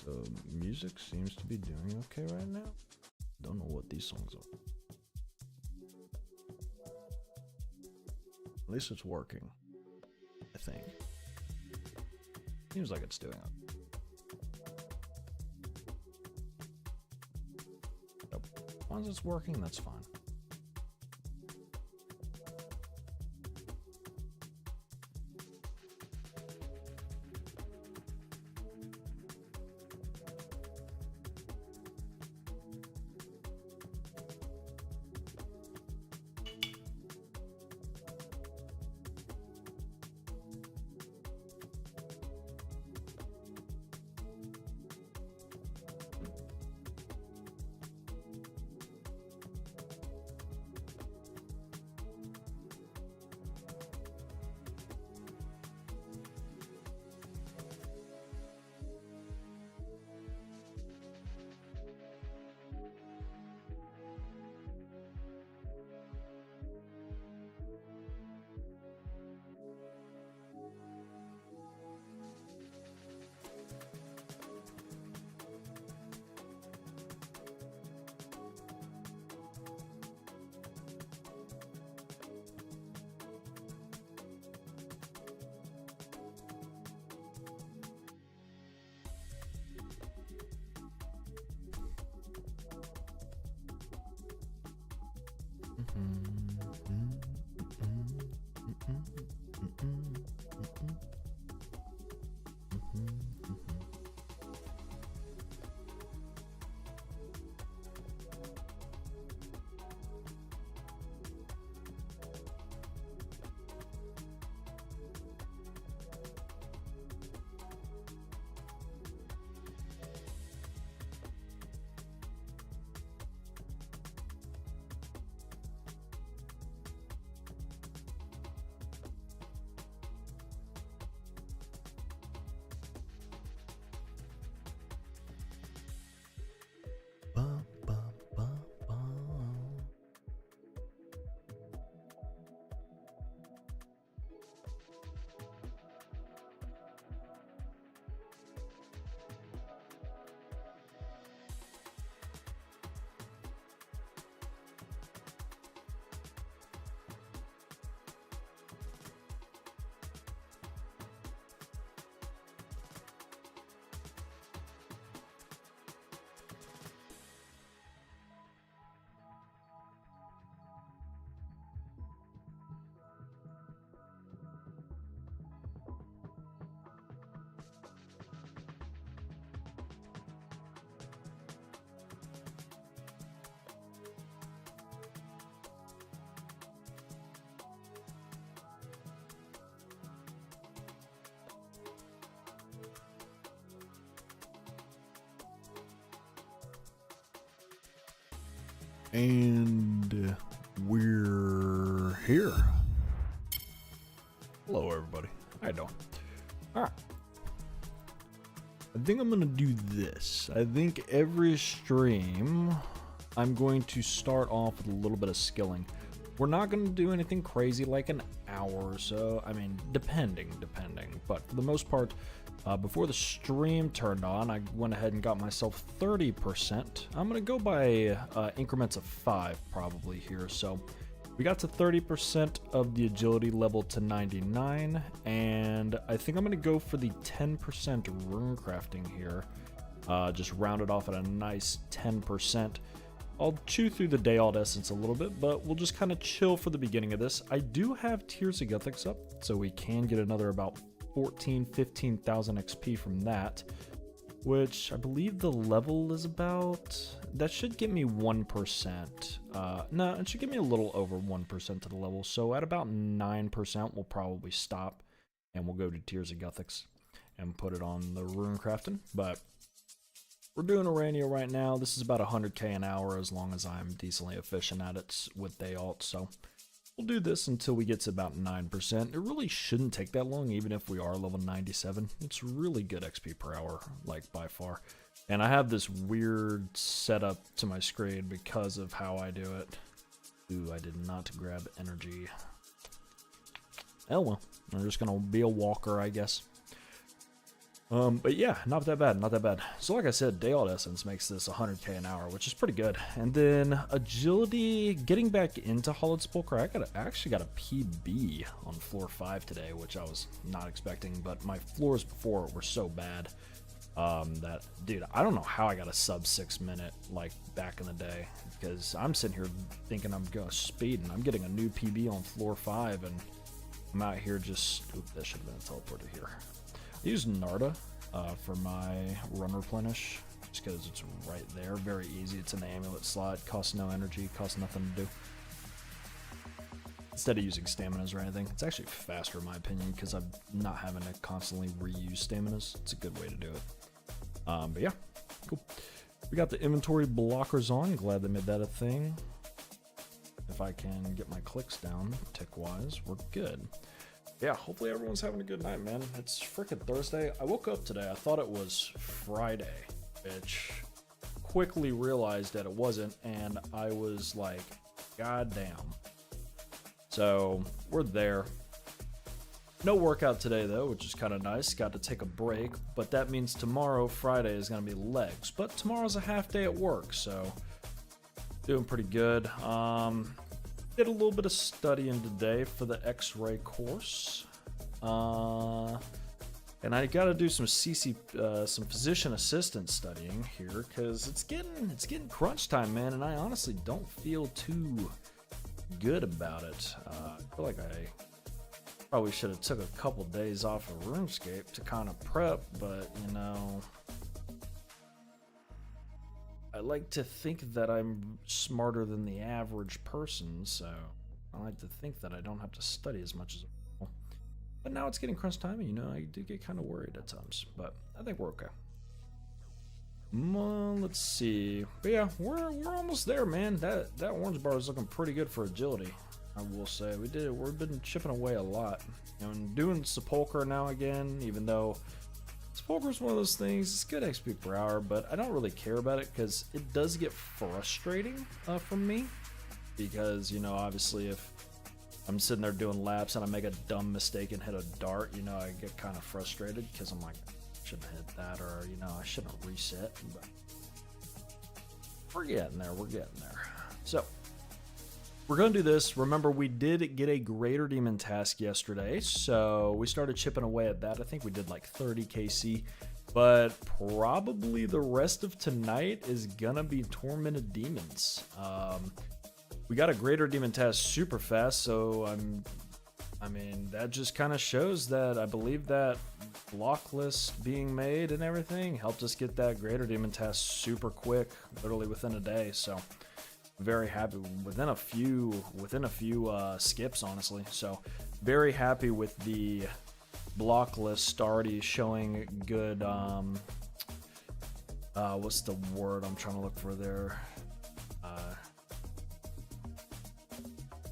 The music seems to be doing okay right now. Don't know what these songs are. At least it's working, I think. Seems like it's doing it. Nope. As long as it's working, that's fine. And we're here. Hello, everybody. How you doing? All right. I think I'm gonna do this. I think every stream, I'm going to start off with a little bit of skilling. We're not gonna do anything crazy like an hour or so. I mean, depending. But for the most part, before the stream turned on, I went ahead and got myself 30%. I'm gonna go by increments of 5 probably here. So we got to 30% of the agility level to 99, and I think I'm gonna go for the 10% rune crafting here. Just round it off at a nice 10%. I'll chew through the Day Alt Essence a little bit, but we'll just kind of chill for the beginning of this. I do have Tears of Guthics up, so we can get another about 15,000 XP from that, which I believe the level is about, that should give me 1%. No, it should give me a little over 1% to the level, so at about 9% we'll probably stop, and we'll go to Tears of Guthics and put it on the rune crafting. But we're doing Urania right now. This is about 100k an hour as long as I'm decently efficient at it with Day Alt, so we'll do this until we get to about 9%. It really shouldn't take that long, even if we are level 97. It's really good XP per hour, like by far. And I have this weird setup to my screen because of how I do it. Ooh, I did not grab energy. Oh well, I'm just gonna be a walker, I guess. But yeah, not that bad, not that bad. So like I said, Day Old Essence makes this 100k an hour, which is pretty good. And then Agility, getting back into Hollowed Sepulchre, I actually got a PB on floor 5 today, which I was not expecting, but my floors before were so bad that, dude, I don't know how I got a sub 6 minute, like, back in the day, because I'm sitting here thinking I'm going speeding. I'm getting a new PB on floor 5, and I'm out here just, oop, that should have been a teleporter here. I use Narda for my run replenish, just because it's right there, very easy. It's in the amulet slot, costs no energy, costs nothing to do. Instead of using staminas or anything, it's actually faster in my opinion, because I'm not having to constantly reuse staminas. It's a good way to do it. But yeah, cool. We got the inventory blockers on. Glad they made that a thing. If I can get my clicks down tick-wise, we're good. Yeah, hopefully everyone's having a good night, man. It's freaking Thursday. I woke up today, I thought it was Friday, which quickly realized that it wasn't, and I was like, god damn. So, we're there. No workout today, though, which is kind of nice. Got to take a break, but that means tomorrow, Friday, is going to be legs. But tomorrow's a half day at work, so doing pretty good. Did a little bit of studying today for the X-ray course. And I got to do some some physician assistant studying here, because it's getting crunch time, man, and I honestly don't feel too good about it. I feel like I probably should have took a couple days off of RuneScape to kind of prep, but you know, I like to think that I'm smarter than the average person, so I like to think that I don't have to study as much as well. But now it's getting crunch time, and you know, I do get kind of worried at times, but I think we're okay. Let's see. But yeah, we're almost there, man. That orange bar is looking pretty good for agility, I will say. We've been chipping away a lot. And doing Sepulchre now again, even though Sepulchre is one of those things, it's good XP per hour, but I don't really care about it because it does get frustrating for me. Because, you know, obviously if I'm sitting there doing laps and I make a dumb mistake and hit a dart, you know, I get kind of frustrated because I'm like, I shouldn't hit that, or, you know, I shouldn't reset. But we're getting there, So, we're going to do this. Remember, we did get a Greater Demon task yesterday, so we started chipping away at that. I think we did like 30 KC, but probably the rest of tonight is going to be Tormented Demons. We got a Greater Demon task super fast, so I mean, that just kind of shows that I believe that blocklist being made and everything helped us get that Greater Demon task super quick, literally within a day, so very happy within a few skips, honestly. So very happy with the block list already showing good what's the word I'm trying to look for there?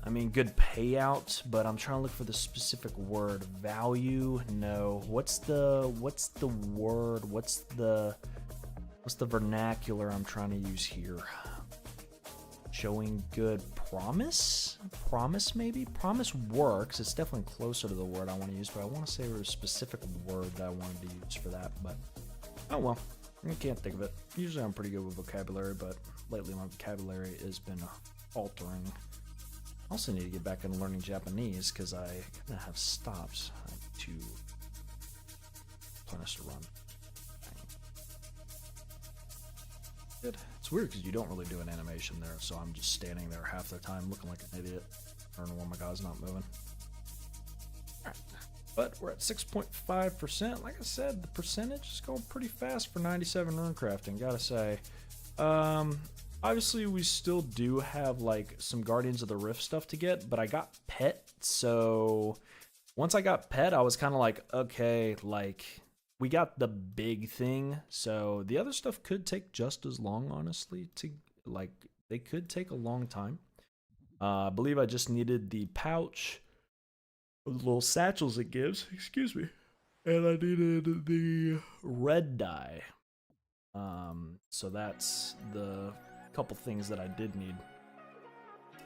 I mean, good payout, but I'm trying to look for the specific word. Value? No. What's the word? What's the vernacular I'm trying to use here? Showing good promise? Promise, maybe? Promise works. It's definitely closer to the word I want to use, but I want to say there was a specific word that I wanted to use for that, but oh well. I can't think of it. Usually I'm pretty good with vocabulary, but lately my vocabulary has been altering. I also need to get back into learning Japanese because I kind of have stopped. I need to replenish the run. Good. It's weird because you don't really do an animation there, so I'm just standing there half the time looking like an idiot. I don't know why my guy's not moving. Alright. But we're at 6.5%. Like I said, the percentage is going pretty fast for 97 rune crafting, gotta say. Obviously, we still do have like some Guardians of the Rift stuff to get, but I got Pet, so once I got Pet, I was kind of like, okay, like we got the big thing, so the other stuff could take just as long, honestly. Like they could take a long time. I believe I just needed the pouch, the little satchels it gives. Excuse me, and I needed the red dye. So that's the couple things that I did need.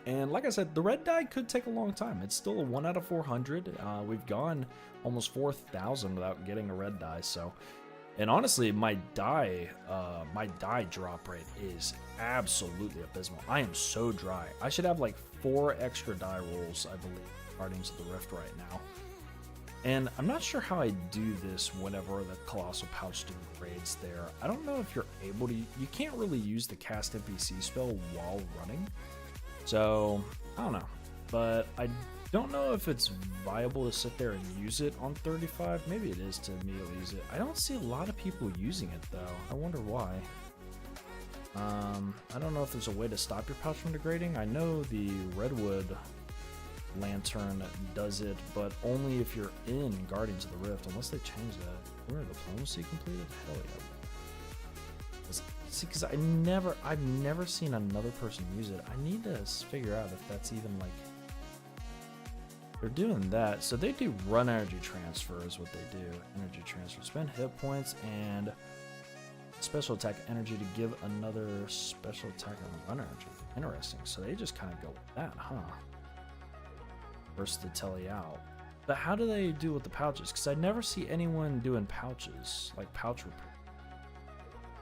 And like I said, the red die could take a long time. It's still a 1 out of 400. We've gone almost 4,000 without getting a red die. So, and honestly, my die drop rate is absolutely abysmal. I am so dry. I should have like 4 extra die rolls, I believe, Guardians of the Rift right now. And I'm not sure how I do this whenever the Colossal Pouch degrades there. I don't know if you're able to... You can't really use the cast NPC spell while running. So, I don't know. But I don't know if it's viable to sit there and use it on 35. Maybe it is to immediately use it. I don't see a lot of people using it, though. I wonder why. I don't know if there's a way to stop your pouch from degrading. I know the Redwood Lantern does it, but only if you're in Guardians of the Rift, unless they change that. Where diplomacy completed? Hell yeah. See, because I've never seen another person use it. I need to figure out if that's even like they're doing that. So they do run energy transfer is what they do. Energy transfer, spend hit points and special attack energy to give another special attack on run energy. Interesting. So they just kind of go with that, huh? Versus to tele out. But how do they do with the pouches? Because I never see anyone doing pouches, like pouch repair.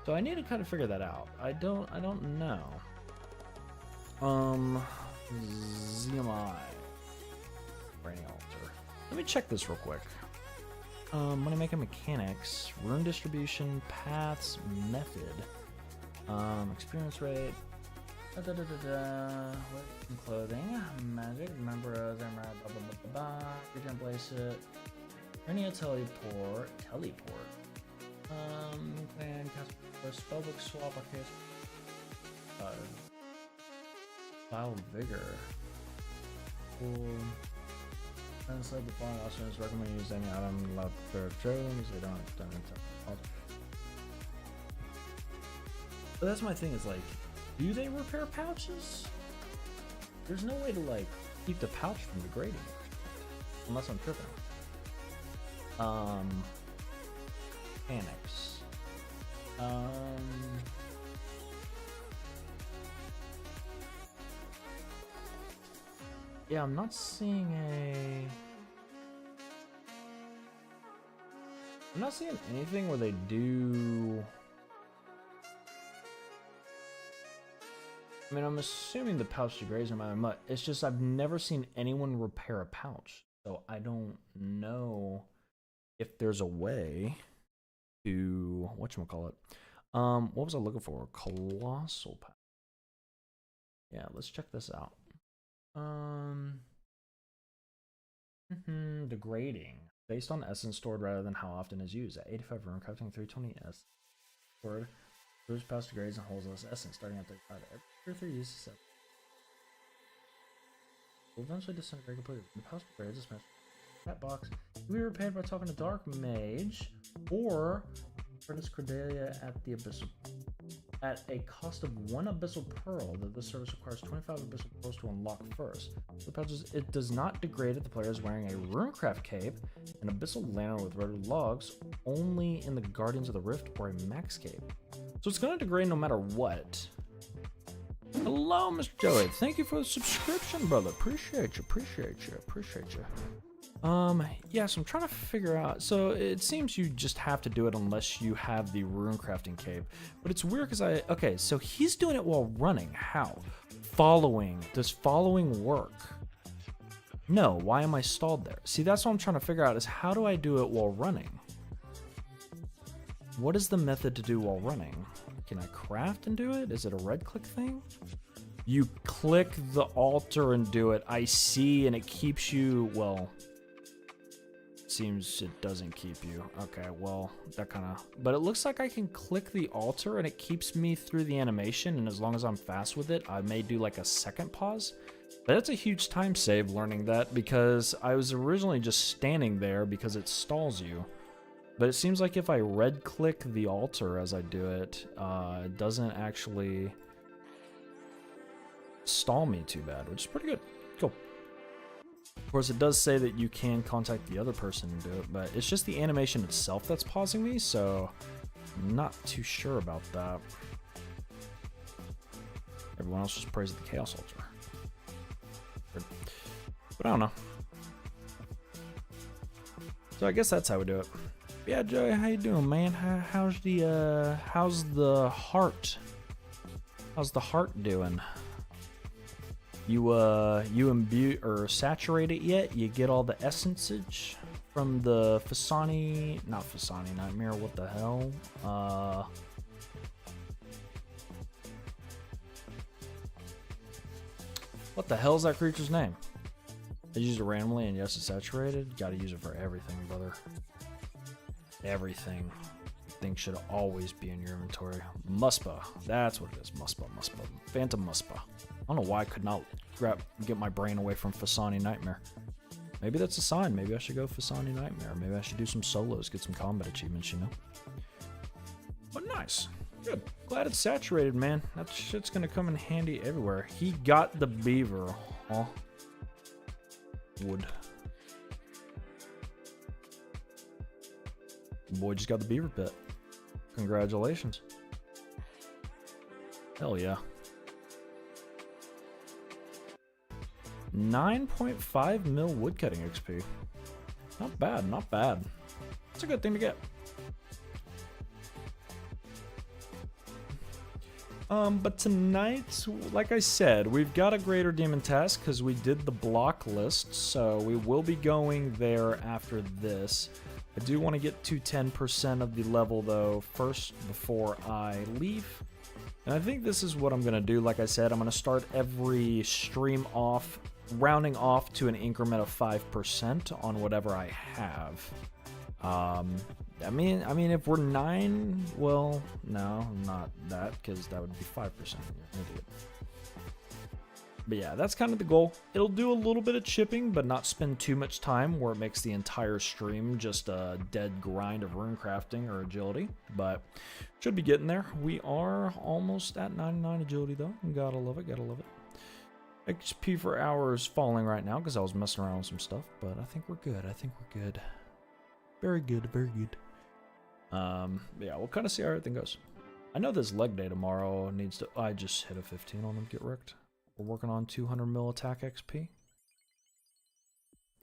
So I need to kind of figure that out. I don't know. ZMI. Branding altar. Let me check this real quick. Money making mechanics, rune distribution, paths, method, experience rate, clothing, magic, member of them, blah blah blah blah. You can place it. Linear teleport. And cast spellbook swap. Okay. Style vigor. Cool. Inside the following options, recommend use any item left for Jones. They don't but that's my thing, is like, do they repair pouches? There's no way to like keep the pouch from degrading, unless I'm tripping. Mechanics. Yeah, I'm not seeing anything where they do. I mean, I'm assuming the pouch degrades no matter what. It's just I've never seen anyone repair a pouch, so I don't know if there's a way to whatchamacallit. What was I looking for? Colossal pouch. Yeah, let's check this out. Degrading based on essence stored rather than how often is used. At 85 rune crafting 320 s stored. Boost pouch degrades and holds less essence starting at 35. Every 3 uses will eventually disintegrate completely. The pouch degrades is matched. That box can be repaired by talking to Dark Mage or Furnace Cordelia at the Abyssal. At a cost of 1 Abyssal Pearl, that this service requires 25 Abyssal Pearls to unlock first. The pouches, it does not degrade if the player is wearing a Runecraft cape, an Abyssal Lantern with red logs, only in the Guardians of the Rift, or a Max cape. So it's going to degrade no matter what. Hello, Mr. Joey. Thank you for the subscription, brother. Appreciate you. Yeah, so I'm trying to figure out, so it seems you just have to do it unless you have the rune crafting cape, but it's weird because okay, so he's doing it while running. How? Following. Does following work? No, why am I stalled there? See, that's what I'm trying to figure out, is how do I do it while running? What is the method to do while running? Can I craft and do it? Is it a red click thing? You click the altar and do it. I see, and it keeps you, well, seems it doesn't keep you. Okay, well, that kind of, but it looks like I can click the altar and it keeps me through the animation, and as long as I'm fast with it, I may do like a second pause. But that's a huge time save learning that, because I was originally just standing there because it stalls you. But it seems like if I red click the altar as I do it, it doesn't actually stall me too bad, which is pretty good. Cool. Of course, it does say that you can contact the other person and do it, but it's just the animation itself that's pausing me, so I'm not too sure about that. Everyone else just prays the Chaos Altar. But I don't know. So I guess that's how we do it. Yeah, Joey, how you doing, man? How's the heart? How's the heart doing? You imbue or saturate it yet? You get all the essenceage from the not Fasani Nightmare, what the hell? What the hell's that creature's name? I use it randomly and yes, it's saturated. Gotta use it for everything, brother. Everything. Things should always be in your inventory. Muspa. That's what it is. Muspa. Phantom Muspa. I don't know why I could not get my brain away from Fasani Nightmare. Maybe that's a sign. Maybe I should go Fasani Nightmare. Maybe I should do some solos, get some combat achievements, you know? But nice. Good. Glad it's saturated, man. That shit's gonna come in handy everywhere. He got the beaver, huh? Wood. Boy just got the beaver pit. Congratulations. Hell yeah. 9.5 mil woodcutting XP. Not bad, not bad. That's a good thing to get. But tonight, like I said, we've got a greater demon task because we did the block list, so we will be going there after this. I do want to get to 10% of the level though first before I leave. And I think this is what I'm going to do. Like I said, I'm going to start every stream off, rounding off to an increment of 5% on whatever I have. I mean, if we're 9, well, no, not that, because that would be 5%. You're an idiot. But yeah, that's kind of the goal. It'll do a little bit of chipping, but not spend too much time where it makes the entire stream just a dead grind of rune crafting or agility. But should be getting there. We are almost at 99 agility though. Gotta love it, gotta love it. XP per hour is falling right now because I was messing around with some stuff, but I think we're good. I think we're good. Very good, very good. Yeah, we'll kind of see how everything goes. I know this leg day tomorrow needs to... I just hit a 15 on him, get wrecked. We're working on 200 mil attack XP.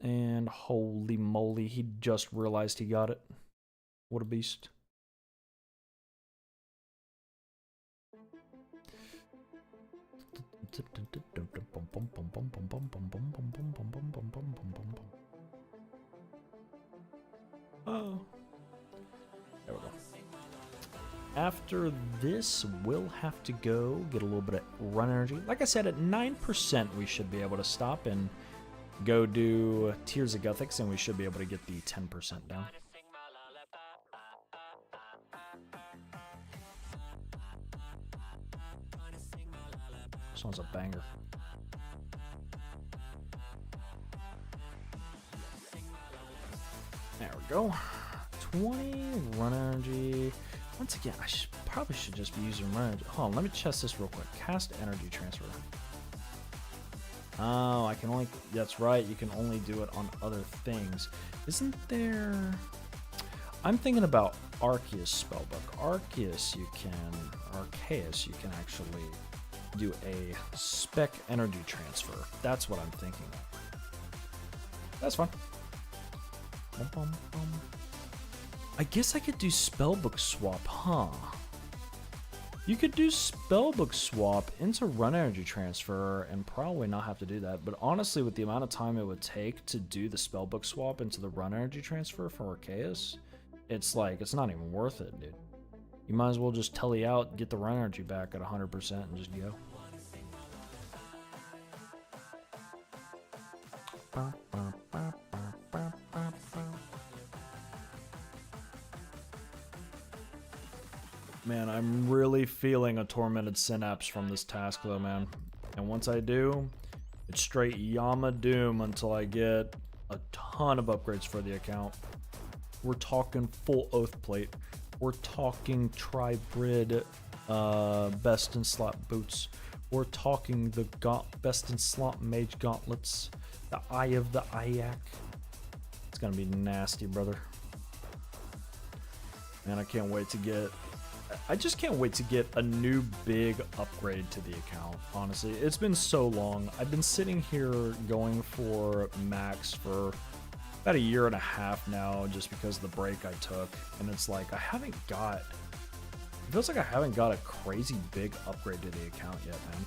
And holy moly, he just realized he got it. What a beast. Oh. There we go. After this, we'll have to go get a little bit of run energy. Like I said, at 9%, we should be able to stop and go do Tears of Guthics, and we should be able to get the 10% down. This one's a banger. There we go. 20 run energy. Once again, I probably should just be using run energy. Hold on, let me test this real quick. Cast energy transfer. Oh, I can only... That's right, you can only do it on other things. Isn't there... I'm thinking about Arceus spellbook. Arceus, you can... Arceus, you can actually do a spec energy transfer. That's what I'm thinking of. That's fine. Bum, bum, bum. I guess I could do spellbook swap, huh? You could do spellbook swap into run energy transfer and probably not have to do that. But honestly, with the amount of time it would take to do the spellbook swap into the run energy transfer for Arceus, it's like, it's not even worth it, dude. You might as well just telly out, get the run energy back at 100% and just go. Man, I'm really feeling a tormented synapse from this task though, man. And once I do, it's straight Yama Doom until I get a ton of upgrades for the account. We're talking full oath plate. We're talking tri-brid best in slot boots. We're talking the best in slot mage gauntlets. The Eye of the Ayak. It's gonna be nasty, brother. Man, I can't wait to get I just can't wait to get a new big upgrade to the account, honestly. It's been so long. I've been sitting here going for max for about a year and a half now, just because of the break I took. And it's like, it feels like I haven't got a crazy big upgrade to the account yet, man.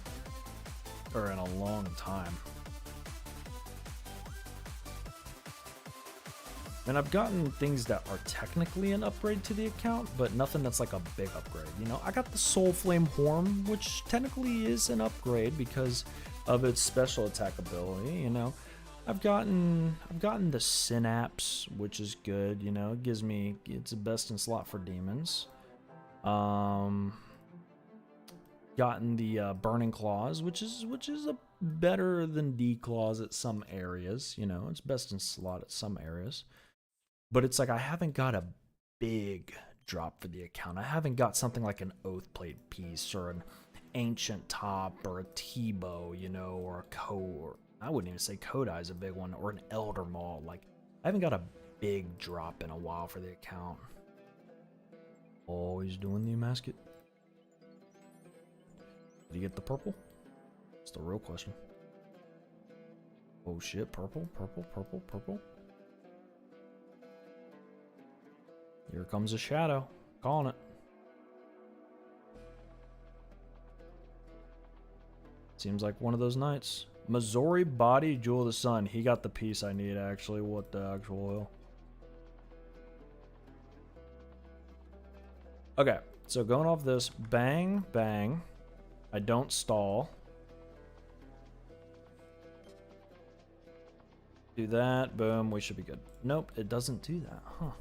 Or in a long time. And I've gotten things that are technically an upgrade to the account, but nothing that's like a big upgrade. You know, I got the Soul Flame Horn, which technically is an upgrade because of its special attack ability. You know, I've gotten the Synapse, which is good. You know, it's the best in slot for demons. Gotten the Burning Claws, which is a better than D Claws at some areas. You know, it's best in slot at some areas. But it's like I haven't got a big drop for the account. I haven't got something like an Oathplate piece or an Ancient Top or a T-Bow, you know, or a or I wouldn't even say Kodai is a big one, or an Elder Maul. Like, I haven't got a big drop in a while for the account. Always doing the Emascate. Did you get the purple? That's the real question. Oh shit, purple, purple, purple, purple. Here comes a shadow. Calling it. Seems like one of those nights. Missouri Body, Jewel of the Sun. He got the piece I need, actually. What the actual oil? Okay, so going off this. Bang, bang. I don't stall. Do that. Boom. We should be good. Nope, it doesn't do that. Huh.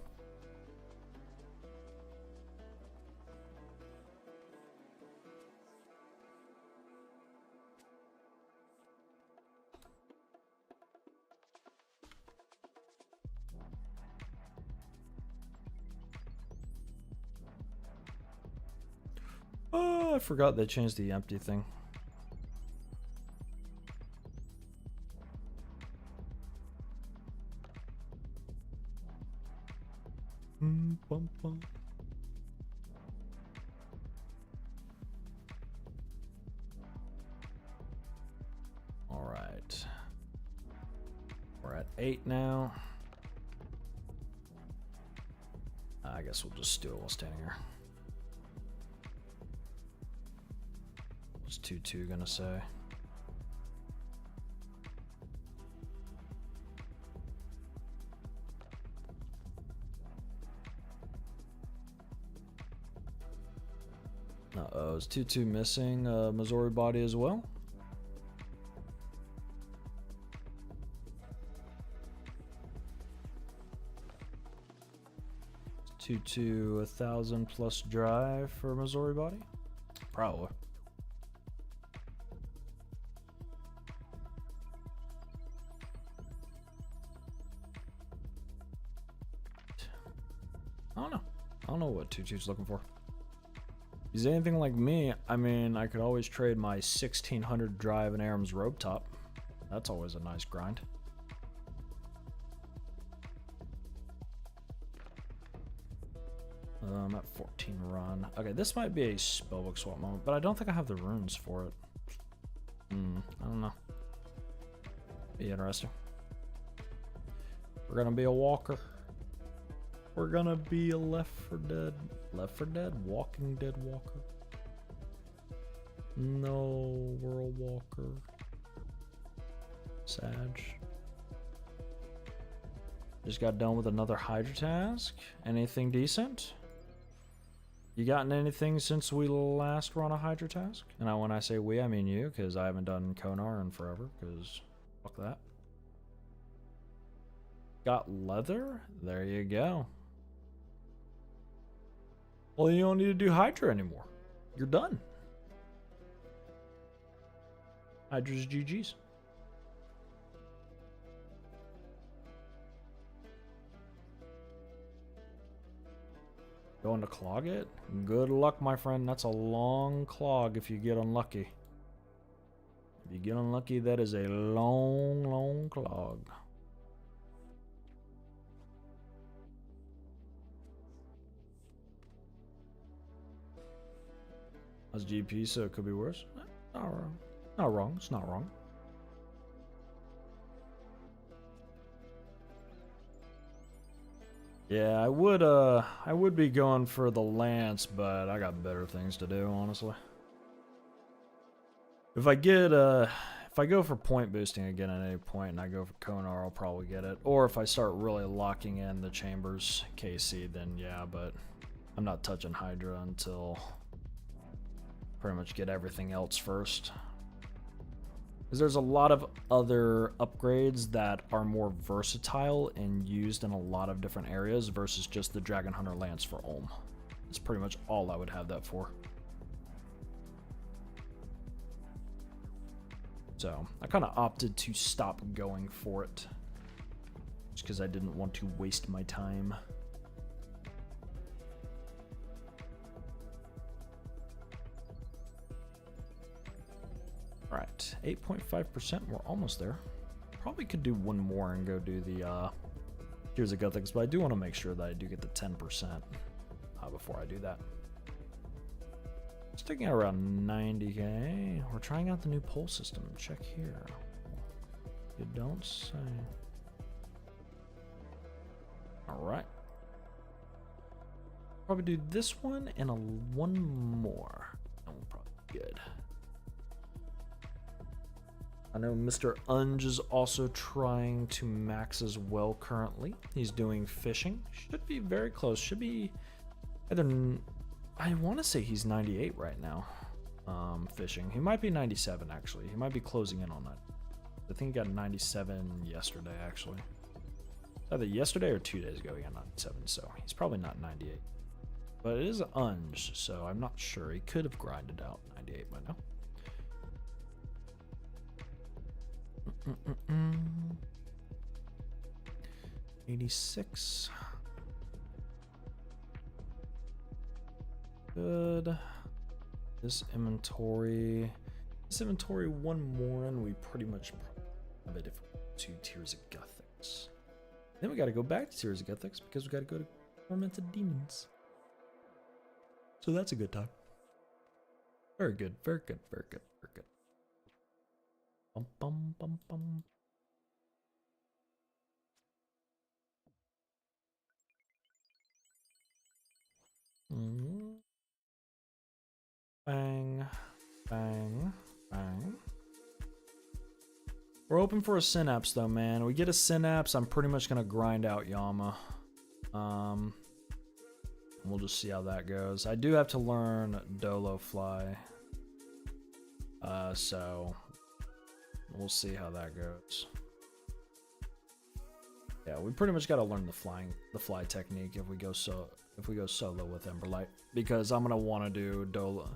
Oh, I forgot they changed the empty thing. Bum, bum. All right. We're at 8 now. I guess we'll just do it while standing here. What's 2-2 gonna say? Uh-oh, is 2-2 missing Missouri Body as well? 2-2, 1,000 plus drive for Missouri Body? Probably. I don't know what 2-2's looking for. If he's anything like me, I mean, I could always trade my 1,600 drive and Aram's Robe Top. That's always a nice grind. I'm at 14 run. Okay, this might be a spellbook swap moment, but I don't think I have the runes for it. I don't know. Be interesting. We're gonna be a walker. We're gonna be a Left 4 Dead, Walking Dead walker. No, we're a walker. Sag. Just got done with another Hydra task. Anything decent? You gotten anything since we last were on a Hydra task? And when I say we, I mean you, because I haven't done Konar in forever, because fuck that. Got leather? There you go. Well, you don't need to do Hydra anymore. You're done. Hydra's GG's. Going to clog it? Good luck, my friend. That's a long clog if you get unlucky. If you get unlucky, that is a long, long clog. That's GP, so it could be worse. Not wrong. Not wrong. It's not wrong. Yeah, I would be going for the Lance, but I got better things to do, honestly. If I go for point boosting again at any point and I go for Konar, I'll probably get it. Or if I start really locking in the Chambers KC, then yeah, but I'm not touching Hydra until pretty much get everything else first. Because there's a lot of other upgrades that are more versatile and used in a lot of different areas versus just the Dragon Hunter Lance for Ulm. That's pretty much all I would have that for. So I kind of opted to stop going for it just because I didn't want to waste my time. All right, 8.5%. We're almost there. Probably could do one more and go do the Tears of Guthics, but I do want to make sure that I do get the 10% before I do that. Sticking at around 90k. We're trying out the new poll system. Check here. You don't say. All right. Probably do this one and one more. And we'll probably be good. I know Mr. Unge is also trying to max as well currently. He's doing fishing. Should be very close. Should be either... I want to say he's 98 right now, fishing. He might be 97, actually. He might be closing in on that. I think he got 97 yesterday, actually. Either yesterday or 2 days ago he got 97, so he's probably not 98. But it is Unge, so I'm not sure. He could have grinded out 98 by now. 86. Good. This inventory one more and we pretty much have it if to Tears of Guthics. Then we gotta go back to Tears of Guthics because we gotta go to Tormented Demons. So that's a good time. Very good, very good, very good, very good. Bum bum bum bum. Bang, bang, bang. We're open for a Synapse though, man. We get a Synapse, I'm pretty much gonna grind out Yama. We'll just see how that goes. I do have to learn Dolo Fly. So we'll see how that goes. Yeah, we pretty much gotta learn the fly technique if we go solo with Emberlight. Because I'm gonna wanna do Dolo.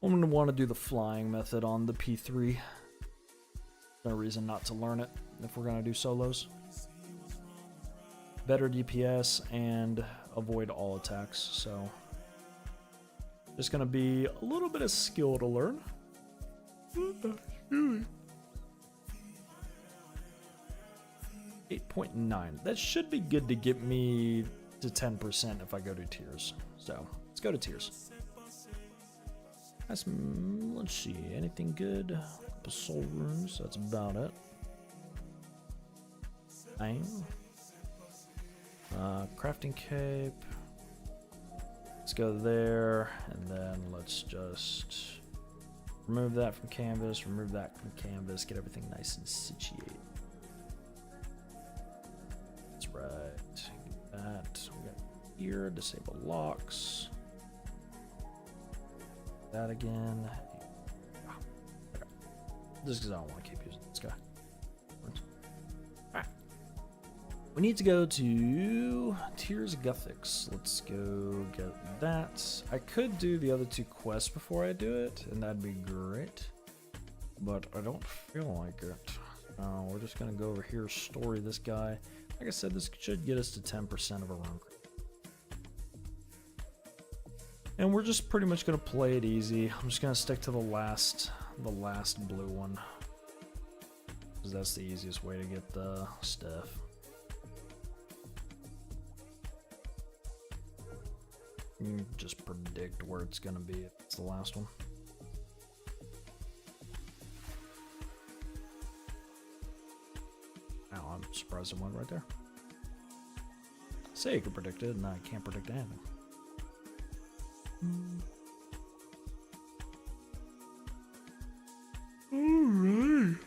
I'm going to want to do the flying method on the P3. No reason not to learn it if we're going to do solos. Better DPS and avoid all attacks, so just going to be a little bit of skill to learn. 8.9. That should be good to get me to 10% if I go to Tears. So let's go to Tears. Let's see, anything good? A couple soul runes, that's about it. Bang. Crafting cape. Let's go there, and then let's just remove that from canvas, remove that from canvas, get everything nice and situated. That's right. Get that. We got here, disable locks. That again. Okay. Just because I don't want to keep using this guy. Alright. We need to go to Tears of Guthics. Let's go get that. I could do the other two quests before I do it, and that'd be great. But I don't feel like it. We're just going to go over here, story this guy. Like I said, this should get us to 10% of a run. And we're just pretty much gonna play it easy. I'm just gonna stick to the last blue one, because that's the easiest way to get the stuff. You can just predict where it's gonna be if it's the last one. Wow, I'm surprised it went right there. Say you could predict it, and I can't predict anything. Alright.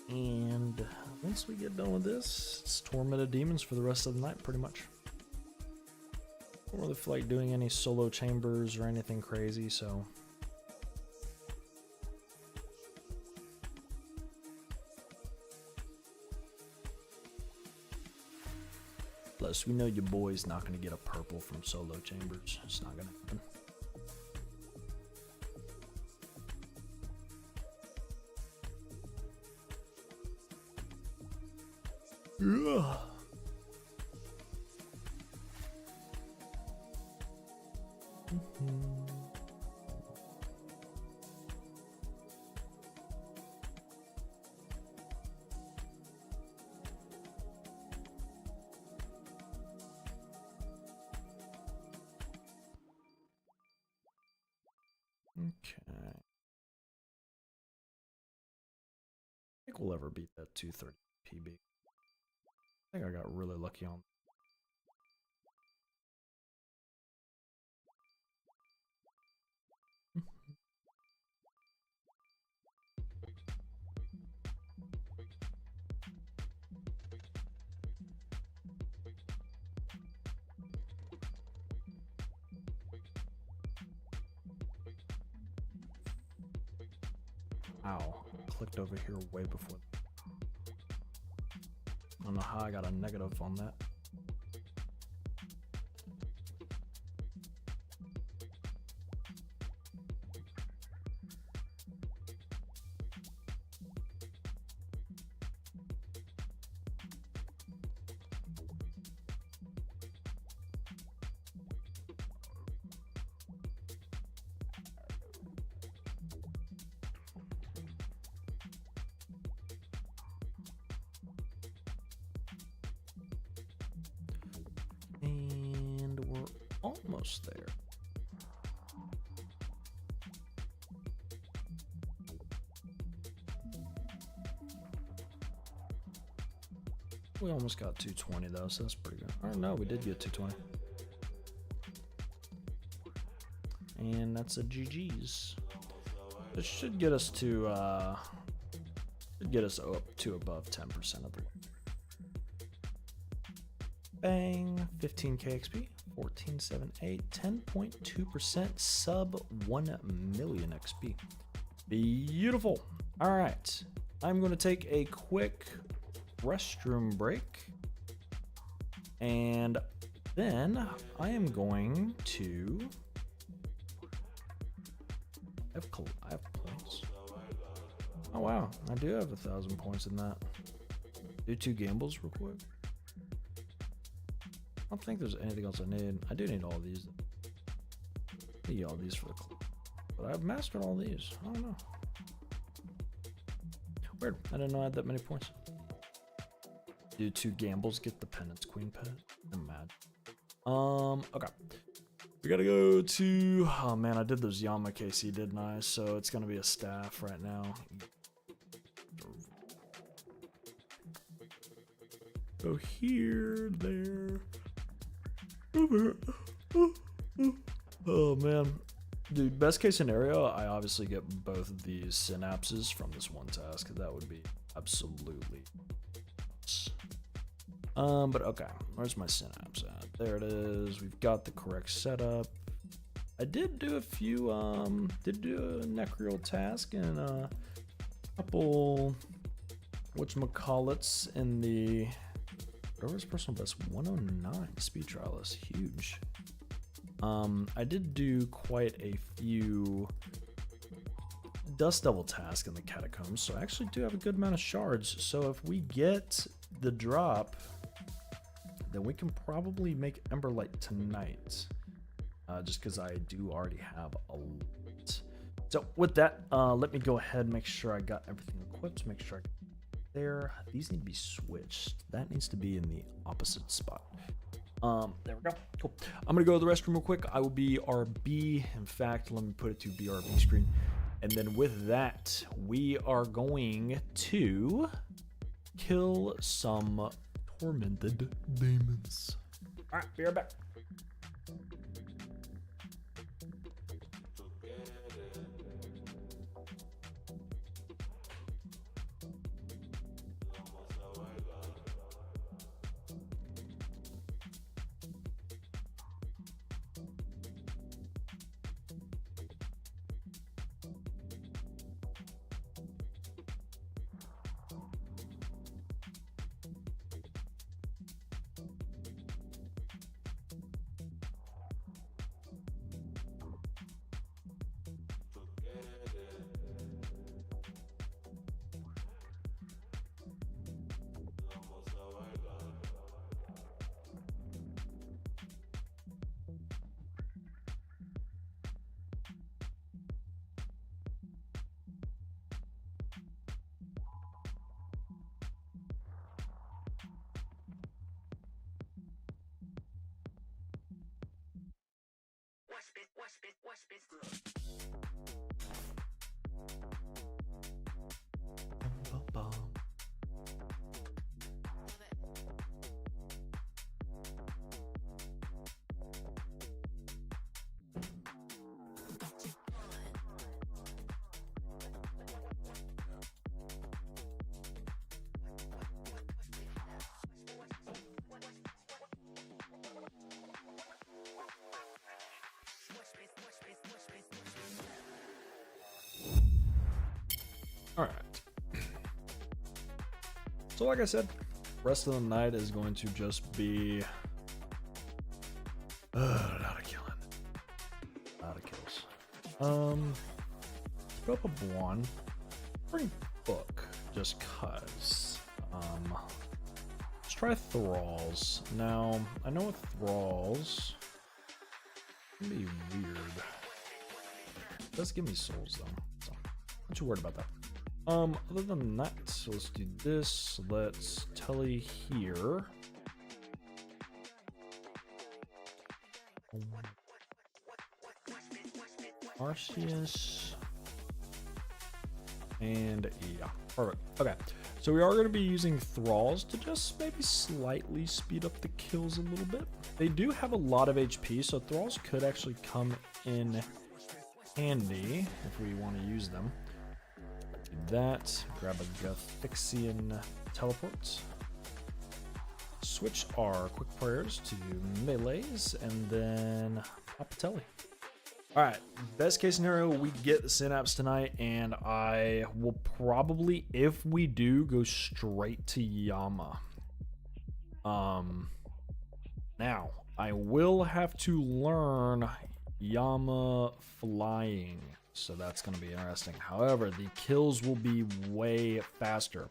And once we get done with this, it's tormented demons for the rest of the night, pretty much. Don't really feel like doing any solo chambers or anything crazy, so. Plus, we know your boy's not going to get a purple from solo chambers. It's not going to happen. Ugh. Okay. I think we'll ever beat that 230 PB. I think I got really lucky on. Ow, clicked over here way before. I don't know how I got a negative on that. And we're almost there. We almost got 220 though, so that's pretty good. Or no, we did get 220. And that's a GG's. This should get us to up to above 10% of the way. Bang, 15k XP, 1478, 10.2%, sub 1 million XP. Beautiful. All right, I'm going to take a quick restroom break, and then I am going to. I have points. Oh wow, I do have 1,000 points in that. Do 2 gambles real quick. I don't think there's anything else I need. I do need all these. I need all these for the club. But I've mastered all these. I don't know. Weird. I didn't know I had that many points. Do 2 gambles, get the Penance Queen pet. I'm mad. Okay. We gotta go to, oh man, I did those Yamakasi, didn't I? So it's gonna be a staff right now. Go here, there, over. Oh man. Dude, best case scenario, I obviously get both of these synapses from this one task. That would be absolutely. But okay, where's my synapse at? There it is. We've got the correct setup. I did do a few, did do a Necreal task and a couple, whatchamacallits in the, whatever's personal best, 109 speed trial is huge. I did do quite a few Dust Devil tasks in the Catacombs, so I actually do have a good amount of shards. So if we get the drop, then we can probably make Emberlight tonight. Just because I do already have a lot. So with that, let me go ahead and make sure I got everything equipped. Make sure I got there. These need to be switched. That needs to be in the opposite spot. There we go. Cool. I'm gonna go to the restroom real quick. I will be RB. In fact, let me put it to BRB screen. And then with that, we are going to kill some tormented demons. All right, be right back. All right. So like I said, rest of the night is going to just be a lot of killing, a lot of kills. Let's go up a one. Bring book, just cause. Let's try thralls. Now I know with thralls, it can be weird. It does give me souls though, so not too worried about that. Other than that, so let's do this. Let's telly here. Arceus. And yeah, perfect. Okay, so we are going to be using thralls to just maybe slightly speed up the kills a little bit. They do have a lot of HP, so thralls could actually come in handy if we want to use them. Do that, grab a Gothixian teleport, switch our quick prayers to melees, and then pop a telly. Alright, best case scenario, we get the Synapse tonight, and I will probably, if we do, go straight to Yama. Now, I will have to learn Yama flying, so that's going to be interesting. However, the kills will be way faster.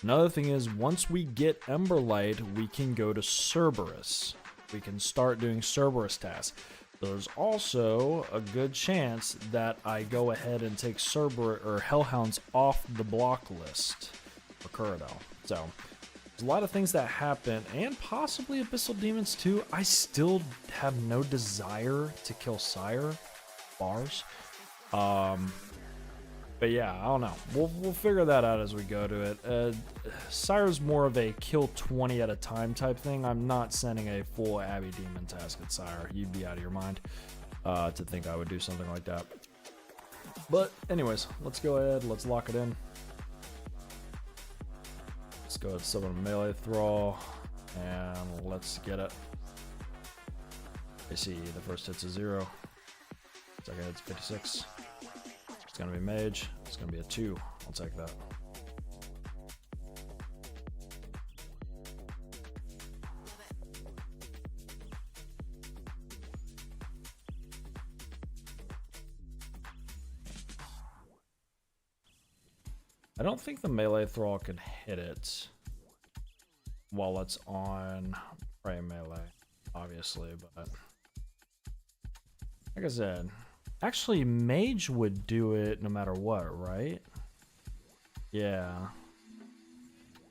Another thing is, once we get Emberlight, we can go to Cerberus. We can start doing Cerberus tasks. There's also a good chance that I go ahead and take Cerberus or Hellhounds off the block list for Kuradel. So there's a lot of things that happen, and possibly Abyssal Demons too. I still have no desire to kill Sire bars. But yeah, I don't know. We'll figure that out as we go to it. Sire's more of a kill 20 at a time type thing. I'm not sending a full Abbey Demon task at Sire. You'd be out of your mind to think I would do something like that. But anyways, let's go ahead. Let's lock it in. Let's go ahead and summon a melee thrall, and let's get it. I see the first hit's a 0. Second hit's 56. It's gonna be mage. It's gonna be a 2. I'll take that. I don't think the melee thrall can hit it while it's on Pray melee, obviously, but like I said, actually mage would do it no matter what, right? Yeah.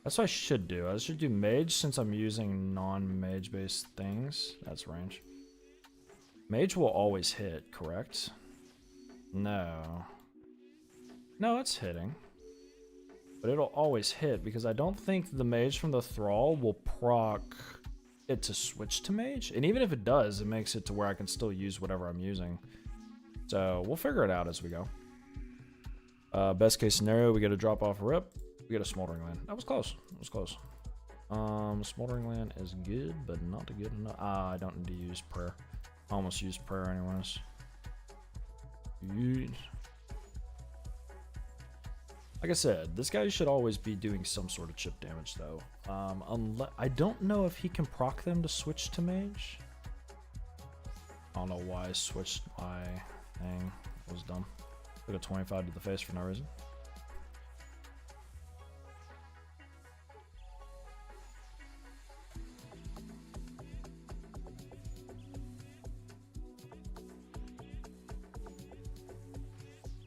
That's what I should do. I should do mage since I'm using non-mage based things. That's range. Mage will always hit, correct? No. No, it's hitting. But it'll always hit because I don't think the mage from the thrall will proc it to switch to mage. And even if it does, it makes it to where I can still use whatever I'm using. So we'll figure it out as we go. Best case scenario, we get a drop off a rip. We get a smoldering land. That was close. That was close. Smoldering land is good, but not good enough. I don't need to use prayer. I almost used prayer anyways. Like I said, this guy should always be doing some sort of chip damage though. Unless I don't know if he can proc them to switch to mage. I don't know why I switched my thing. It was dumb. Took a 25 to the face for no reason.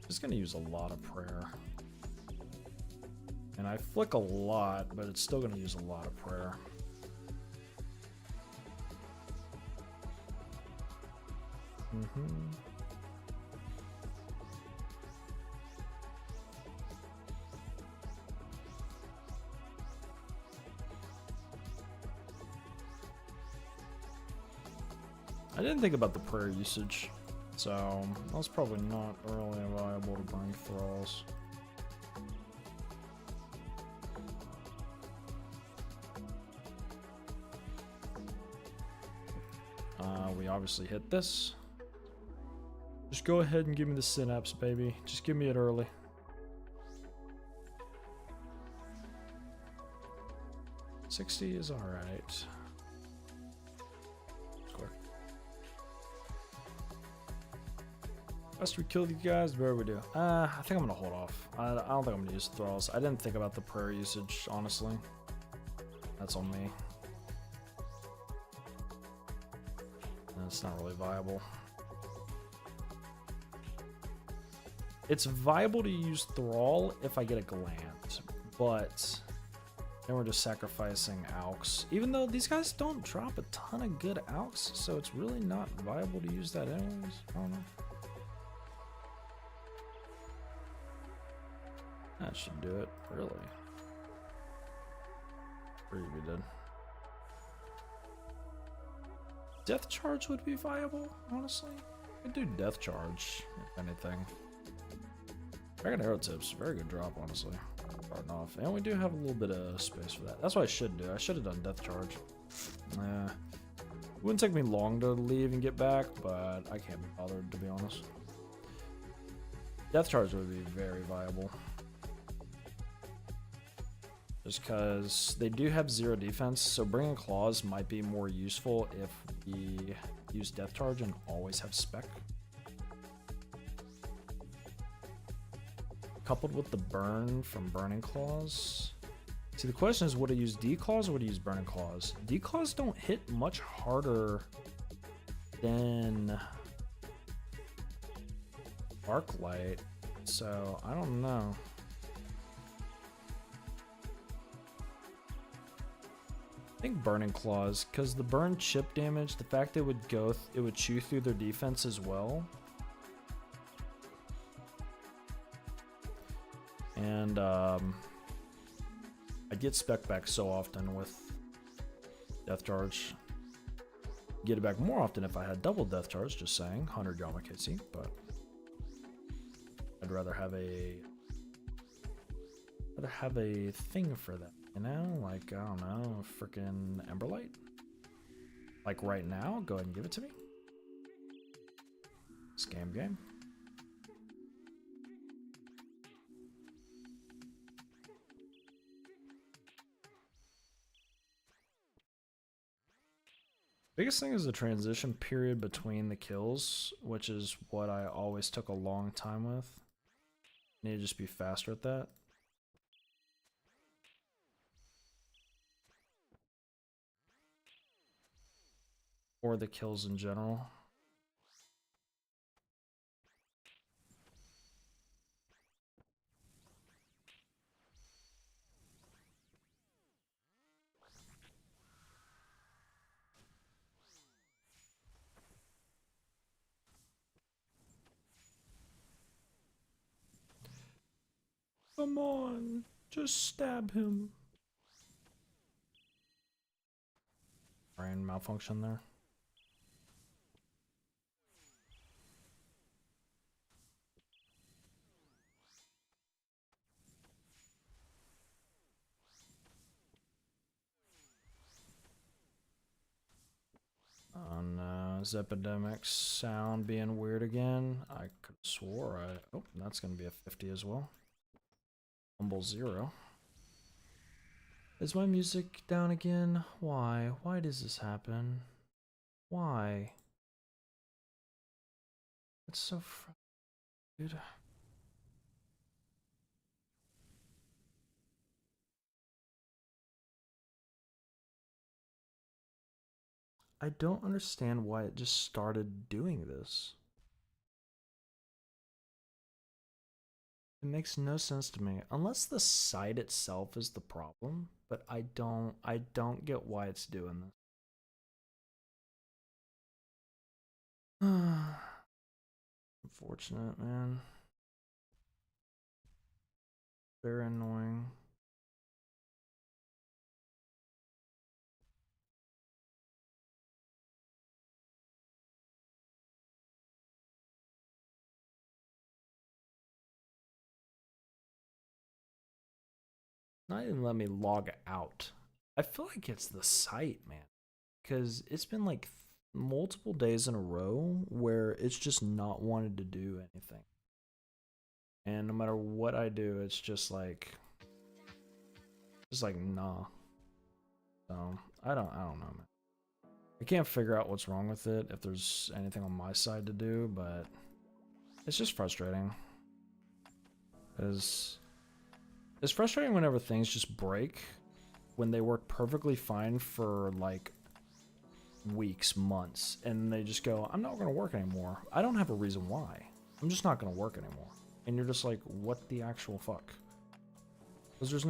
Just gonna use a lot of prayer. And I flick a lot, but it's still gonna use a lot of prayer. I didn't think about the prayer usage, so that's probably not really viable to bring thralls. We obviously hit this. Just go ahead and give me the synapse, baby. Just give me it early. $60 is alright. Best we kill these guys, where we do? I think I'm gonna hold off. I don't think I'm gonna use thralls. I didn't think about the prayer usage, honestly. That's on me. It's not really viable. It's viable to use thrall if I get a gland, but then we're just sacrificing alks. Even though these guys don't drop a ton of good alks, so it's really not viable to use that anyways. I don't know. That should do it, really. Pretty good. Death charge would be viable, honestly. I could do death charge, if anything. Dragon arrow tips, very good drop, honestly. Starting off. And we do have a little bit of space for that. That's what I should do. I should have done death charge. It wouldn't take me long to leave and get back, but I can't be bothered, to be honest. Death charge would be very viable. Just because they do have 0 defense, so bringing claws might be more useful if we use death charge and always have spec. Coupled with the burn from burning claws. See, the question is, would I use D-claws or would I use burning claws? D-claws don't hit much harder than arc light, so I don't know. I think burning claws, because the burn chip damage, the fact it would it would chew through their defense as well. And I get spec back so often with death charge. Get it back more often if I had double death charge, just saying. 100 Yama Kitsi, but I'd rather have a thing for that. You know, like, I don't know, freaking Emberlight? Like right now, go ahead and give it to me. Scam game. Biggest thing is the transition period between the kills, which is what I always took a long time with. Need to just be faster at that. or the kills in general. Come on, just stab him. Brain malfunction there. Oh no, is Epidemic's sound being weird again? I could have swore oh, that's gonna be a 50 as well. Humble 0. Is my music down again? Why? Why does this happen? Why? It's so dude. I don't understand why it just started doing this. It makes no sense to me, unless the site itself is the problem, but I don't get why it's doing this. Unfortunate, man. Very annoying. Not even let me log out. I feel like it's the site, man, because it's been like multiple days in a row where it's just not wanted to do anything, and no matter what I do, it's just like nah. So I don't know, man. I can't figure out what's wrong with it, if there's anything on my side to do, but it's just frustrating. Because it's frustrating whenever things just break when they work perfectly fine for like weeks, months, and they just go, I'm not going to work anymore. I don't have a reason why. I'm just not going to work anymore. And you're just like, what the actual fuck? Because there's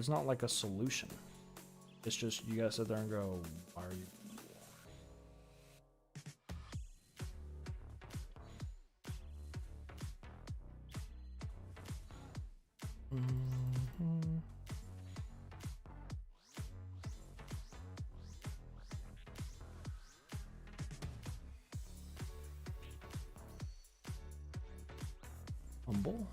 not like a solution. It's just, you gotta sit there and go, why are you? Humble.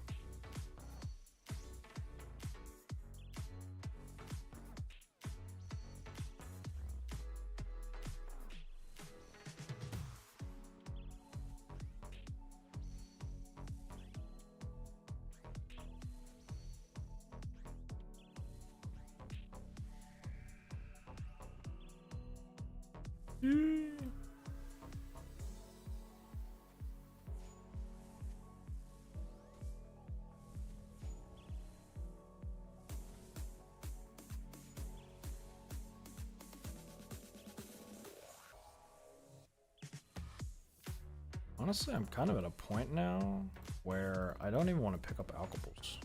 Honestly, I'm kind of at a point now where I don't even want to pick up alcohols.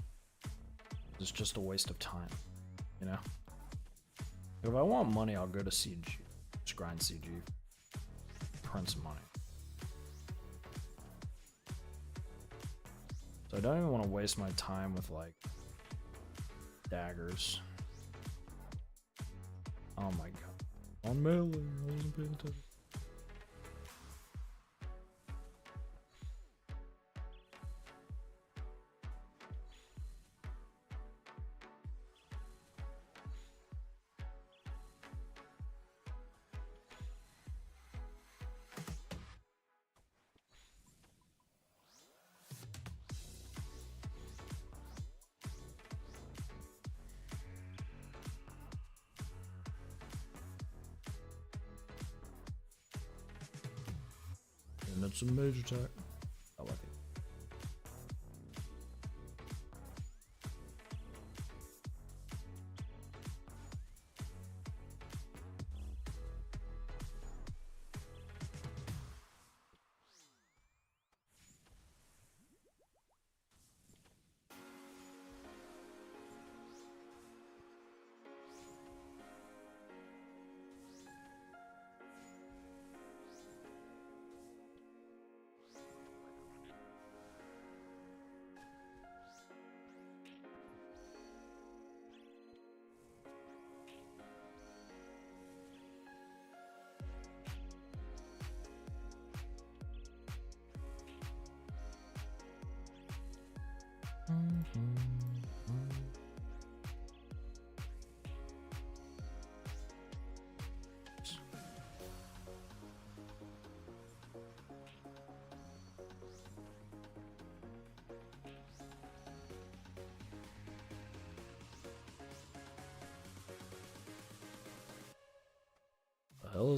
It's just a waste of time, you know? If I want money, I'll go to CG. Just grind CG. Print some money. So I don't even want to waste my time with, like, daggers. Oh my god. On mailing, I wasn't paying attention. And it's a major attack. I like it.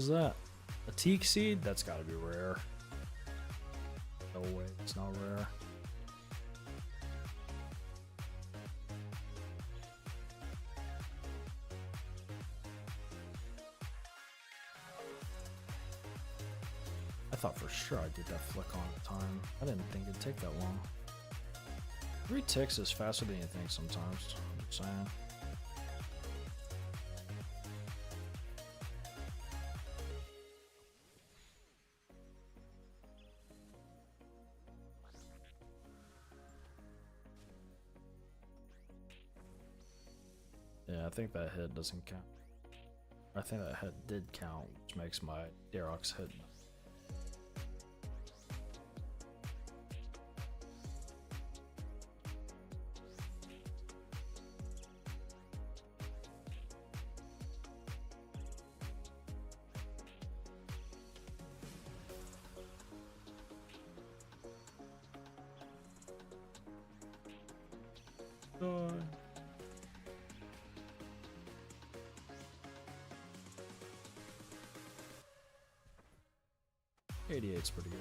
is that? A teak seed? That's gotta be rare. No way, it's not rare. I thought for sure I did that flick on at the time. I didn't think it'd take that long. 3 ticks is faster than you think sometimes. I'm just saying. Yeah, I think that hit doesn't count. I think that hit did count, which makes my Darox hit. Die. 88's pretty good.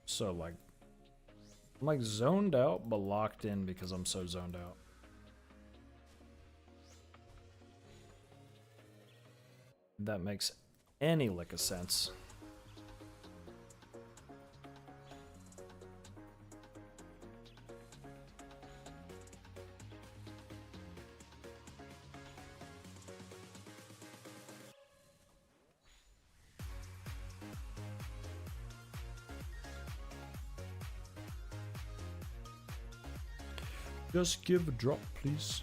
So like, I'm like zoned out, but locked in because I'm so zoned out. That makes any lick of sense. Just give a drop, please.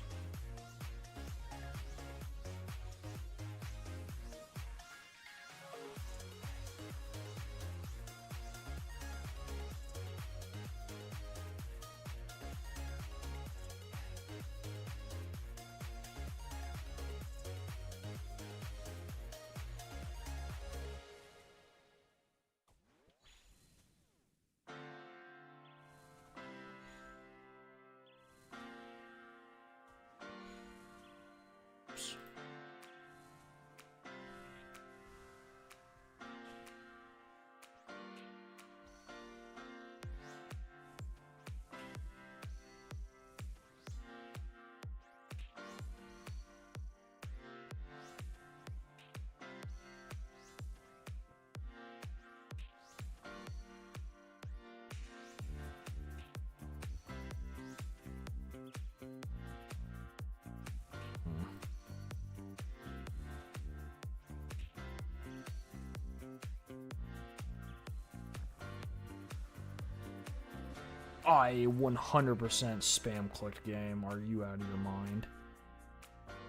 I 100% spam clicked game. Are you out of your mind?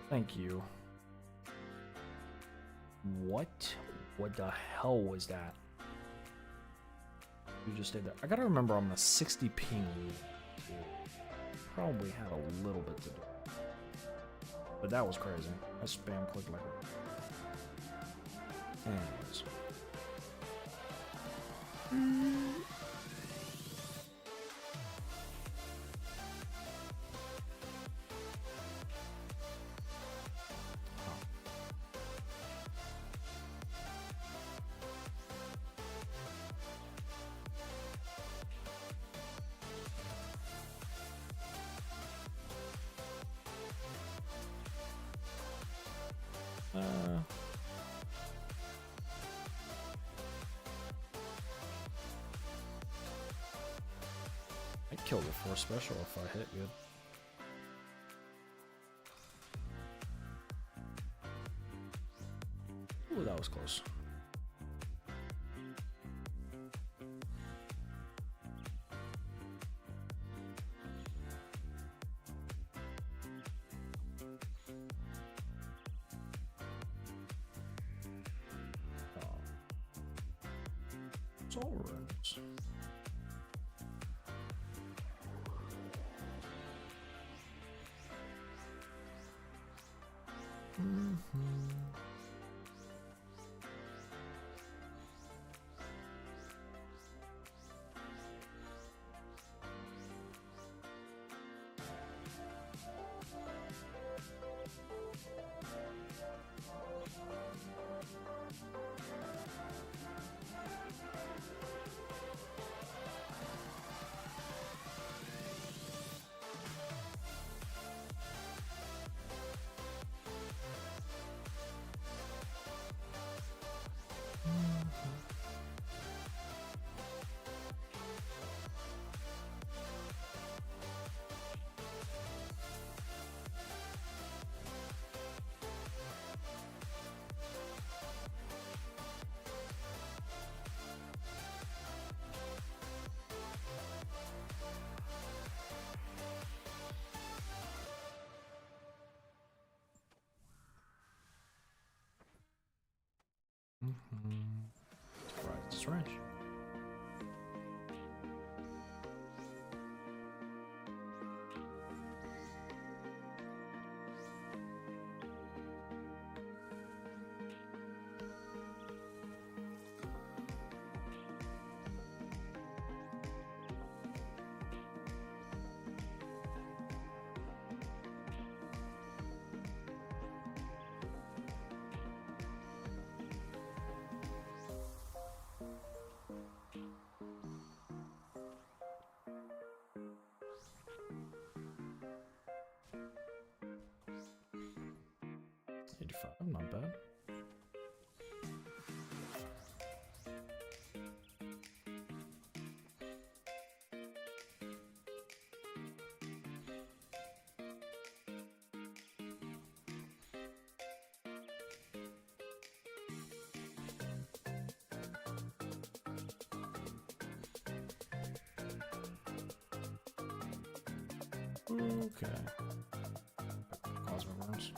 Thank you. What? What the hell was that? You just did that. I gotta remember I'm a 60 ping. Probably had a little bit to do. But that was crazy. I spam clicked like a... Anyways. I'd kill the 4 special if I hit good. Ooh, that was close. Soul runes. That's right. Not bad. Okay. Cosmic worms.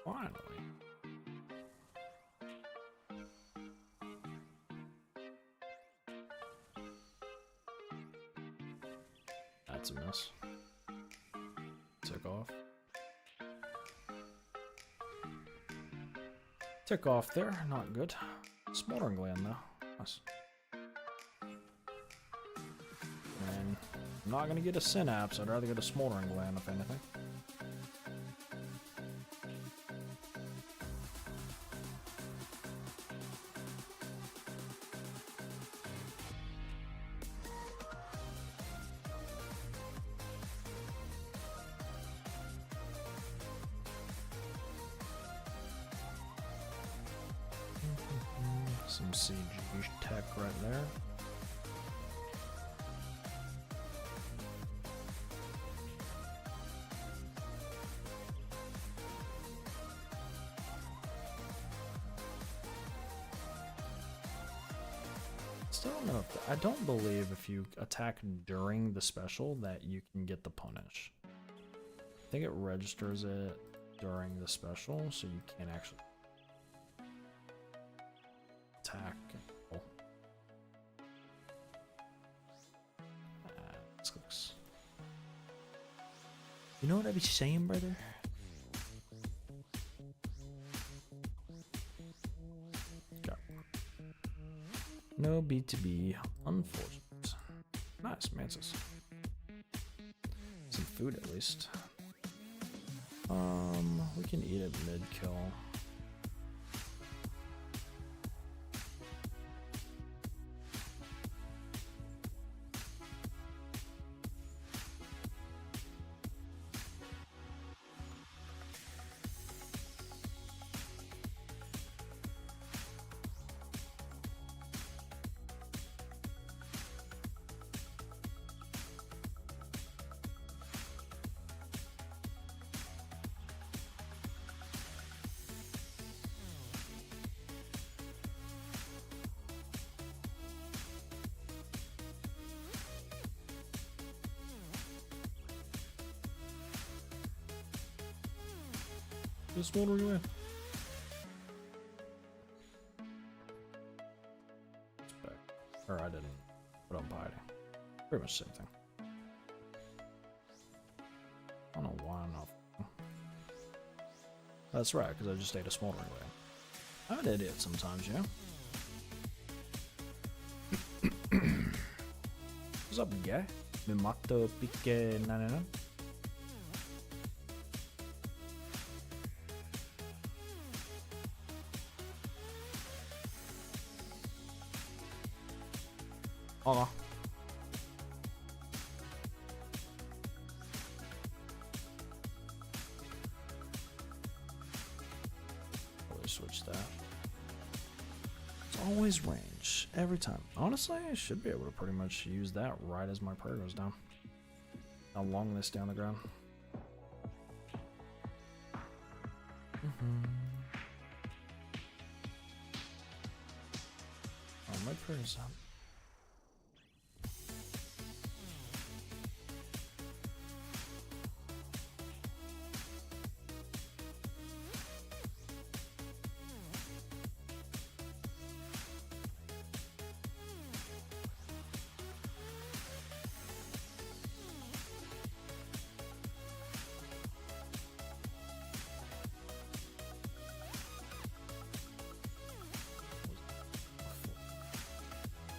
Finally. That's a mess. Took off. Took off there, not good. Smoldering gland though. Nice. And I'm not gonna get a synapse, I'd rather get a smoldering gland if anything. Some CG tech right there. Still don't know if I don't believe if you attack during the special that you can get the punish. I think it registers it during the special, so you can't actually attack. Oh. This looks. You know what I'd be saying, brother? Got no B2B, unfortunate. Nice, Mansus. Some food at least. We can eat it mid-kill. Just wondering where. Or I didn't put on hiding. Pretty much the same thing. I don't know why I'm not. That's right, because I just ate a smoldering whale. I'm an idiot sometimes, you know? What's up, guy? Mi mato pique nanana. Oh. Always switch that. It's always range every time. Honestly, I should be able to pretty much use that right as my prayer goes down. How long this down the ground? Oh, my prayer's up.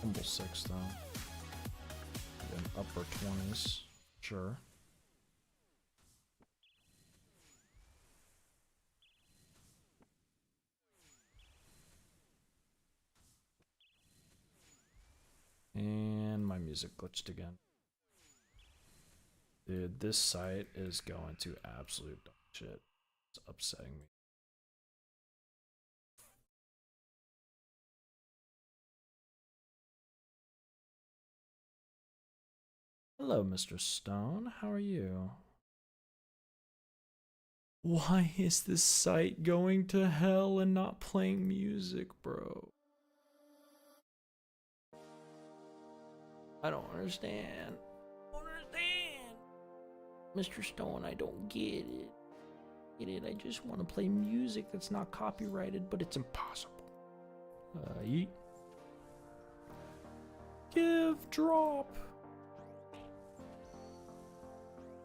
Humble 6 though. Then upper 20s, sure. And my music glitched again. Dude, this site is going to absolute dog shit. It's upsetting me. Hello, Mr. Stone. How are you? Why is this site going to hell and not playing music, bro? I don't understand. Mr. Stone, I don't get it. I just want to play music that's not copyrighted, but it's impossible. Yeet. Give drop.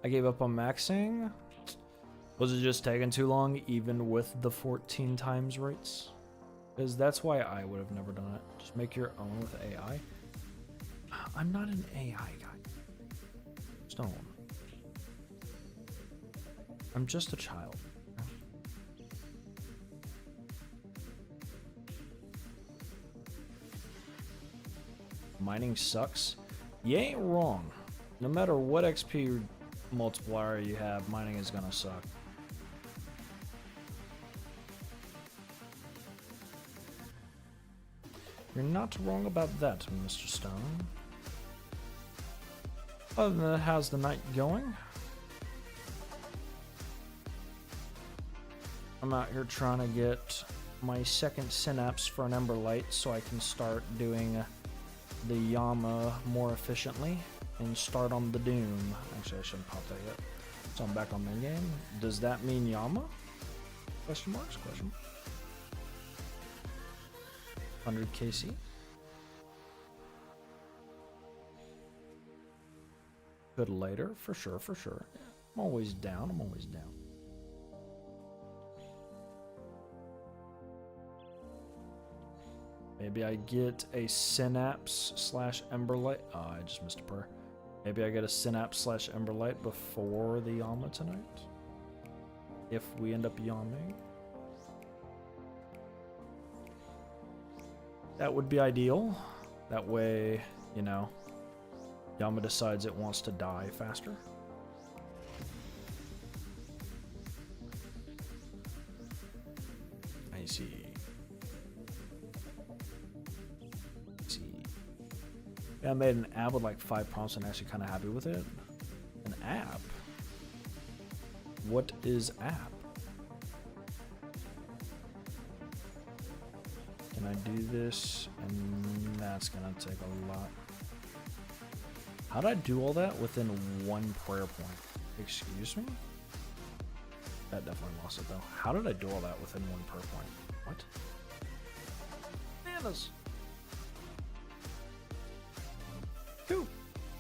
I gave up on maxing. Was it just taking too long, even with the 14 times rates? Because that's why I would have never done it. Just make your own with AI. I'm not an AI guy. Stone. I'm just a child. Mining sucks. You ain't wrong. No matter what XP multiplier you have, mining is gonna suck. You're not wrong about that, Mr. Stone. Other than that, how's the night going? I'm out here trying to get my second synapse for an Emberlight so I can start doing the Yama more efficiently and start on the Doom. Actually, I shouldn't pop that yet. So I'm back on main game. Does that mean Yama? Question marks? Question. 100 KC. Good later, for sure, for sure. I'm always down. I'm always down. Maybe I get a Synapse slash Emberlight. Oh, I just missed a prayer. Maybe I get a Synapse slash Emberlight before the Yama tonight. if we end up yamming. That would be ideal. That way, you know, Yama decides it wants to die faster. I see. Yeah, I made an app with like 5 prompts and actually kind of happy with it. An app? What is app? Can I do this? And that's gonna take a lot. How did I do all that within 1 prayer point? Excuse me? That definitely lost it though. How did I do all that within 1 prayer point? What? Bananas. Cool.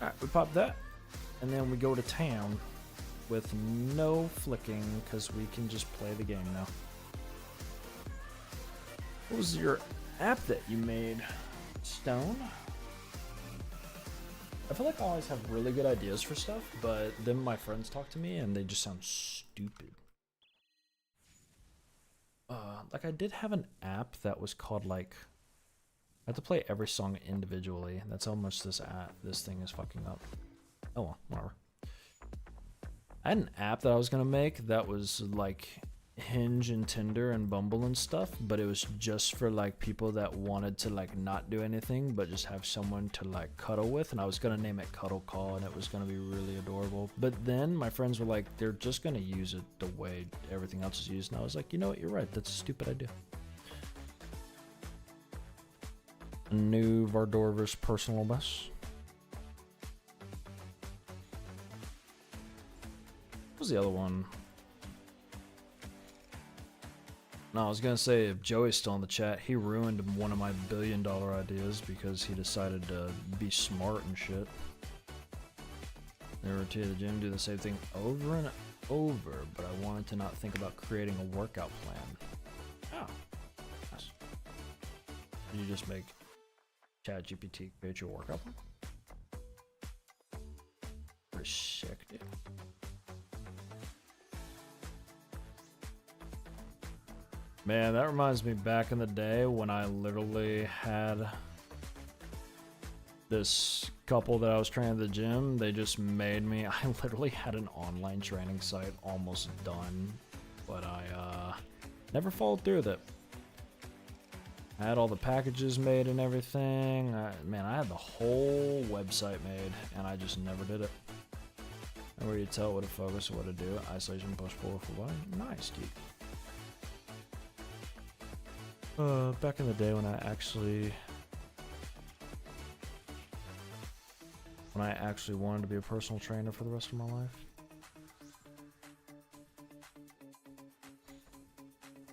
Alright, we pop that. And then we go to town with no flicking because we can just play the game now. What was your app that you made, Stone? I feel like I always have really good ideas for stuff, but then my friends talk to me and they just sound stupid. Like I did have an app that was called like, I had to play every song individually. That's how much this thing is fucking up. Oh well, whatever. I had an app that I was gonna make that was like Hinge and Tinder and Bumble and stuff, but it was just for like people that wanted to like not do anything but just have someone to like cuddle with, and I was gonna name it Cuddle Call, and it was gonna be really adorable. But then my friends were like, they're just gonna use it the way everything else is used, and I was like, you know what, you're right, that's a stupid idea. A new Vardorvis personal bus. What was the other one? No, I was gonna say, if Joey's still in the chat, he ruined one of my $1 billion ideas because he decided to be smart and shit. Never to the gym, do the same thing over and over, but I wanted to not think about creating a workout plan. Oh, nice. You just make ChatGPT create your workout plan? Pretty sick, dude. Man, that reminds me back in the day when I literally had this couple that I was training at the gym. They just made me, I literally had an online training site almost done, but I never followed through with it. I had all the packages made and everything. Man, I had the whole website made and I just never did it. And where you tell it what to focus, what to do, isolation, push, pull, for what? Nice, dude. Back in the day when I actually wanted to be a personal trainer for the rest of my life.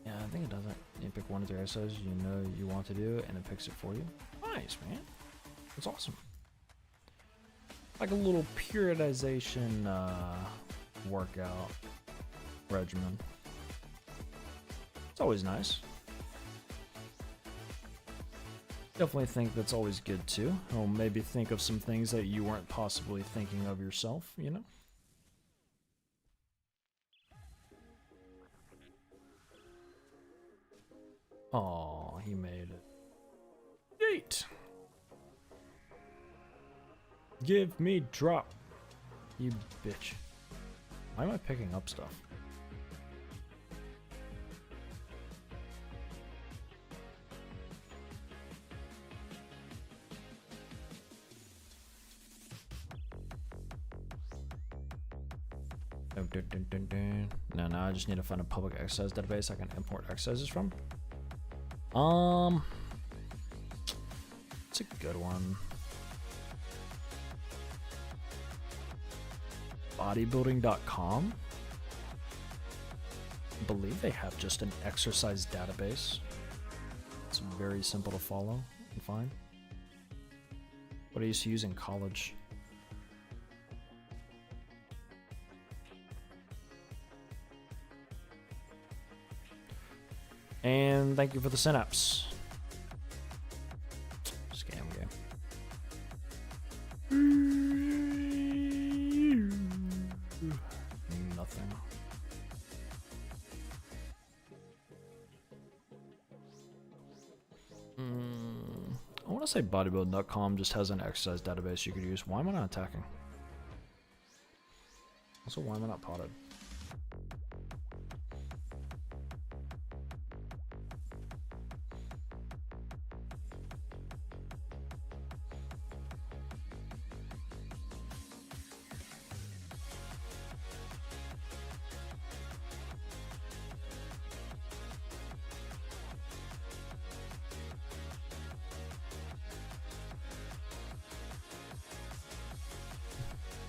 Yeah, I think it does it. You pick 1 or 3 exercises you know you want to do, and it picks it for you. Nice, man. That's awesome. Like a little periodization workout regimen. It's always nice. Definitely think that's always good too. Or maybe think of some things that you weren't possibly thinking of yourself, you know? Aw, he made it. Yeet! Give me drop, you bitch. Why am I picking up stuff? No, I just need to find a public exercise database I can import exercises from. It's a good one. Bodybuilding.com. I believe they have just an exercise database. It's very simple to follow and find. What I used to use in college. And thank you for the synapse. Scam game. Nothing. I'll say bodybuild.com just has an exercise database you could use. Why am I not attacking? Also, why am I not potted?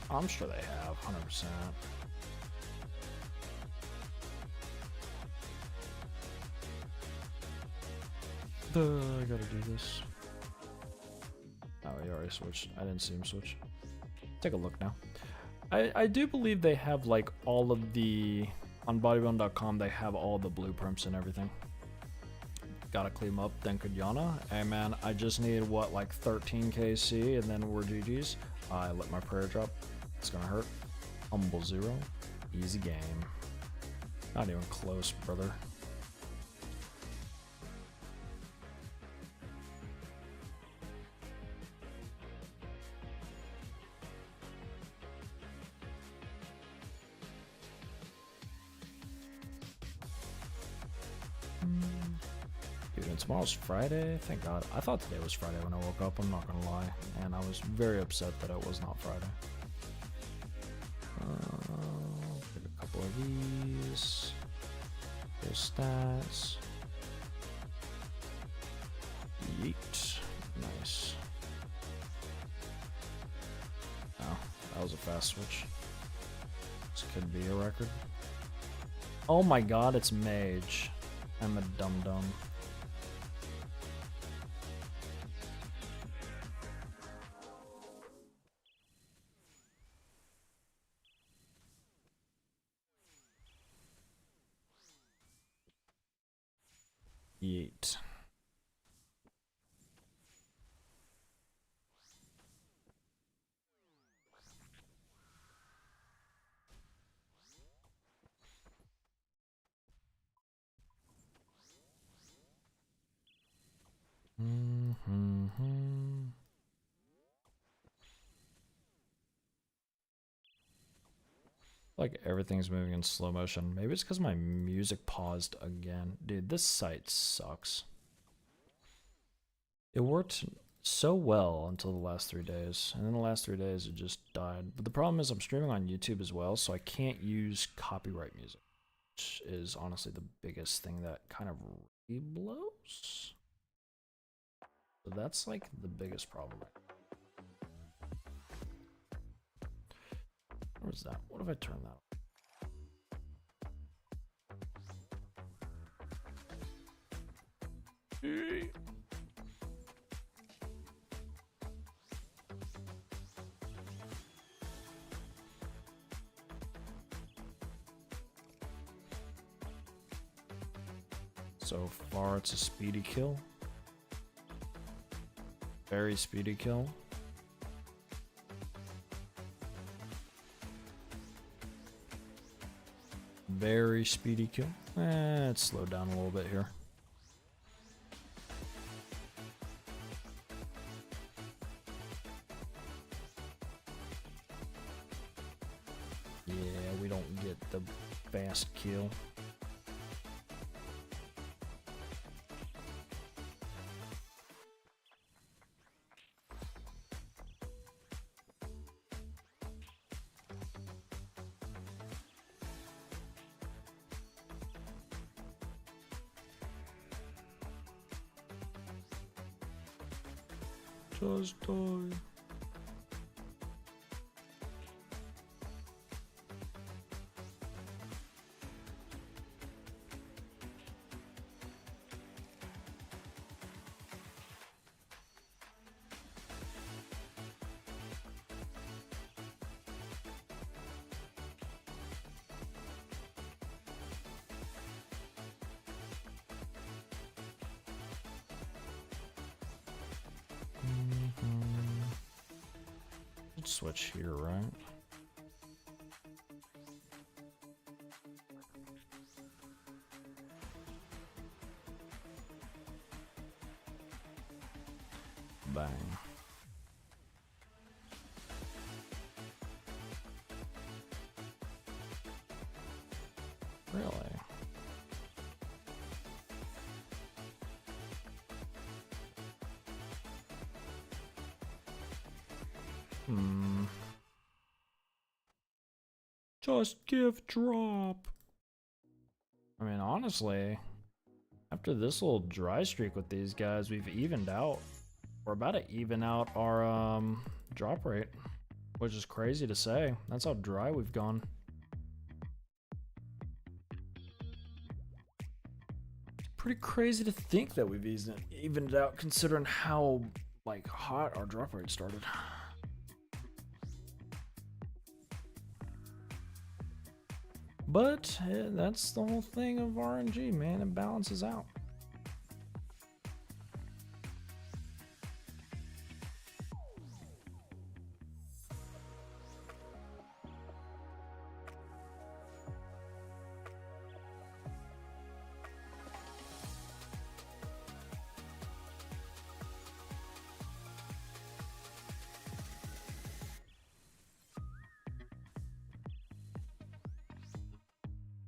I'm sure they have, 100%. I gotta do this. Oh, he already switched. I didn't see him switch. Take a look now. I do believe they have like all of the... On bodybuilding.com they have all the blueprints and everything. Gotta clean them up, then could Yana. Hey man, I just need what, like 13 KC and then we're GG's. I let my prayer drop. It's gonna hurt. Humble 0. Easy game. Not even close, brother. Dude, and tomorrow's Friday? Thank God. I thought today was Friday when I woke up, I'm not gonna lie. And I was very upset that it was not Friday. Get a couple of these. Those stats. Yeet. Nice. Oh, that was a fast switch. This could be a record. Oh my God, it's Mage. I'm a dum-dum. Yeet. Like everything's moving in slow motion. Maybe it's because my music paused again. Dude, this site sucks. It worked so well until the last 3 days. And then the last 3 days it just died. But the problem is I'm streaming on YouTube as well, so I can't use copyright music. Which is honestly the biggest thing that kind of really blows. So that's like the biggest problem. Where's that? What if I turn that on? So far it's a speedy kill. Very speedy kill. Very speedy kill. Let's slow down a little bit here. Yeah, we don't get the fast kill. Just die. Switch here, right? bang. Really? Just give drop. I mean, honestly, after this little dry streak with these guys, we've evened out. We're about to even out our drop rate, which is crazy to say. That's how dry we've gone. Pretty crazy to think that we've evened it out considering how like hot our drop rate started. But that's the whole thing of RNG, man. It balances out.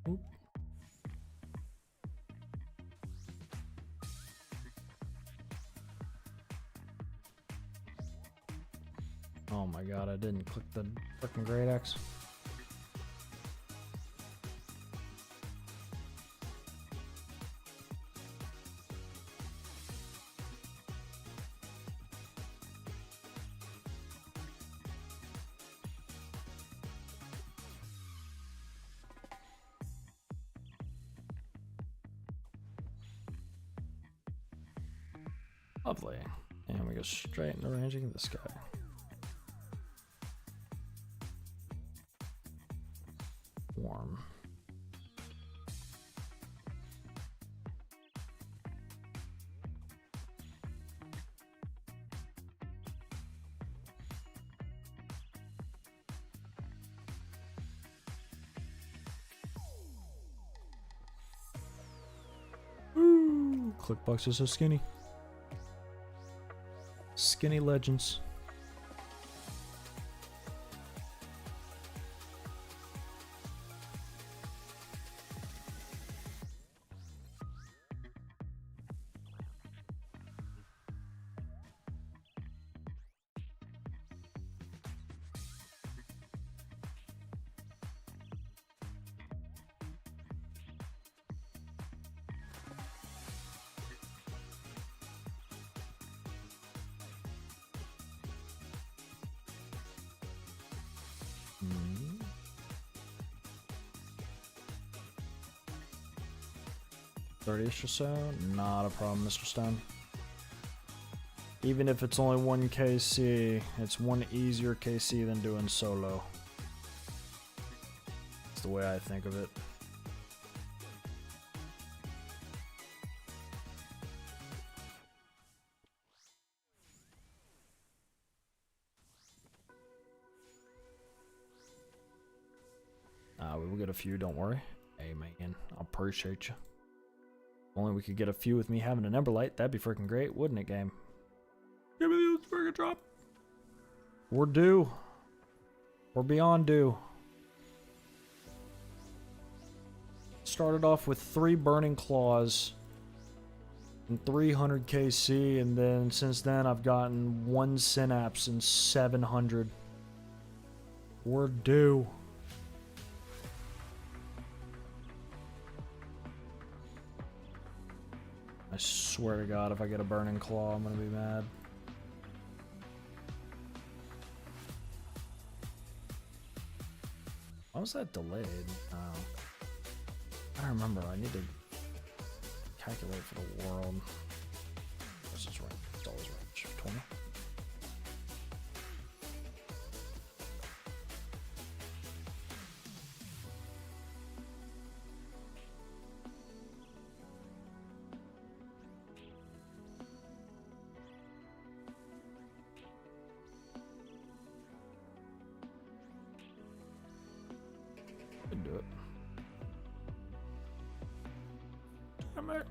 Oop. Oh my god, I didn't click the freaking great X. Lovely. And we go straight into ranging this guy. Warm. Ooh, Clickbox is so skinny. Skinny legends. Mm. 30ish or so, not a problem, Mr. Stone. Even if it's only 1 KC, it's one easier KC than doing solo. That's the way I think of it. We will get a few, don't worry. Hey man, I appreciate you. If only we could get a few with me having an Emberlight, that'd be freaking great, wouldn't it, game? Give me the freaking drop. We're due. We're beyond due. Started off with 3 Burning Claws and 300 KC, and then since then I've gotten 1 Synapse and 700. We're due. I swear to God, if I get a Burning Claw, I'm gonna be mad. Why was that delayed? I don't remember. I need to calculate for the world. What's its range? It's always range. 20? Could do it. Damn it.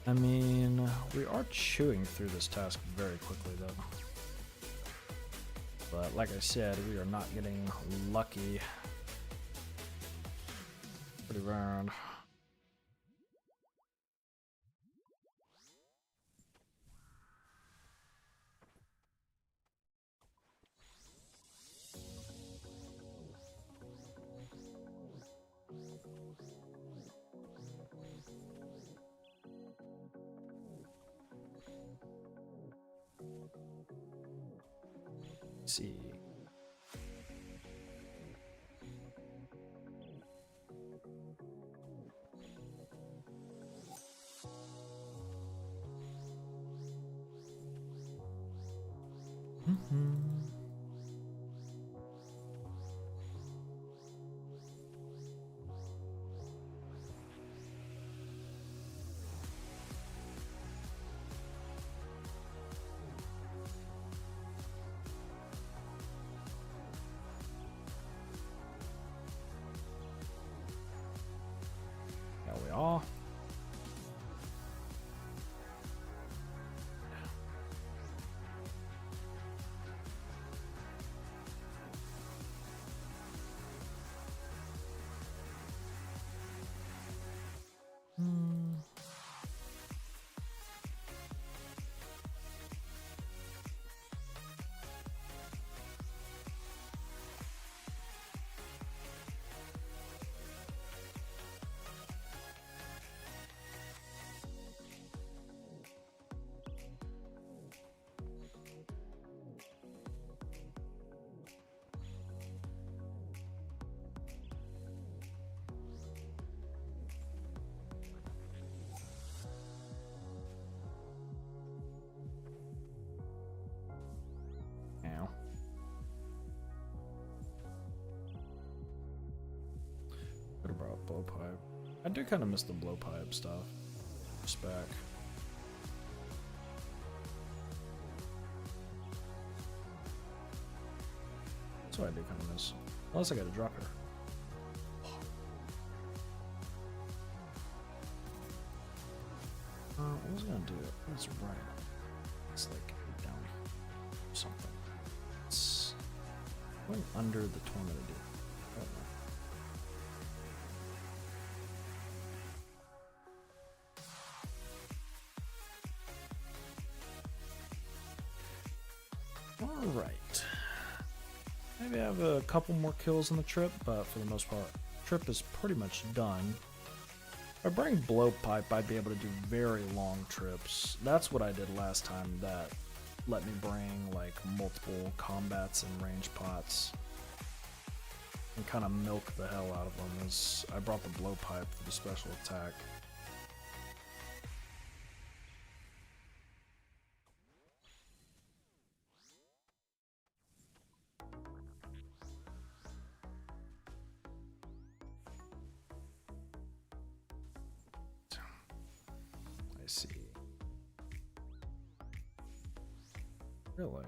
I mean, we are chewing through this task very quickly, though. But like I said, we are not getting lucky. Pretty round. Let's see. There we are. Ow. What about blowpipe? I do kind of miss the blowpipe stuff. Just back. That's what I do kind of miss. Unless I got to drop her. What was I gonna do? It's right. It's like down something. It's going under the tormented dude. I don't know. Alright. Maybe I have a couple more kills on the trip, but for the most part, trip is pretty much done. If I bring blowpipe, I'd be able to do very long trips. That's what I did last time that let me bring like multiple combats and range pots and kind of milk the hell out of them. Is I brought the blowpipe for the special attack. I see. Really?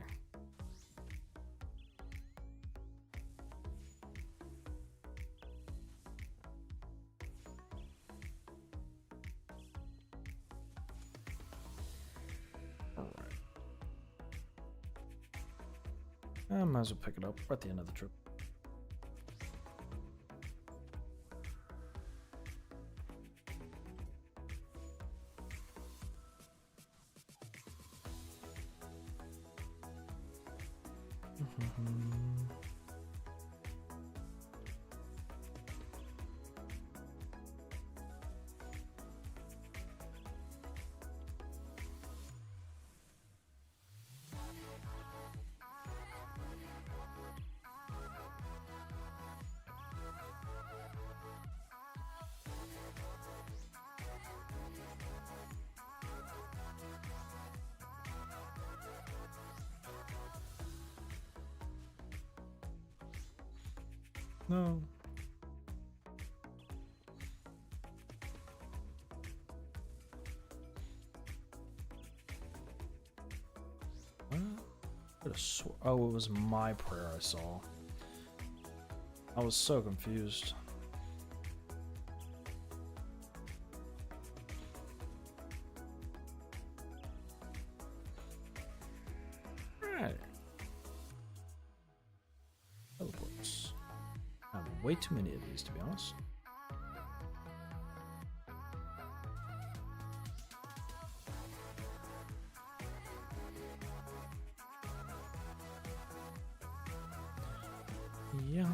Alright. I might as well pick it up. We're at the end of the trip. No. Oh, it was my prayer I saw. I was so confused. Alright. Teleports. I have way too many of these, to be honest. Yeah. I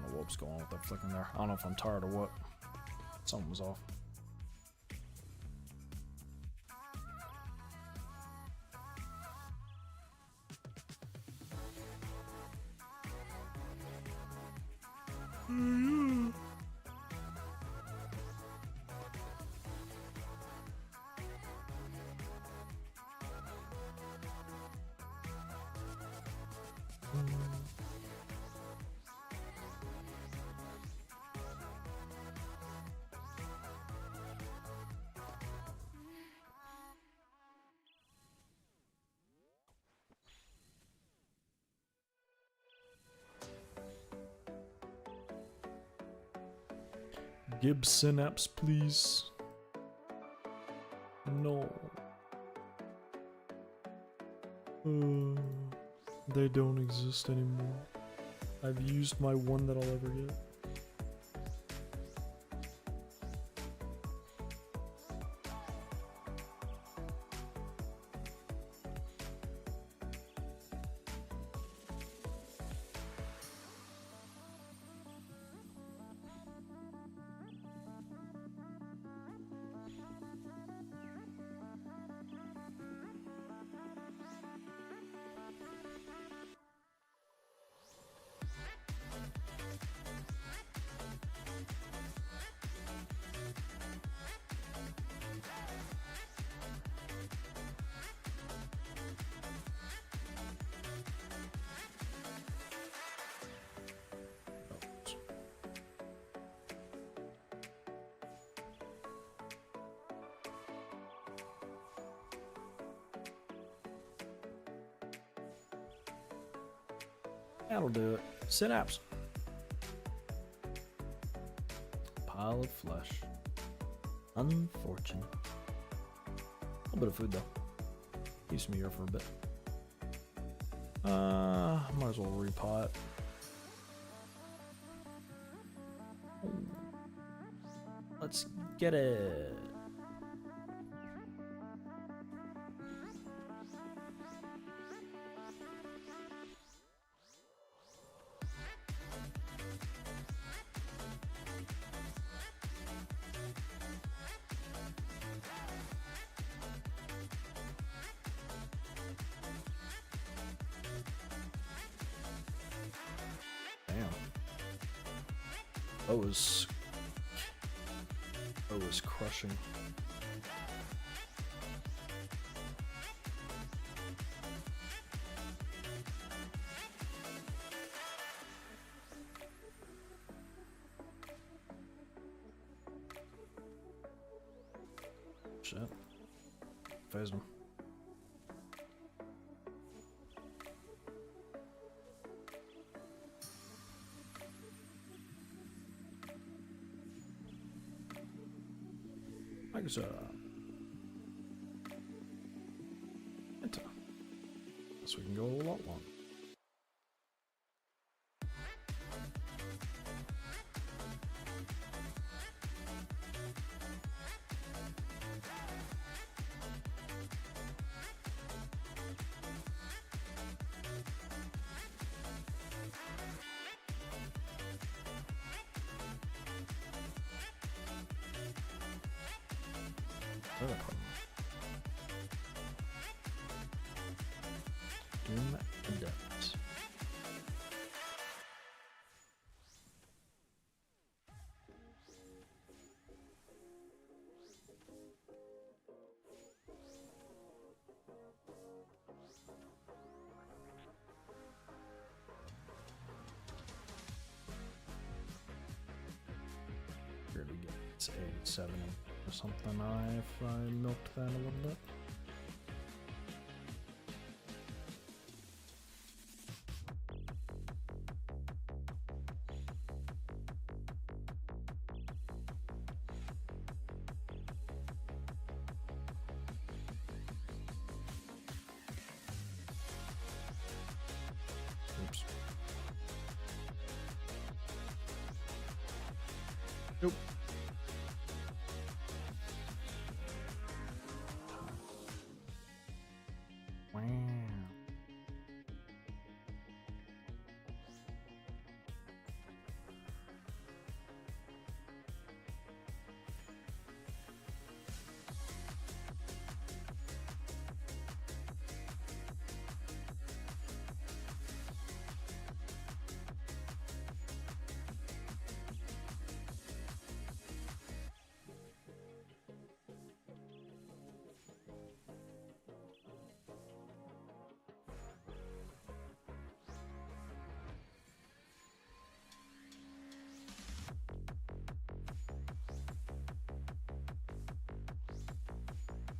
don't know what's going on with that flicking there. I don't know if I'm tired or what. Something was off. Gib synapse, please. No. They don't exist anymore. I've used my one that I'll ever get. That'll do it. Synapse. Pile of flesh. Unfortunate. A little bit of food though. Keeps me here for a bit. Might as well repot. Let's get it. That was crushing. Shit. Phased him. So, enter. So we can go a lot longer. Doom Adept. it's 87 or something if I milked that a little bit. Oops. Nope. Wow.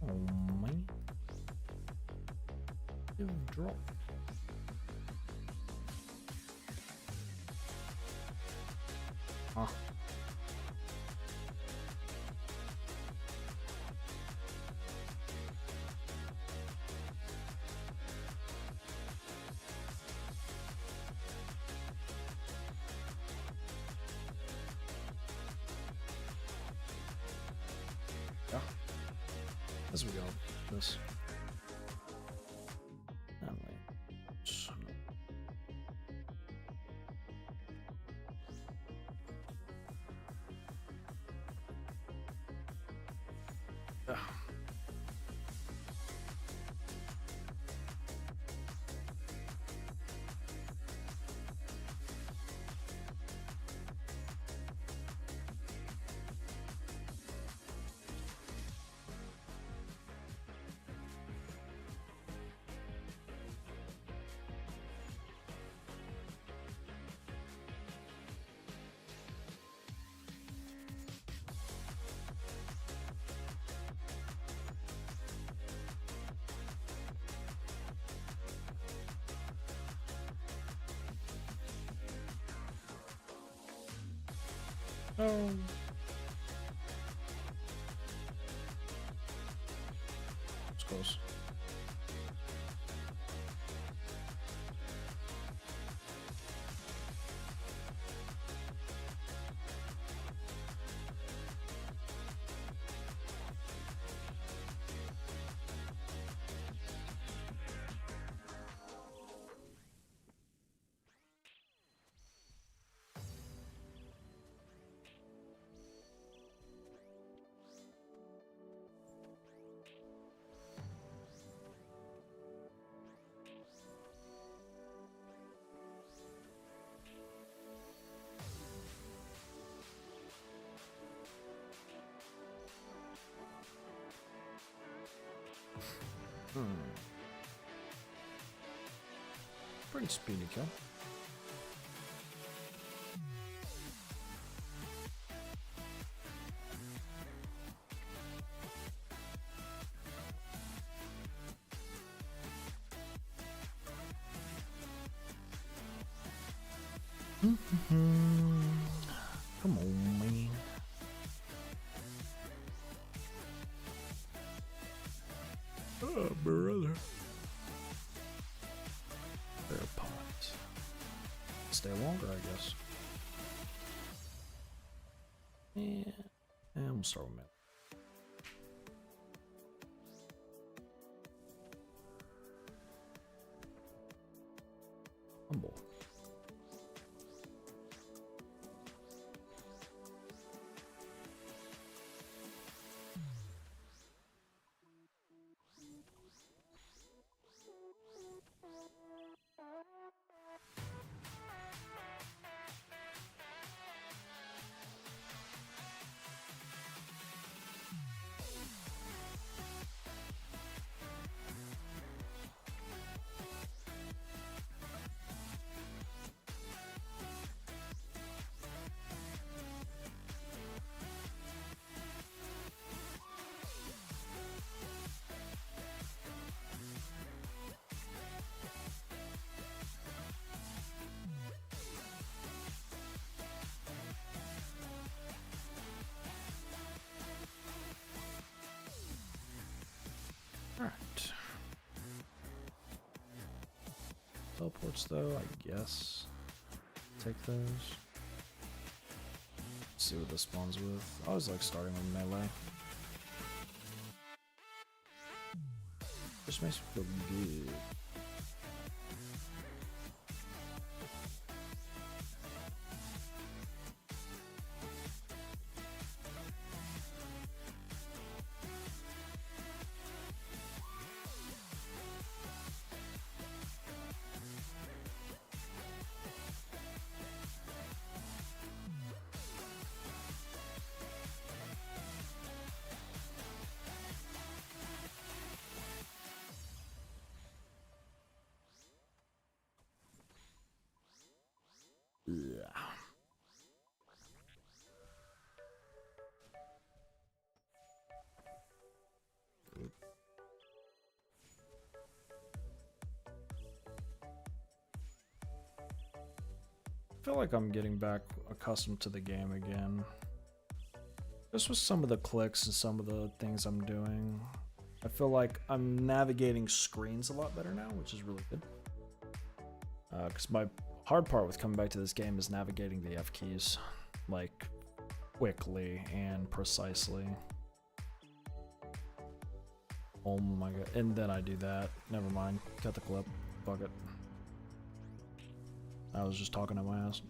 Oh man. Drop. Ah. Yeah. As we go, this. Oh. It's close. Pretty speedy kill. Come on, man. Oh, brother. Fair pots. Stay longer, I guess. And we'll start with Matt. Humble. Teleports though, I guess. Take those. See what this spawns with. I always like starting with melee. Just makes me feel good. Yeah. I feel like I'm getting back accustomed to the game again. Just with some of the clicks and some of the things I'm doing. I feel like I'm navigating screens a lot better now, which is really good. Because my hard part with coming back to this game is navigating the F keys, like, quickly and precisely. Oh my god, and then I do that. Never mind, cut the clip, fuck it. I was just talking to my ass.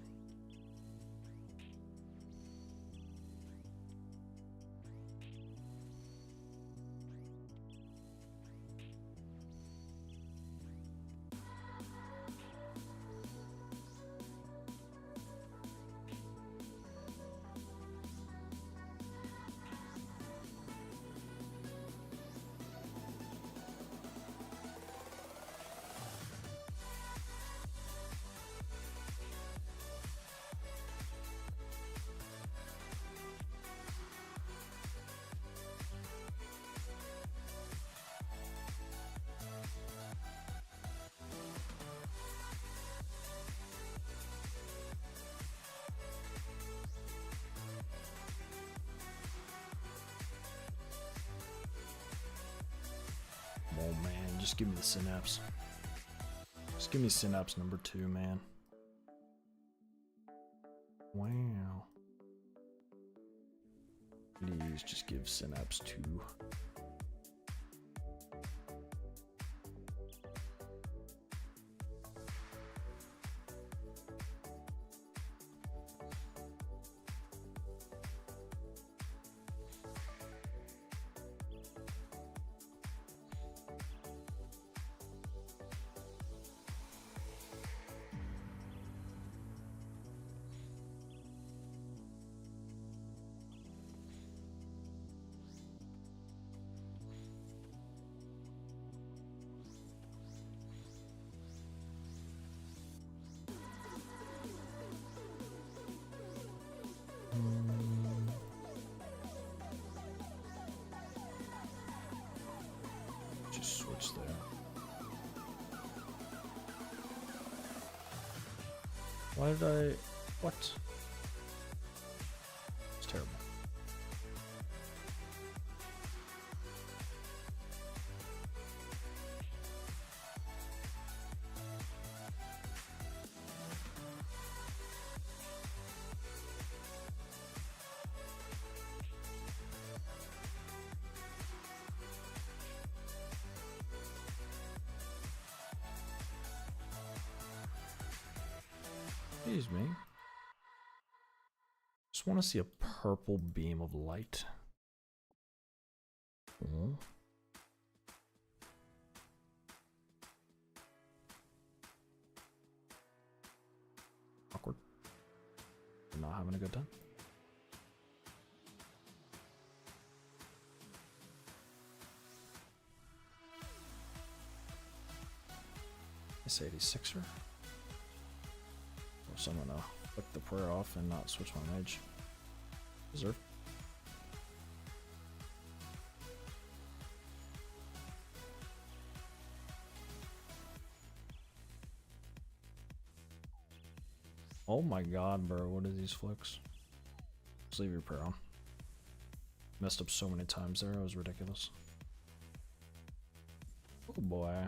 Oh man, just give me the synapse. Just give me synapse number 2, man. Wow. Please just give synapse 2. Just switch there. Why did I... What? It's terrible. Excuse me. Just want to see a purple beam of light. Oh. Awkward. Not having a good time. This 86er. So I'm gonna flick the prayer off and not switch my mage. Reserve. Oh my god, bro, what are these flicks? Just leave your prayer on. Messed up so many times there, it was ridiculous. Oh boy.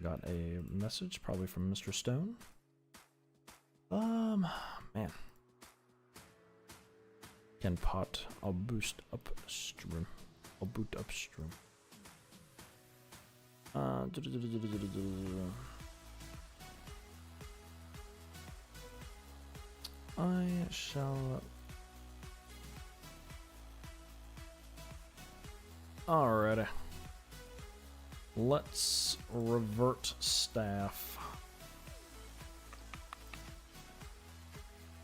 Got a message, probably from Mr. Stone. Man. Can pot. I'll boost upstream. I'll boot upstream. I shall. Alrighty. Let's revert staff.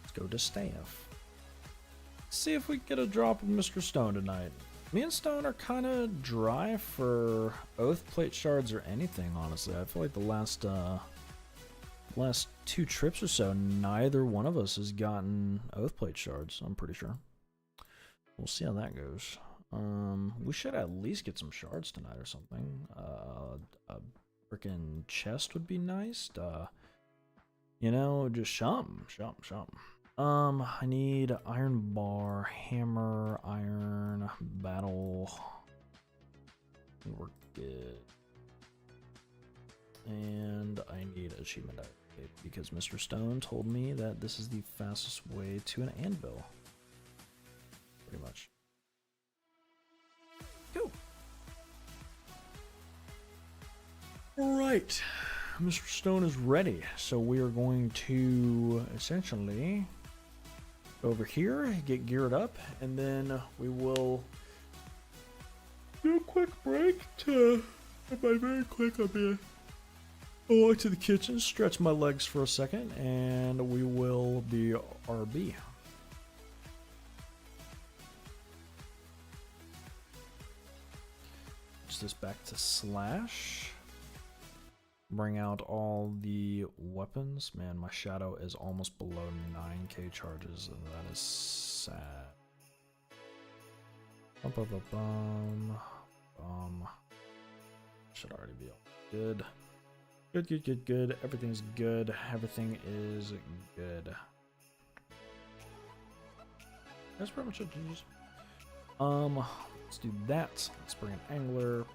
Let's go to staff. See if we can get a drop of Mr. Stone tonight. Me and Stone are kind of dry for oath plate shards or anything, honestly. I feel like the last 2 trips or so, neither one of us has gotten oath plate shards, I'm pretty sure. We'll see how that goes. We should at least get some shards tonight or something. A freaking chest would be nice. You know, just something. I need iron bar, hammer, iron, battle. We're good. And I need achievement activate because Mr. Stone told me that this is the fastest way to an anvil. Pretty much. Cool. Alright. Mr. Stone is ready. So we are going to essentially go over here, get geared up, and then we will do a quick break to, by very quick, I'll walk to the kitchen, stretch my legs for a second, and we will be RB. Switch this back to slash. Bring out all the weapons. Man, my shadow is almost below 9k charges, and that is sad. Should already be all good. Good. Everything's good. Everything is good. That's pretty much it, GG's. Let's do that. Let's bring an angler.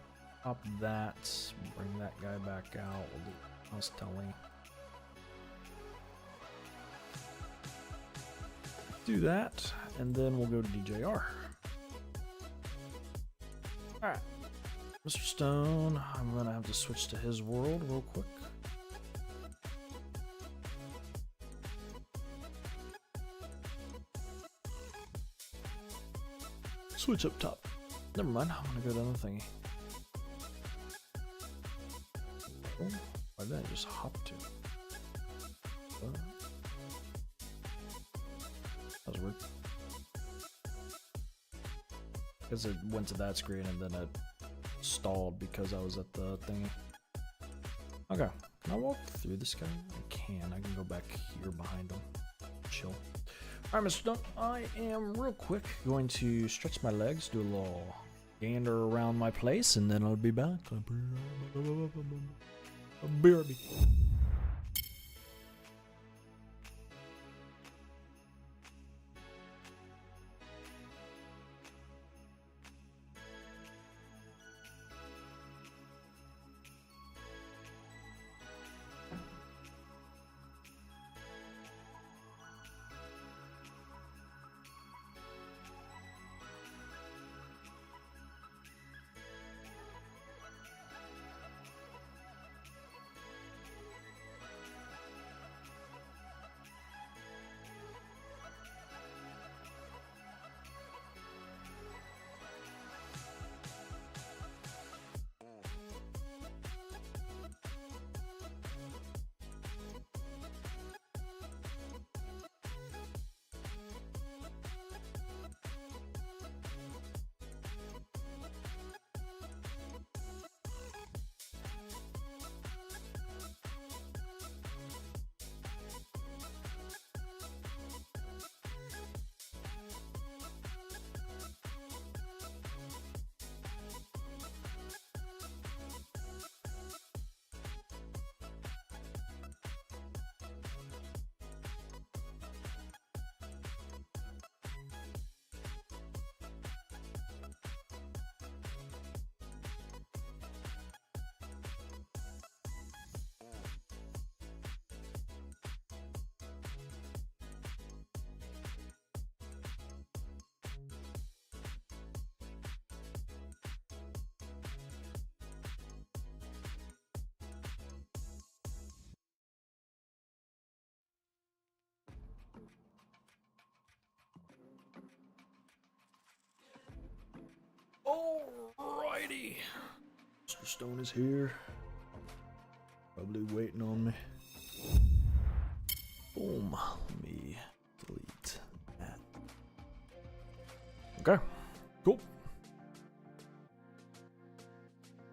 Pop that, bring that guy back out. We'll do house telling. Do that, and then we'll go to DJR. Alright. Mr. Stone, I'm gonna have to switch to his world real quick. Switch up top. Never mind, I'm gonna go to the other thingy. Why did I just hop to? That was weird. Because it went to that screen and then it stalled because I was at the thingy. Okay, can I walk through this guy? I can go back here behind him. Chill. Alright, Mr. Stone, I am real quick going to stretch my legs, do a little gander around my place, and then I'll be back. BRB. Alrighty. Mr. Stone is here. Probably waiting on me. Boom. Let me delete that. Okay. Cool.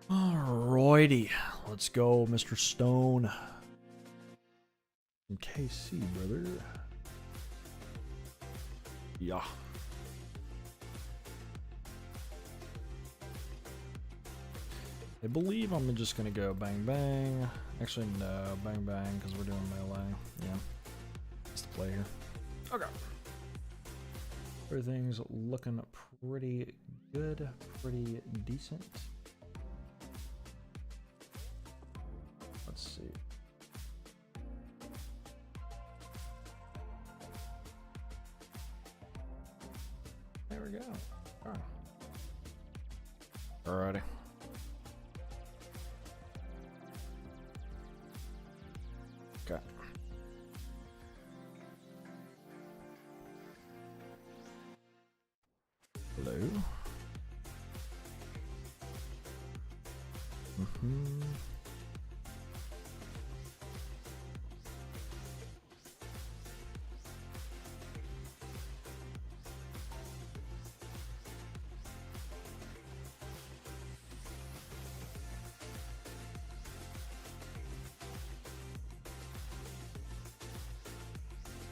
Alrighty. Let's go, Mr. Stone. From KC, brother. Yeah. I believe I'm just gonna go bang bang. Actually, no, bang bang, because we're doing melee. Yeah. That's the play here. Okay. Everything's looking pretty good, pretty decent. Let's see. There we go. All right. Alrighty. Okay. Hello.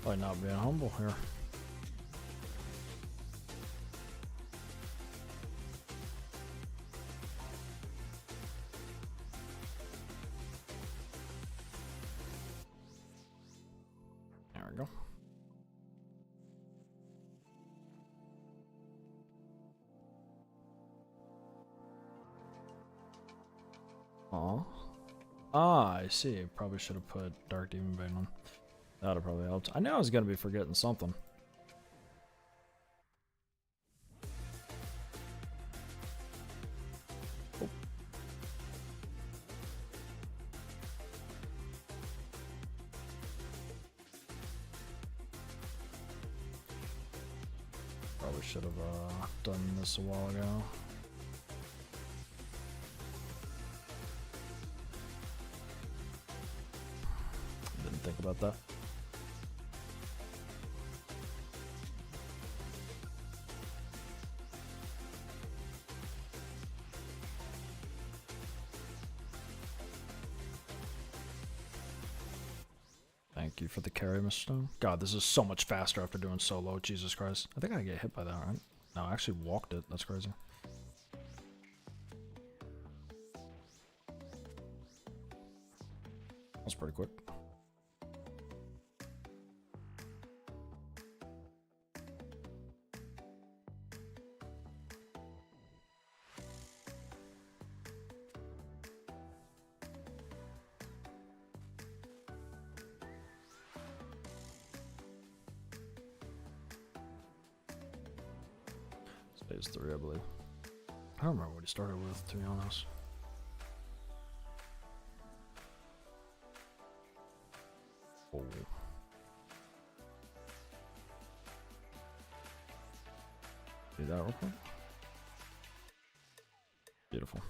Probably not being humble here. There we go. Aw. Ah, I see. Probably should have put Dark Demon Bane on. That would have probably helped. I knew I was going to be forgetting something. Oh. Probably should have done this a while ago. Didn't think about that. Thank you for the carry, Mr. Stone. God, this is so much faster after doing solo. Jesus Christ. I think I get hit by that, right? No, I actually walked it. That's crazy. That's pretty quick. Phase 3, I believe. I don't remember what he started with, to be honest. Oh. Do that real quick. Beautiful.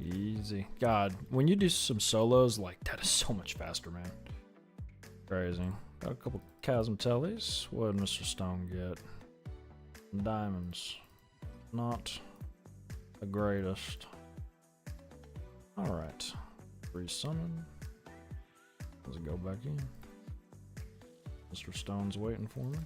Easy. God, when you do some solos, like, that is so much faster, man. Crazy. Got a couple Chasm Tellies. What did Mr. Stone get? Diamonds. Not the greatest. Alright. Resummon. Let's go back in. Mr. Stone's waiting for me.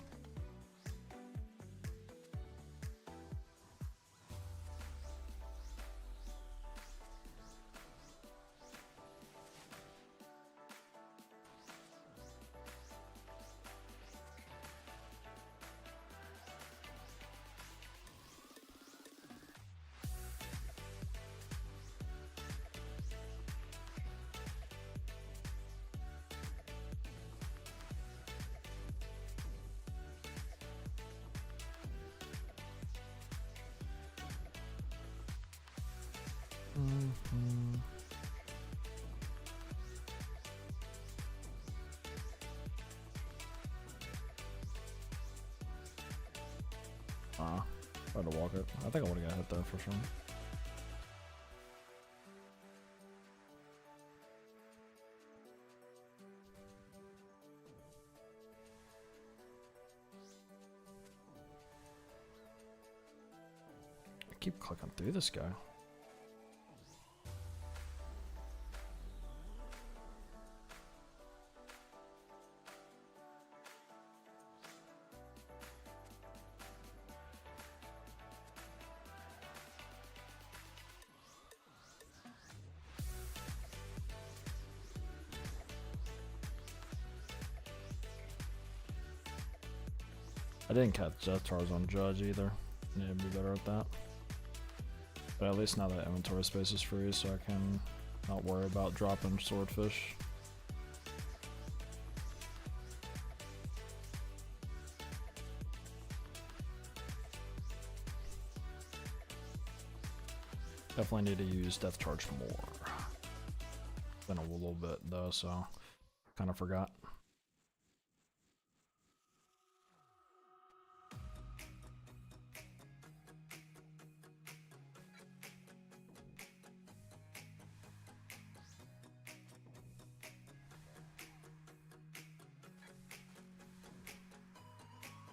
Mm-hmm. Tried to walk it. I think I would have got hit there for sure. I keep clicking through this guy. I didn't catch Zetar's on Judge either. Need to be better at that. But at least now that inventory space is free, so I can not worry about dropping swordfish. Definitely need to use Death Charge more. Been a little bit though, so kind of forgot.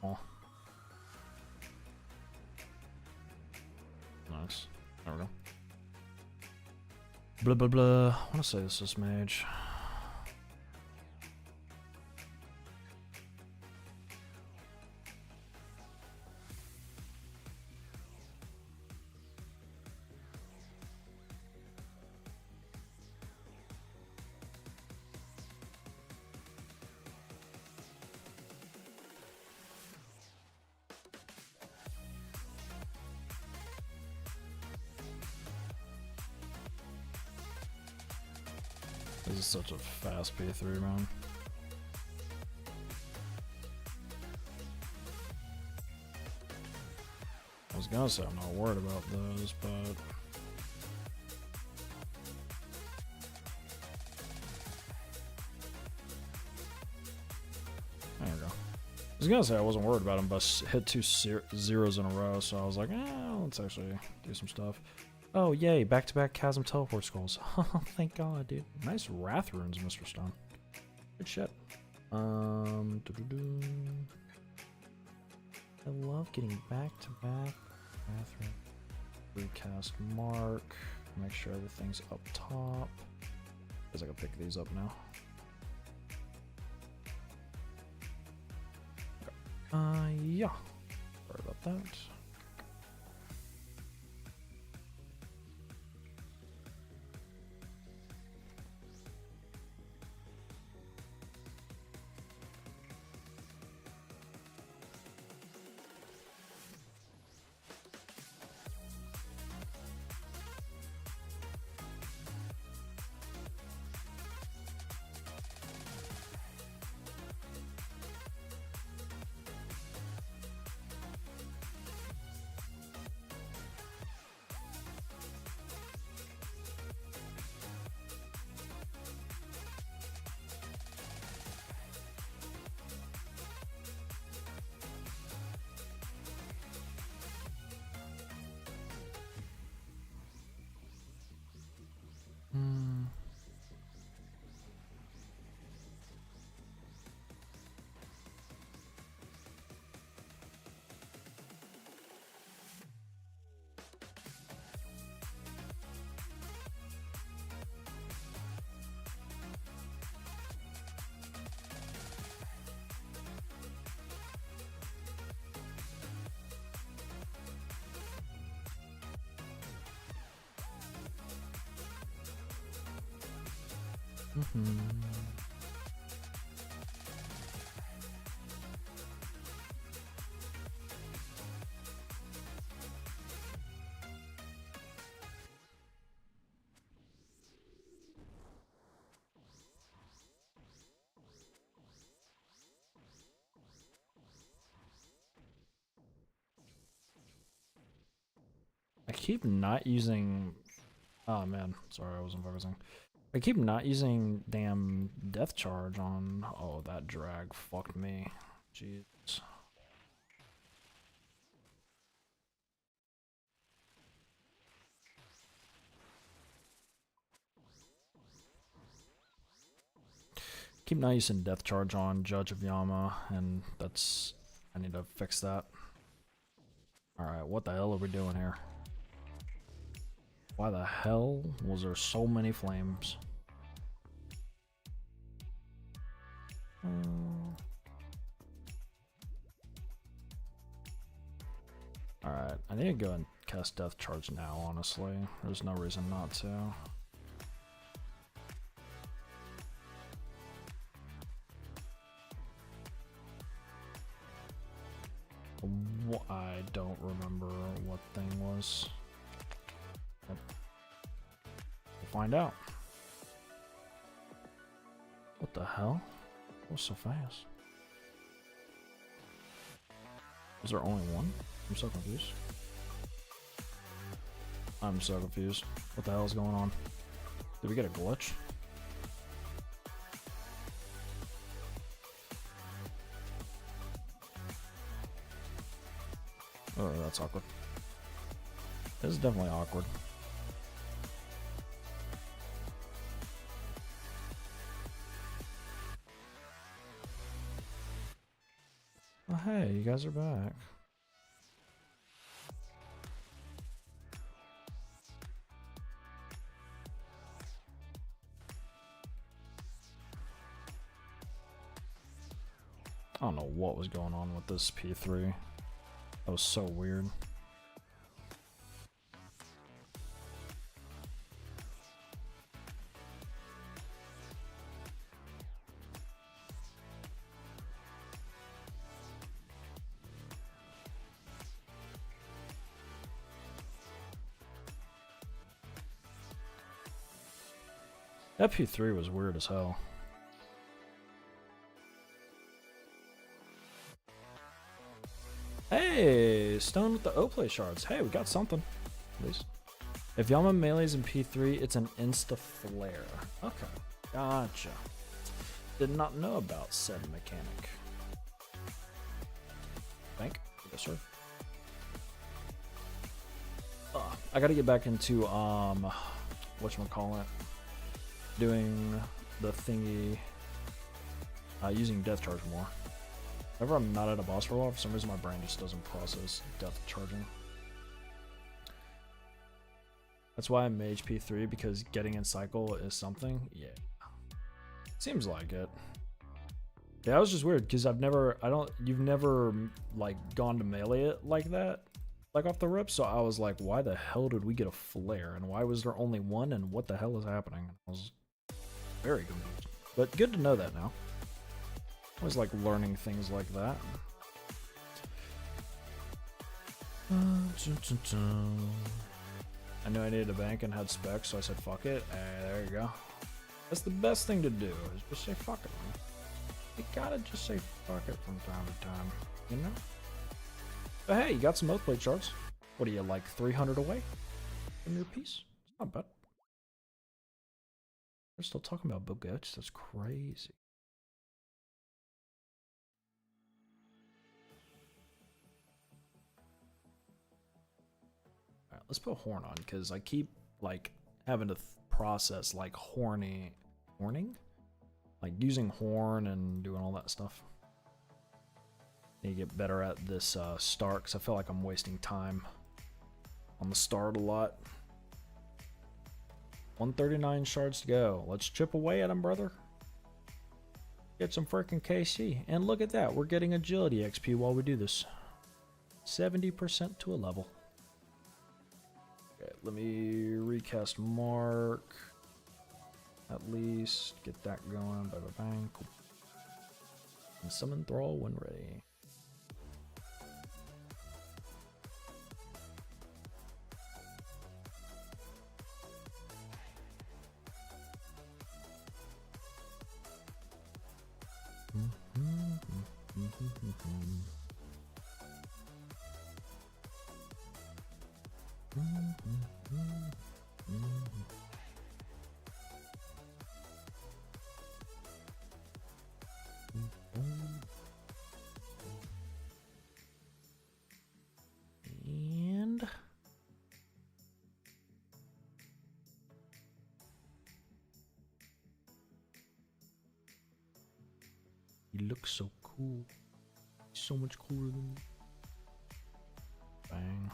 Oh. Nice. There we go. Blah blah blah. I want to say this is mage. This is such a fast P3, man. I was gonna say I'm not worried about those, but there we go. I was gonna say I wasn't worried about them, but hit two zeros in a row, so I was like, let's actually do some stuff. Oh, yay, back-to-back Chasm Teleport Skulls. Thank God, dude. Nice Wrath Runes, Mr. Stone. Good shit. I love getting back-to-back Wrath Rune. Recast Mark. Make sure everything's up top. Guess I can pick these up now. Yeah. Sorry about that. I keep not using Oh man, sorry, I wasn't focusing. I keep not using damn death charge on. Oh, that drag fucked me. Jeez. Keep not using death charge on Judge of Yama, and that's. I need to fix that. Alright, what the hell are we doing here? Why the hell was there so many flames? Alright, I need to go and cast Death Charge now, honestly. There's no reason not to. I don't remember what thing was. Yep. We'll find out. What the hell? What's so fast? Is there only one? I'm so confused. I'm so confused. What the hell is going on? Did we get a glitch? Oh, that's awkward. This is definitely awkward. Oh, hey, you guys are back. I don't know what was going on with this P3. That was so weird. That P3 was weird as hell. Hey, Stone with the O-play shards. Hey, we got something. At least. If Yama melees in P3, it's an insta flare. Okay, gotcha. Did not know about said mechanic. Thank. Yes, sir. I gotta get back into whatchamacallit, doing the thingy, using death charge more. Whenever I'm not at a boss for a while, for some reason my brain just doesn't process death charging. That's why I mage P3, because getting in cycle is something. Yeah, seems like it. Yeah, that was just weird because you've never like gone to melee it like that, like off the rip. So I was like, why the hell did we get a flare, and why was there only one, and what the hell is happening? I was very confused, but good to know that now. I was like learning things like that. I knew I needed a bank and had specs, so I said fuck it. There you go. That's the best thing to do, is just say fuck it, man. You gotta just say fuck it from time to time, you know? But hey, you got some oath plate charts. What are you, like 300 away from your piece? It's not bad. We're still talking about Bogats, that's crazy. Alright, let's put horn on, because I keep like having to process like horning? Like using horn and doing all that stuff. Need to get better at this start, because I feel like I'm wasting time on the start a lot. 139 shards to go. Let's chip away at them, brother. Get some freaking KC. And look at that, we're getting agility XP while we do this. 70% to a level. Okay, let me recast Mark. At least get that going. Bye bye bang. Cool. And summon Thrall when ready. He looks so cool. He's so much cooler than me. Bang.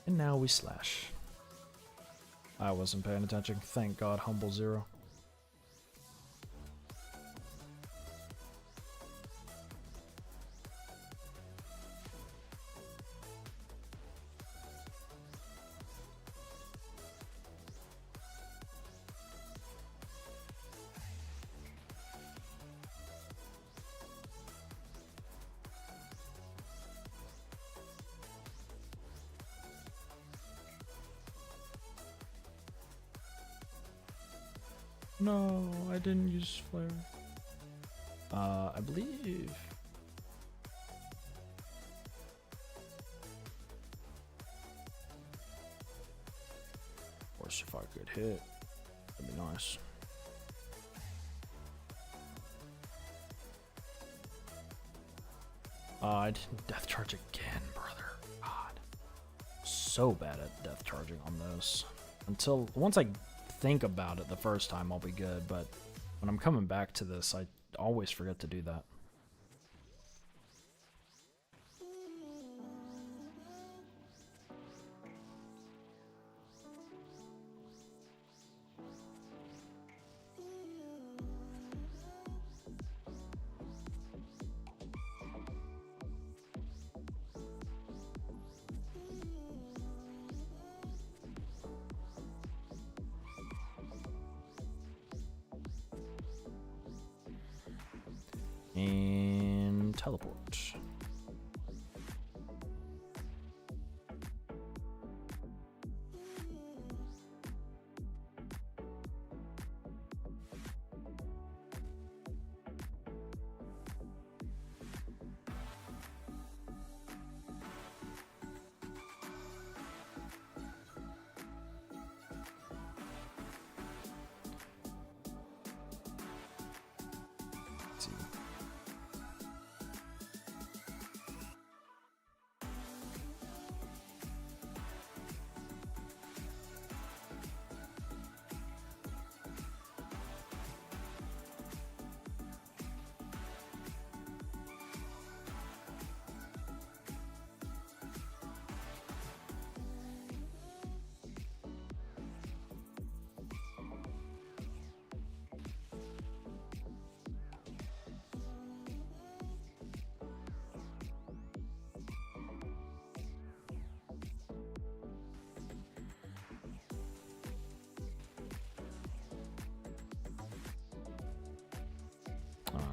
And now we slash. I wasn't paying attention. Thank God, humble zero. No, I didn't use flare. I believe. Of course, if I could hit, that'd be nice. I didn't death charge again, brother. God. So bad at death charging on those. Until once I think about it the first time, I'll be good, but when I'm coming back to this, I always forget to do that. And teleport. Let's see.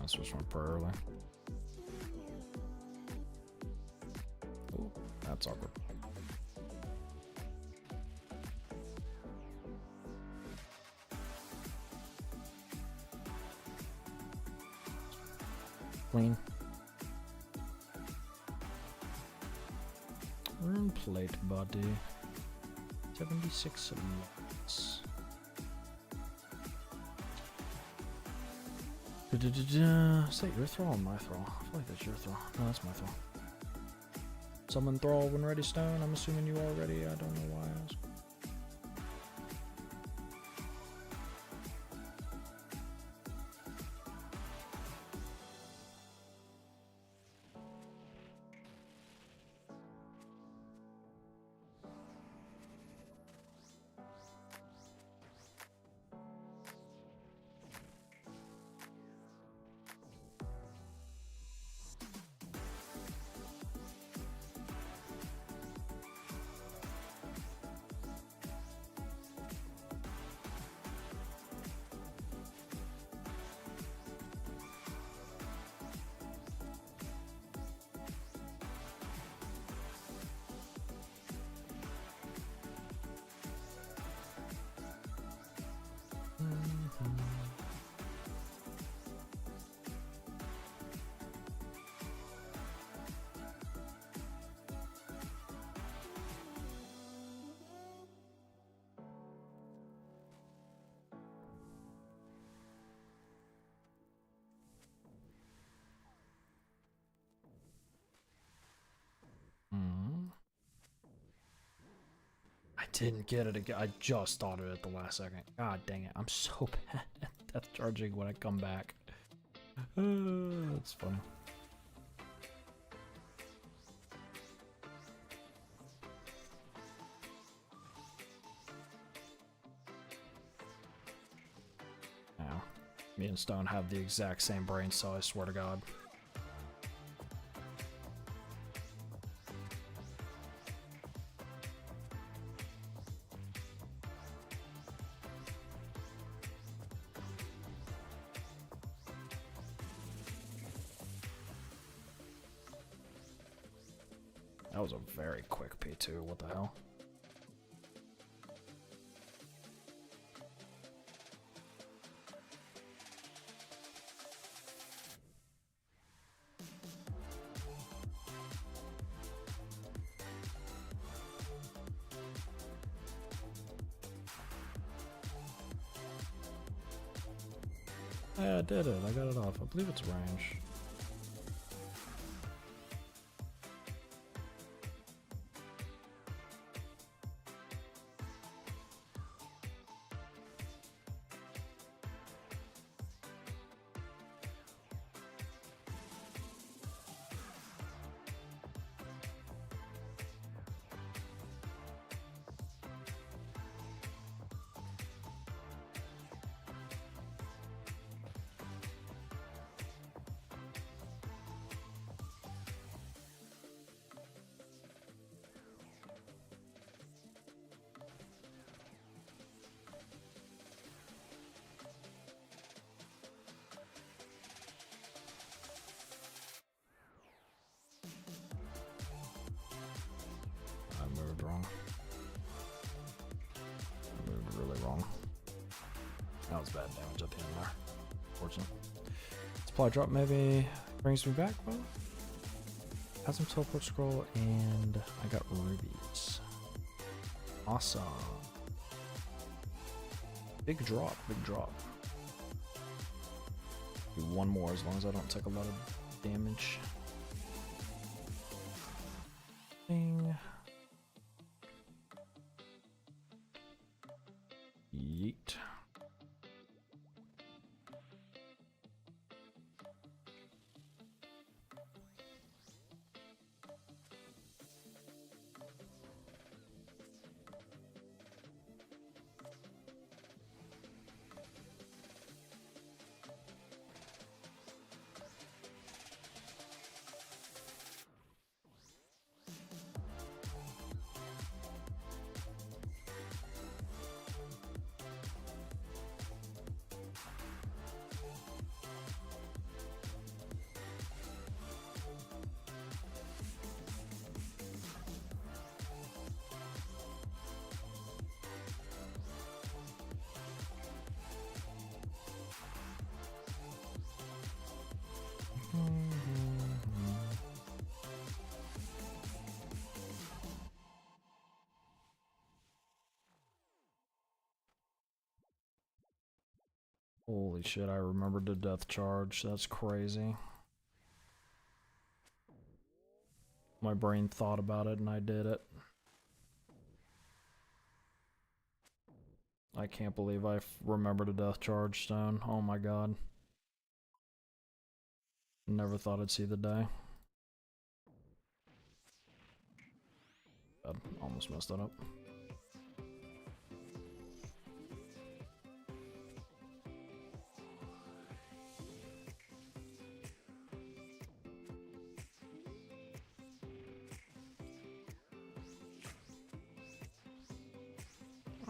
This was from early. Oh, that's awkward. Clean. Rune plate body. 76 lots. Is that your thrall or my thrall? I feel like that's your thrall. No, that's my thrall. Summon thrall when ready stone. I'm assuming you are ready. I don't know why I asked. didn't get it again. I just thought of it at the last second. God dang it. I'm so bad at death charging when I come back. That's funny. Now, me and Stone have the exact same brain cell, I swear to God. That was a very quick P2, what the hell? Yeah, I did it. I got it off. I believe it's range. I moved wrong. I moved really wrong. That was bad damage at the end there. Fortunately. Supply drop maybe brings me back. Well, had some teleport scroll and I got rubies. Awesome. Big drop, big drop. Do one more as long as I don't take a lot of damage. Bing. Yeet. Holy shit, I remembered the death charge. That's crazy. My brain thought about it and I did it. I can't believe I remembered a death charge, Stone. Oh my god. Never thought I'd see the day. I almost messed that up.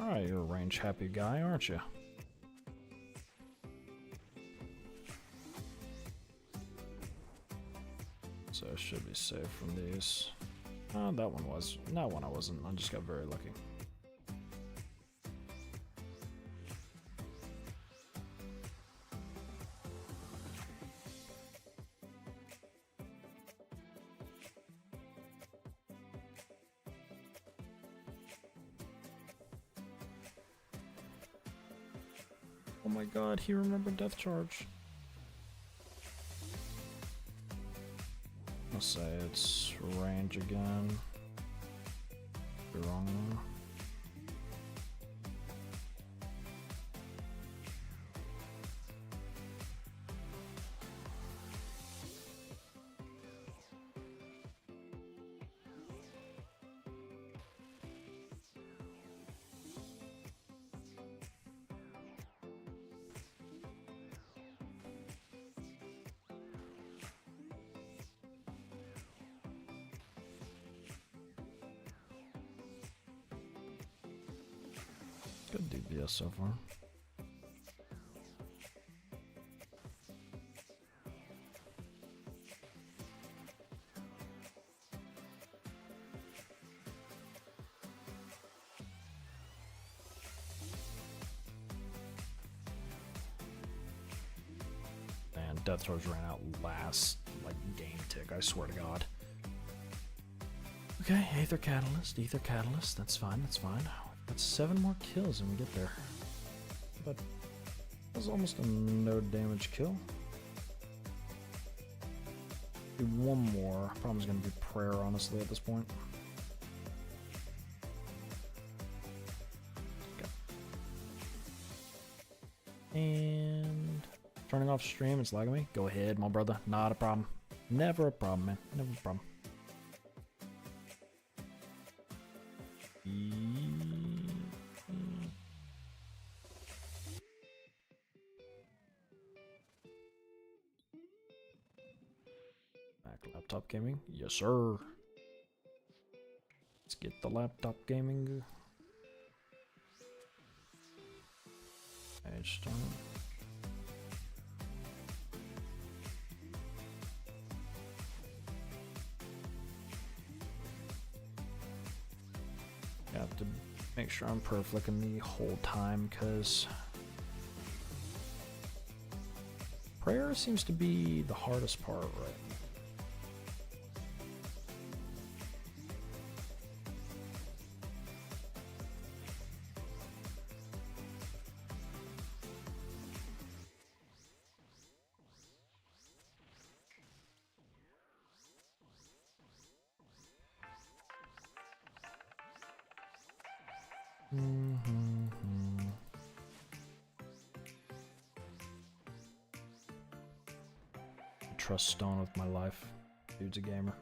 Alright, you're a range happy guy, aren't you? So I should be safe from these. That one was. That one I wasn't. I just got very lucky. Oh my god, he remembered death charge. I'll say it's range again. Be wrong one. Good DPS so far. Man, Death Throws ran out last, like, game tick, I swear to God. Okay, Aether Catalyst, that's fine, that's fine. Got 7 more kills and we get there. But that was almost a no damage kill. Do one more. Problem's gonna be prayer, honestly, at this point. Okay. And turning off stream, it's lagging me. Go ahead, my brother. Not a problem. Never a problem, man. Never a problem. Laptop gaming? Yes, sir. Let's get the laptop gaming. Edge stone. I have to make sure I'm perflicting the whole time because prayer seems to be the hardest part, right? Trust Stone with my life. Dude's a gamer.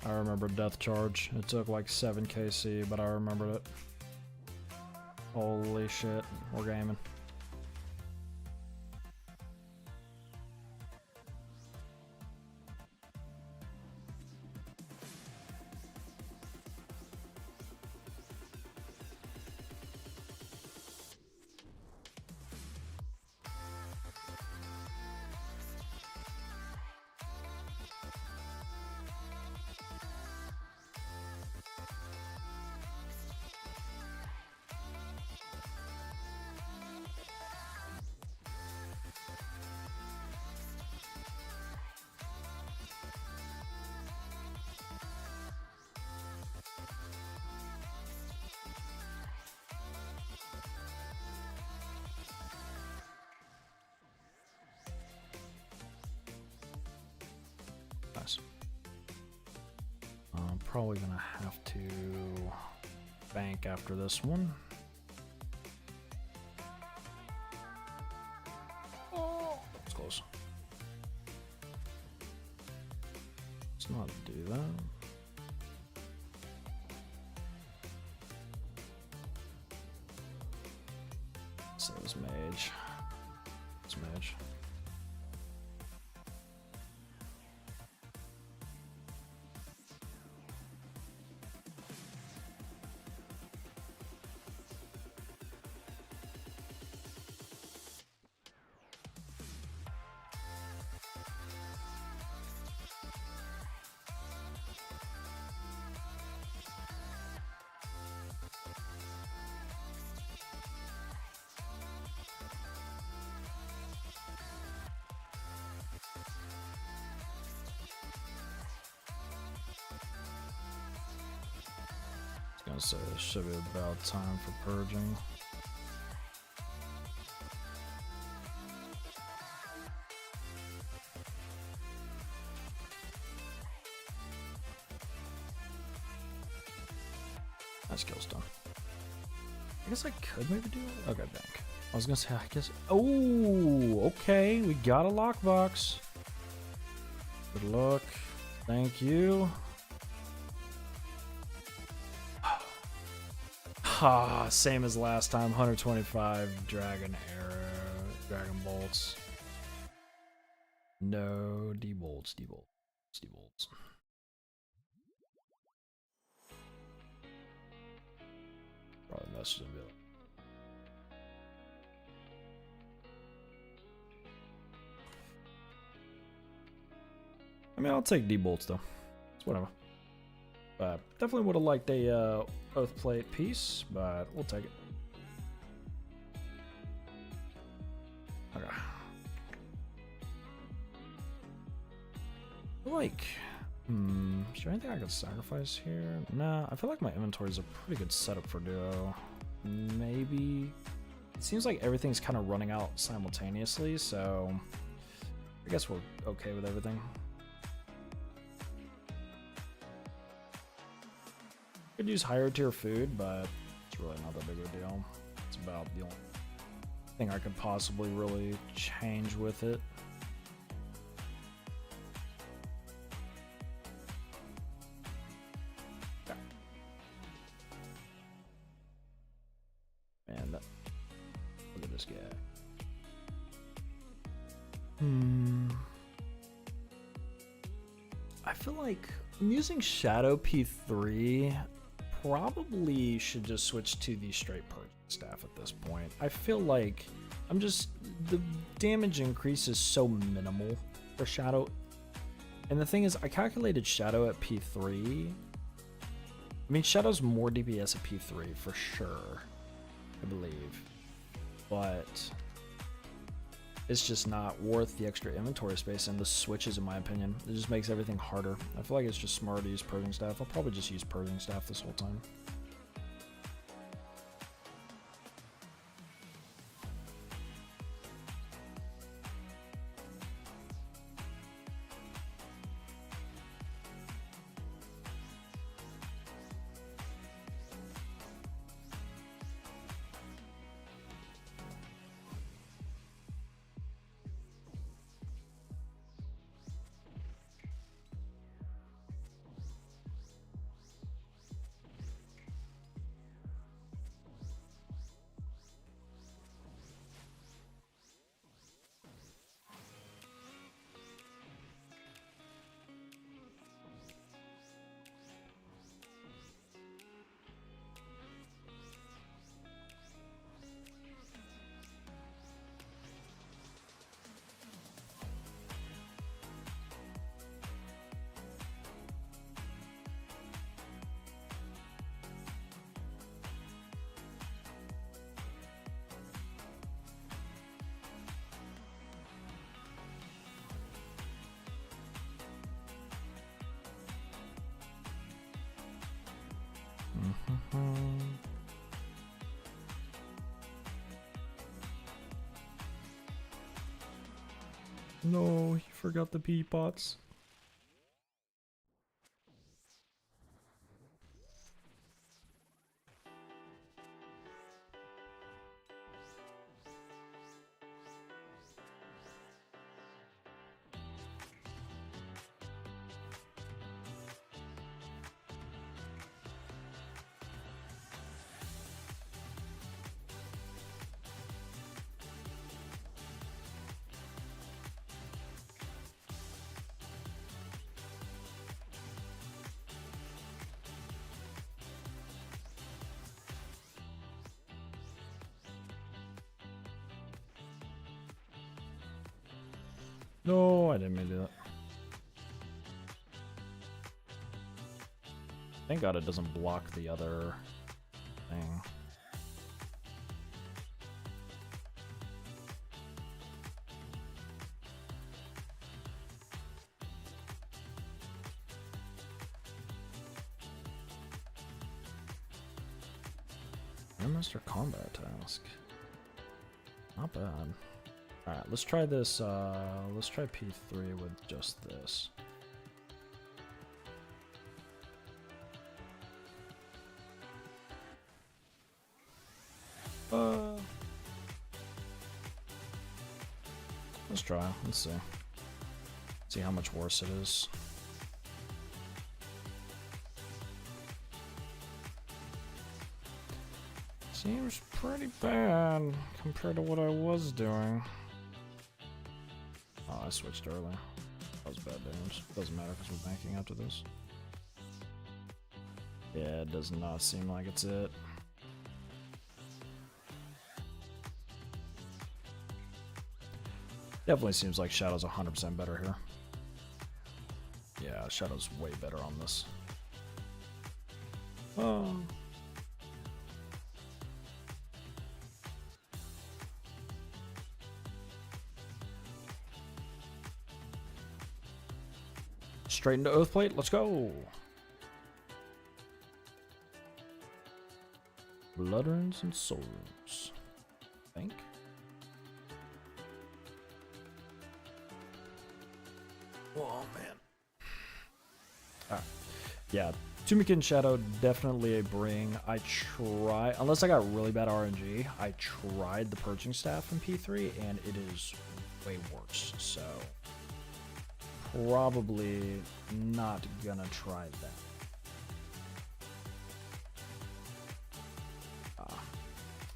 I remember Death Charge. It took like 7 KC, but I remembered it. Holy shit, we're gaming. Nice. I'm probably gonna have to bank after this one. Oh, it's close. Let's not do that. Says mage. It's mage. Gonna say it should be about time for purging. That skill's done. I guess I could maybe do it. Okay, bank. I was gonna say, I guess. Oh, okay. We got a lockbox. Good luck. Thank you. Ah, same as last time, 125 dragon arrow. Dragon bolts. No D-bolts, D-bolts, D-bolts. Probably message him. I mean, I'll take D-bolts though. It's whatever. Definitely would have liked a Oath Plate piece, but we'll take it. Okay. Like, is there anything I could sacrifice here? Nah, I feel like my inventory is a pretty good setup for duo. Maybe. It seems like everything's kind of running out simultaneously, so I guess we're okay with everything. Could use higher tier food, but it's really not that big of a deal. It's about the only thing I could possibly really change with it. Okay. Man, look at this guy. I feel like I'm using Shadow P3. Probably should just switch to the straight purge staff at this point. I feel like the damage increase is so minimal for Shadow. And the thing is, I calculated Shadow at P3. I mean, Shadow's more DPS at P3 for sure, I believe. But it's just not worth the extra inventory space and the switches, in my opinion. It just makes everything harder. I feel like it's just smarter to use purging staff. I'll probably just use purging staff this whole time. No, he forgot the pea pots. No, I didn't mean to do that. Thank God it doesn't block the other thing. Master combat task. Not bad. Alright, let's try this, let's try P3 with just this. Let's try, let's see. See how much worse it is. Seems pretty bad compared to what I was doing. Oh, I switched early. That was bad damage. Doesn't matter because we're banking after this. Yeah, it does not seem like it's it. Definitely seems like Shadow's 100% better here. Yeah, Shadow's way better on this. Oh. Straight into Oathplate, let's go! Blood runes and soul runes. I think. Oh man. Alright. Yeah, Tumikin Shadow, definitely a bring. I try, unless I got really bad RNG, I tried the Purging Staff in P3 and it is way worse. So, probably not gonna try that.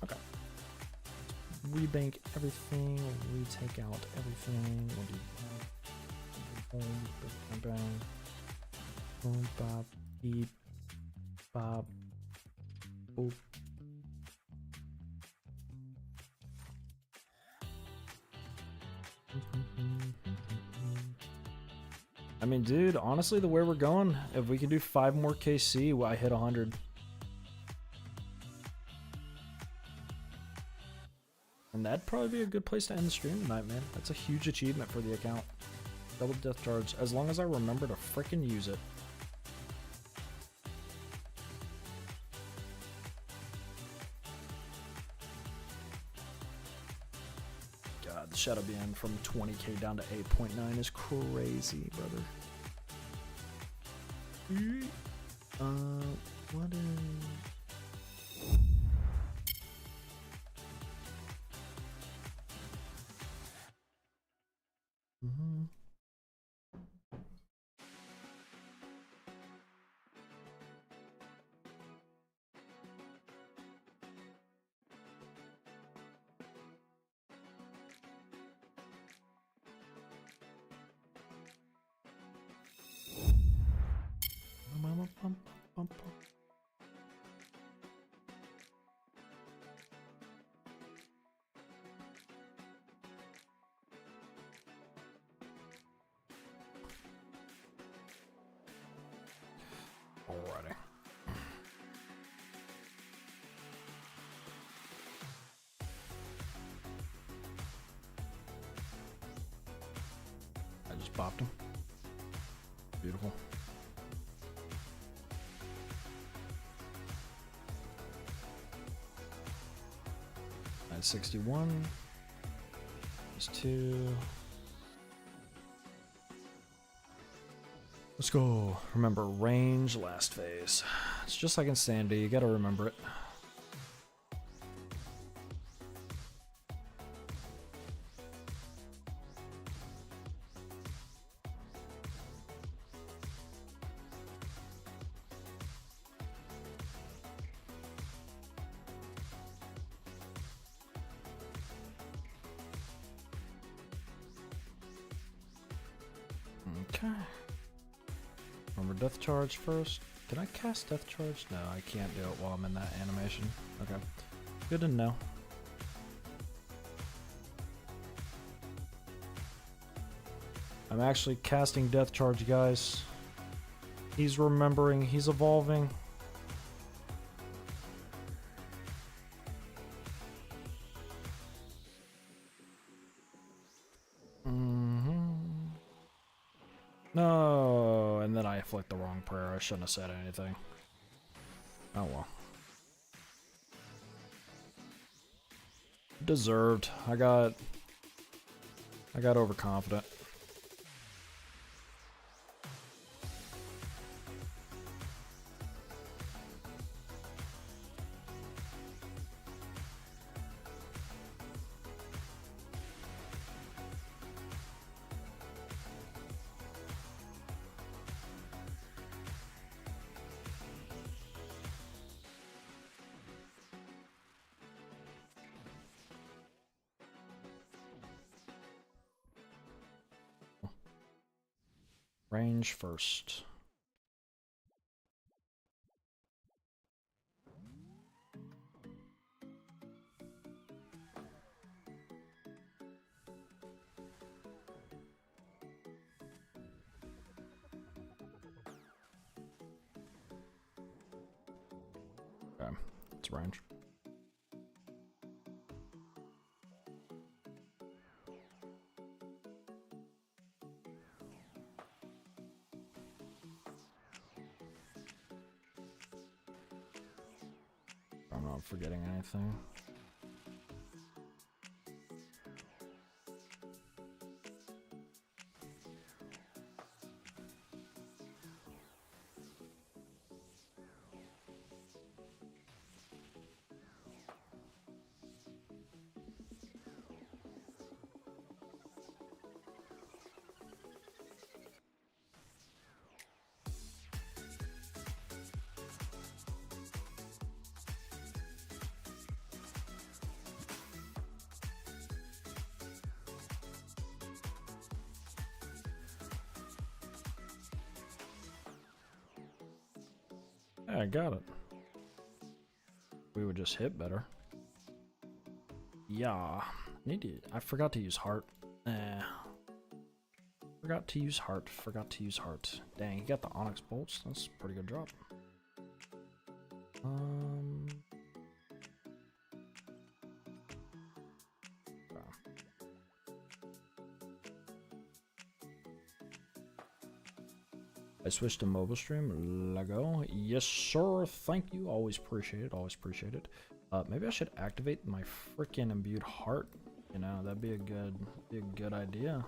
Okay. Rebank everything, retake out everything. We'll do boom, bang, bang. Boom, bop, beep, bop, boop. I mean, dude, honestly, the way we're going, if we can do 5 more KC, I hit 100. And that'd probably be a good place to end the stream tonight, man. That's a huge achievement for the account. Double death charge, as long as I remember to frickin' use it. God, the Shadow being from 20k down to 8.9 is crazy, brother. What is... Alrighty. I just popped him. Beautiful. At 61. There's 2. Let's go. Remember range, last phase. It's just like Insanity, you gotta remember it. Okay. Remember Death Charge first. Can I cast Death Charge? No, I can't do it while I'm in that animation. Okay. Good to know. I'm actually casting Death Charge, guys. He's remembering, he's evolving. No, and then I flicked the wrong prayer. I shouldn't have said anything. Oh well. Deserved. I got overconfident. Range first. Okay, it's range. I'm not forgetting anything. Yeah, I got it. We would just hit better. Yeah. I forgot to use heart. Forgot to use heart. Forgot to use heart. Dang, he got the onyx bolts. That's a pretty good drop. I switched to mobile stream. Lego. Yes, sir. Thank you. Always appreciate it. Always appreciate it. Maybe I should activate my freaking imbued heart. You know, that'd be a good idea.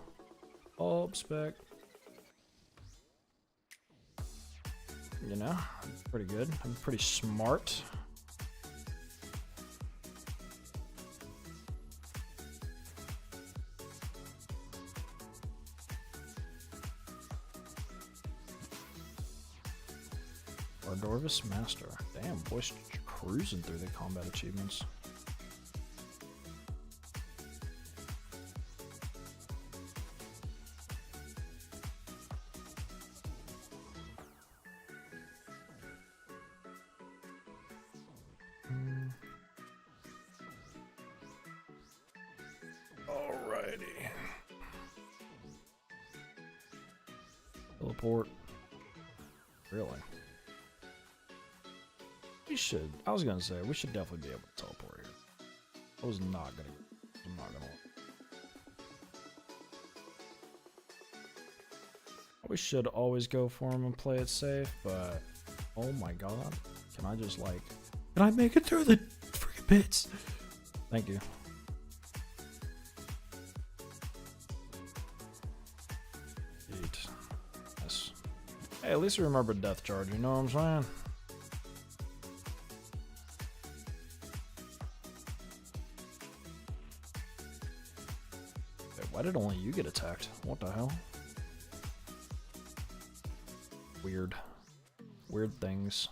Oh, spec. You know, pretty good. I'm pretty smart. Ardorvis Master. Damn, boy's cruising through the combat achievements. Alrighty. Teleport. Really? We should. I was gonna say we should definitely be able to teleport here. I was not gonna. I'm not gonna. We should always go for him and play it safe, but oh my god, can I just like? Can I make it through the freaking pits? Thank you. Eat. Yes. Hey, at least remember Death Charge. You know what I'm saying? Why did only you get attacked? What the hell? Weird. Weird things.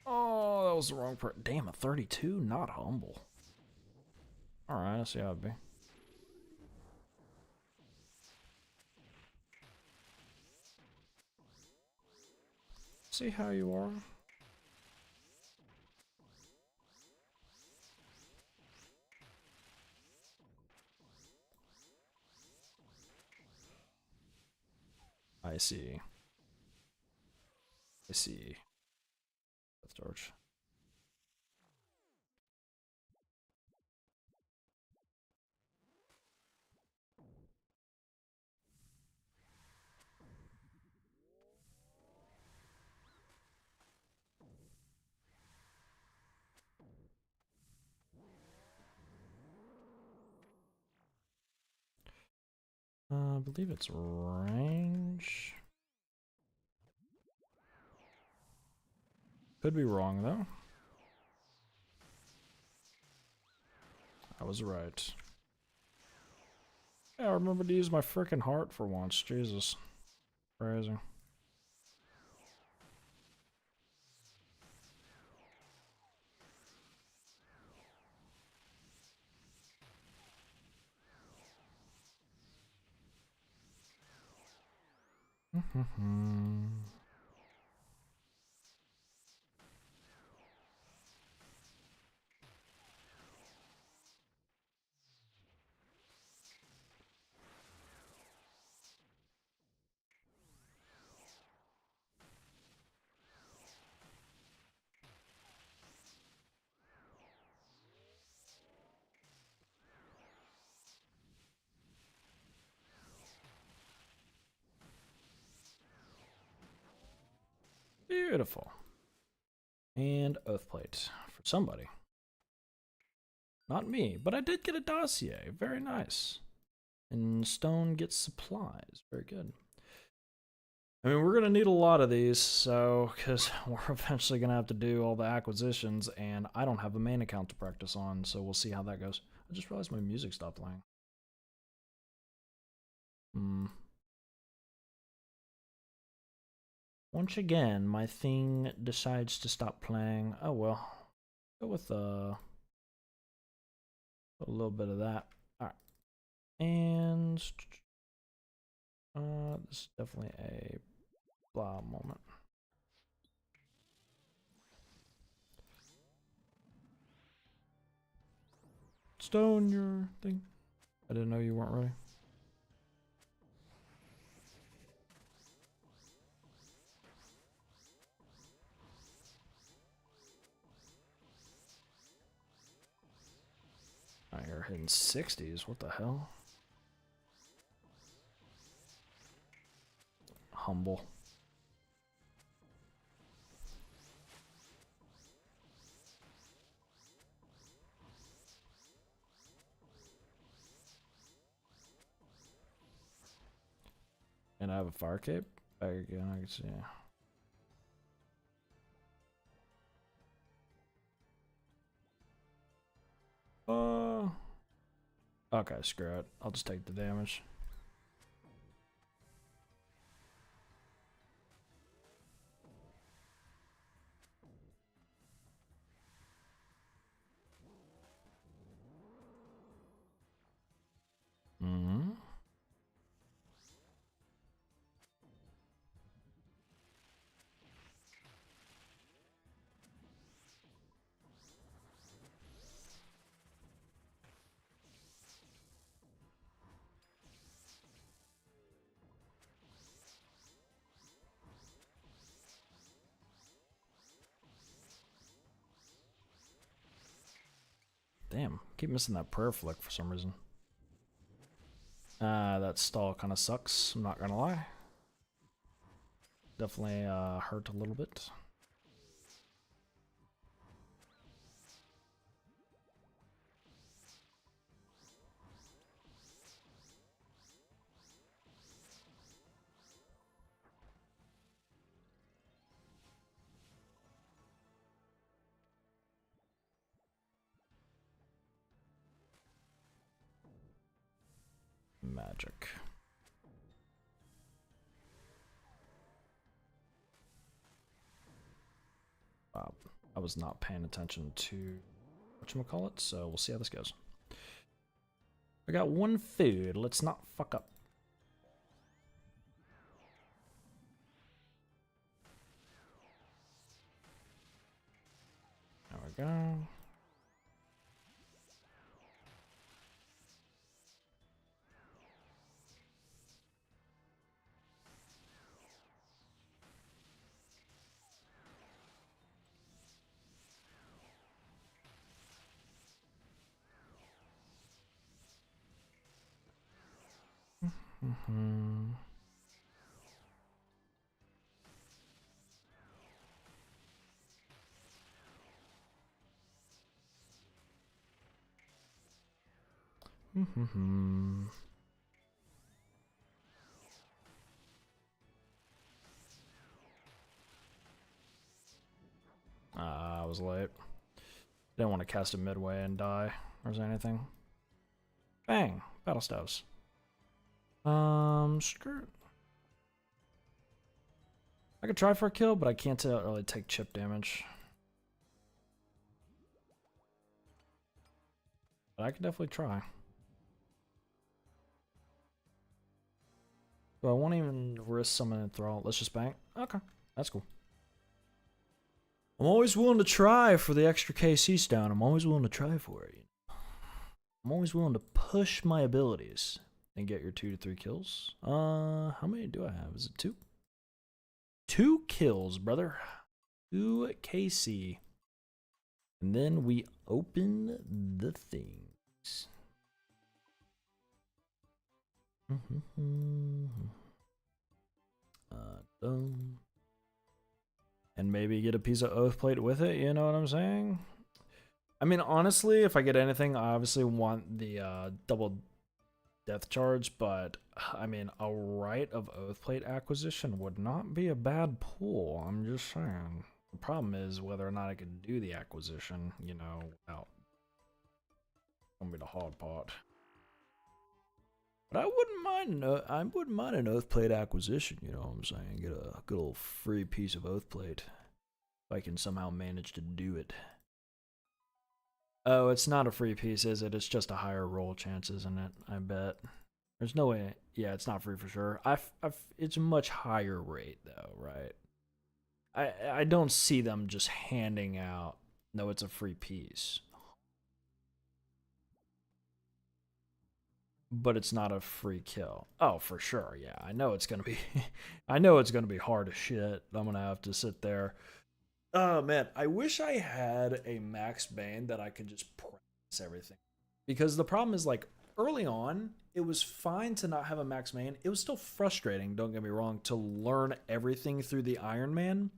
Oh, that was the wrong part. Damn, a 32? Not humble. Alright, I see how it'd be. See how you are. I see. I see. Death Charge. I believe it's range. Could be wrong though. I was right. Yeah, I remember to use my freaking heart for once. Jesus. Crazy. Beautiful. And oath plate for somebody. Not me, but I did get a dossier. Very nice. And stone gets supplies. Very good. I mean, we're going to need a lot of these, so, because we're eventually going to have to do all the acquisitions, and I don't have a main account to practice on, so we'll see how that goes. I just realized my music stopped playing. Once again, my thing decides to stop playing. Oh well. Go with a little bit of that. Alright. And this is definitely a blah moment. Stone your thing. I didn't know you weren't ready. Oh, you're hitting 60s. What the hell? Humble. And I have a fire cape. Back again, I can see. Okay, screw it. I'll just take the damage. Damn, keep missing that prayer flick for some reason. That stall kind of sucks, I'm not gonna lie. Definitely hurt a little bit. Magic. Wow, I was not paying attention to whatchamacallit, so we'll see how this goes. I got one food, let's not fuck up. There we go. I was late. Didn't want to cast it midway and die or anything. Bang! Battle stoves. Screw it. I could try for a kill, but I can't really take chip damage. But I could definitely try. So I won't even risk summoning and throw. Let's just bank. Okay, that's cool. I'm always willing to try for the extra KC stone. I'm always willing to try for it. I'm always willing to push my abilities and get your 2 to 3 kills. How many do I have? Is it 2? 2 kills, brother. 2 KC. And then we open the things. Done. And maybe get a piece of oath plate with it, you know what I'm saying? I mean, honestly, if I get anything, I obviously want the double death charge, but I mean, a rite of oath plate acquisition would not be a bad pull. I'm just saying. The problem is whether or not I can do the acquisition, you know, without gonna be the hard part. But I wouldn't mind an oath plate acquisition, you know what I'm saying? Get a good old free piece of oath plate. If I can somehow manage to do it. Oh, it's not a free piece, is it? It's just a higher roll chance, isn't it? I bet. There's no way. Yeah, it's not free for sure. It's a much higher rate, though, right? I don't see them just handing out, no, it's a free piece. But it's not a free kill. Oh, for sure, yeah. I know it's gonna be I know it's gonna be hard as shit. I'm gonna have to sit there. Oh man, I wish I had a max bane that I could just practice everything. Because the problem is, like, early on, it was fine to not have a max bane. It was still frustrating, don't get me wrong, to learn everything through the Iron Man.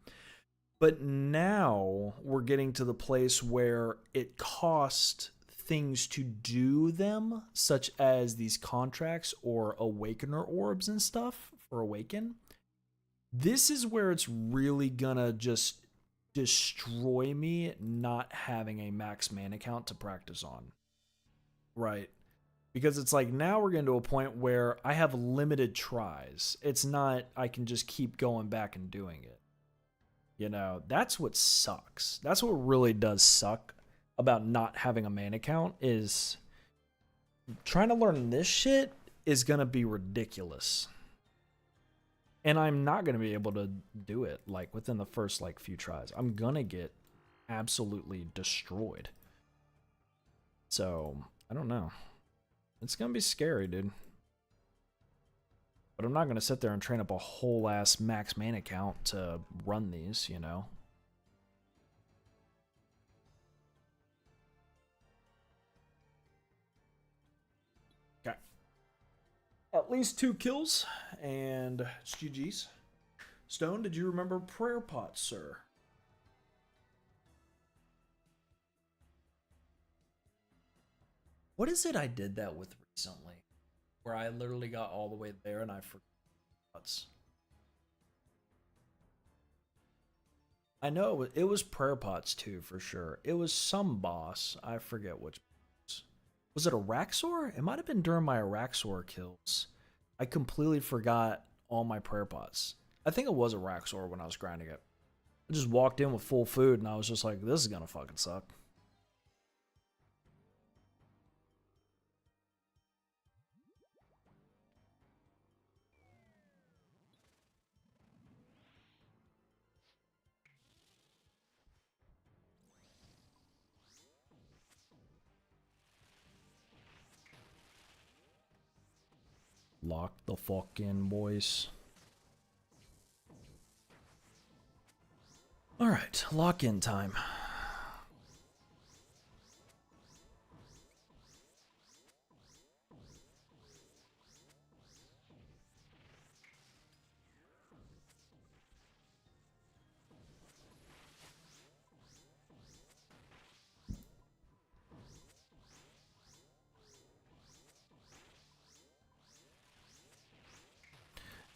But now we're getting to the place where it costs things to do them, such as these contracts or Awakener orbs and stuff for Awaken. This is where it's really gonna just destroy me not having a max man account to practice on. Right. Because it's like now we're getting to a point where I have limited tries. It's not I can just keep going back and doing it. You know, that's what sucks. That's what really does suck about not having a main account is trying to learn this shit is going to be ridiculous. And I'm not going to be able to do it like within the first like few tries. I'm going to get absolutely destroyed. So, I don't know. It's going to be scary, dude. But I'm not going to sit there and train up a whole ass max main account to run these, you know. Okay. At least 2 kills, and it's GG's. Stone, did you remember prayer pot, sir? What is it I did that with recently? Where I literally got all the way there and I forgot. I know it was prayer pots too, for sure. It was some boss. I forget which. Was it a Raxor? It might have been during my Raxor kills. I completely forgot all my prayer pots. I think it was a Raxor when I was grinding it. I just walked in with full food and I was just like, this is gonna fucking suck. Lock the fuck in, boys. Alright, lock in time.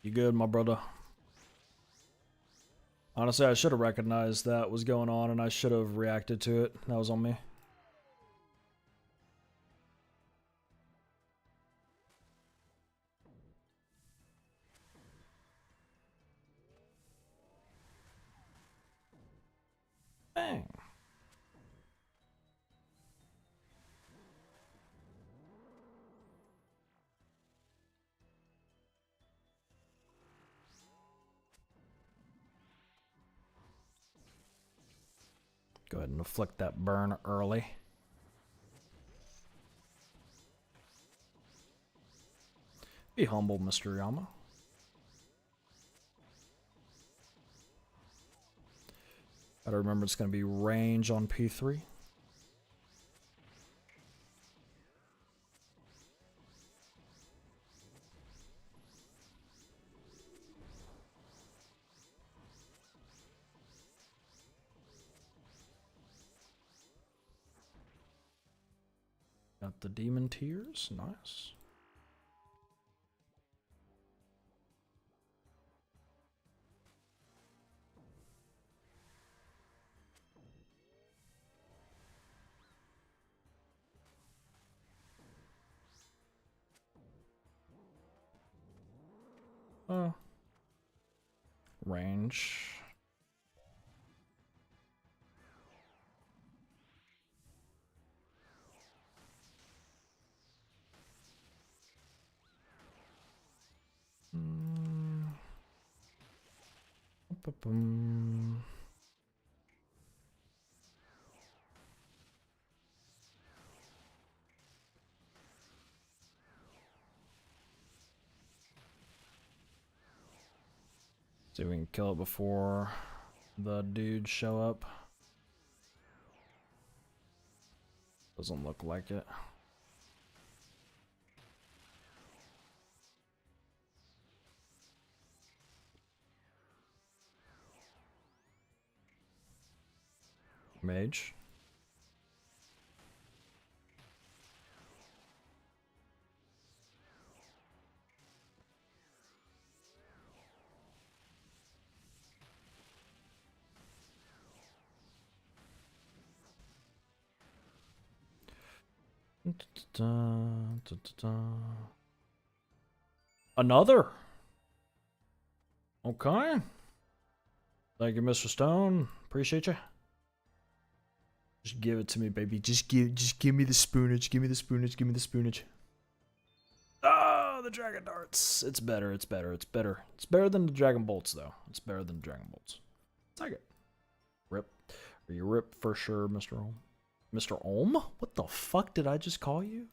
You good, my brother? Honestly, I should have recognized that was going on and I should have reacted to it. That was on me. Bang. and afflict that burn early. Be humble, Mr. Yama. Gotta remember it's gonna be range on P3. Got the demon tears, nice. Range. See if we can kill it before the dudes show up. Doesn't look like it. Mage. Another. Okay. Thank you, Mr. Stone. Appreciate you. Just give it to me, baby. Just give me the spoonage. Give me the spoonage. Give me the spoonage. Oh, the dragon darts. It's better. It's better. It's better. It's better than the dragon bolts, though. It's better than the dragon bolts. Take it. Rip. Are you rip for sure, Mr. Ohm? Mr. Ohm? What the fuck did I just call you?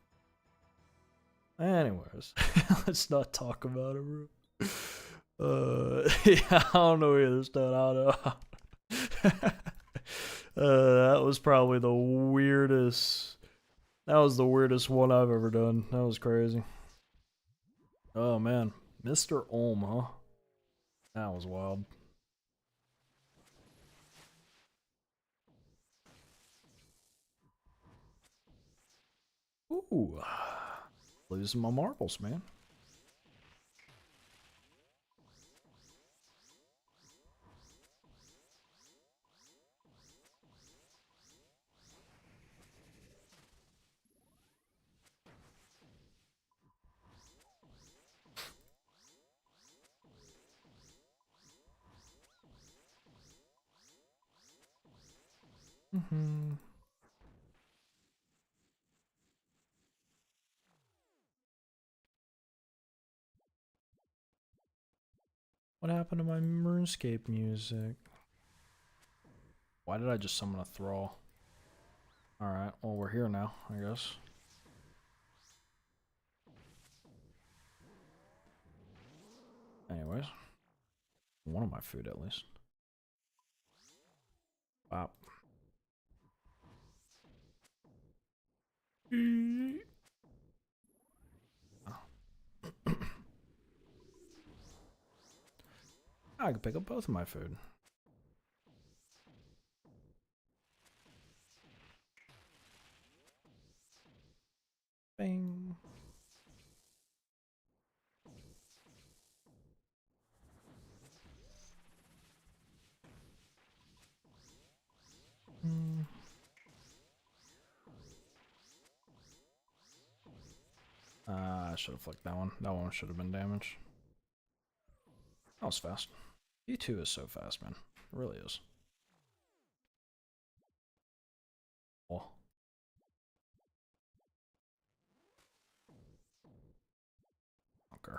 Anyways, let's not talk about it, bro. Yeah, I don't know either, Stone. I don't know. That was probably the weirdest. That was the weirdest one I've ever done. That was crazy. Oh man, Mr. Ohm, huh? That was wild. Ooh, losing my marbles, man. What happened to my RuneScape music? Why did I just summon a thrall? Alright, well we're here now, I guess. Anyways. One of my food at least. Wow. I could pick up both of my food. Bing. I should have flicked that one. That one should have been damaged. That was fast. E2 is so fast, man. It really is. Oh. Okay.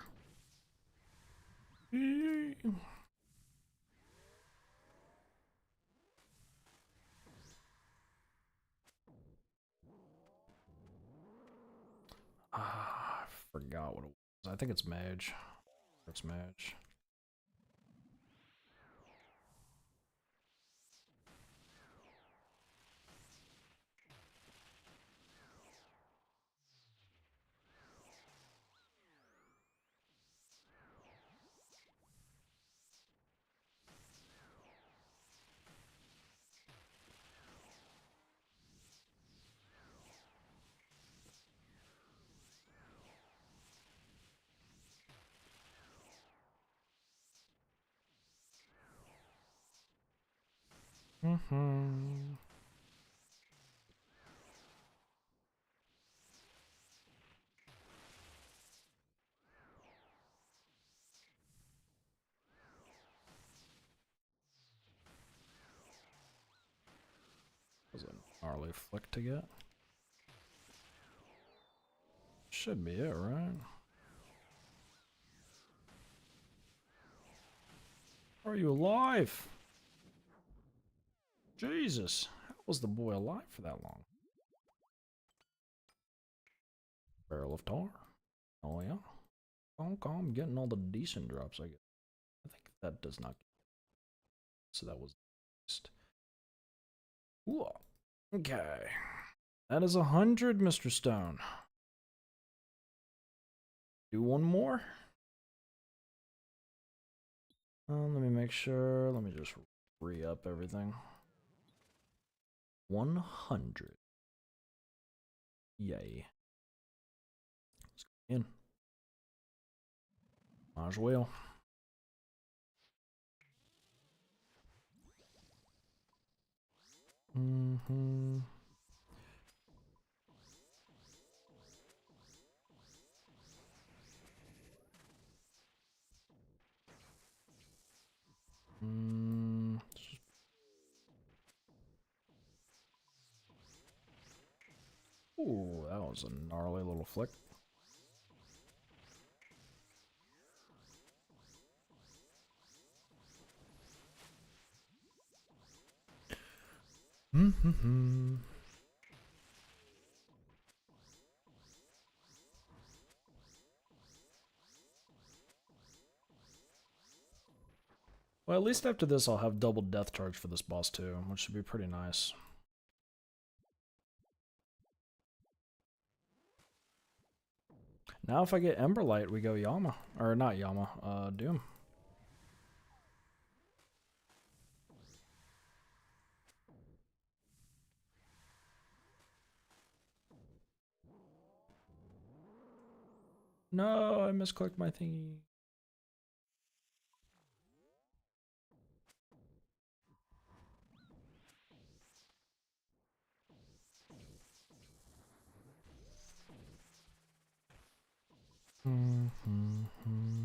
I think it's mage. It's mage. Mm-hmm. Was a gnarly flick to get. Should be it, right? Are you alive? Jesus, how was the boy alive for that long? Barrel of tar. Oh yeah. Okay, I'm getting all the decent drops I get. I think that does not. So that was. Ooh. Okay. That is 100, Mr. Stone. Do one more. Let me make sure. Let me just re-up everything. 100. Yay. Let's go in. Might as well. Mm-hmm. Ooh, that was a gnarly little flick. Mm-hmm. Well, at least after this, I'll have double death charge for this boss too, which should be pretty nice. Now if I get Emberlight, we go Yama. Or not Yama, Doom. No, I misclicked my thingy. Mm-hmm.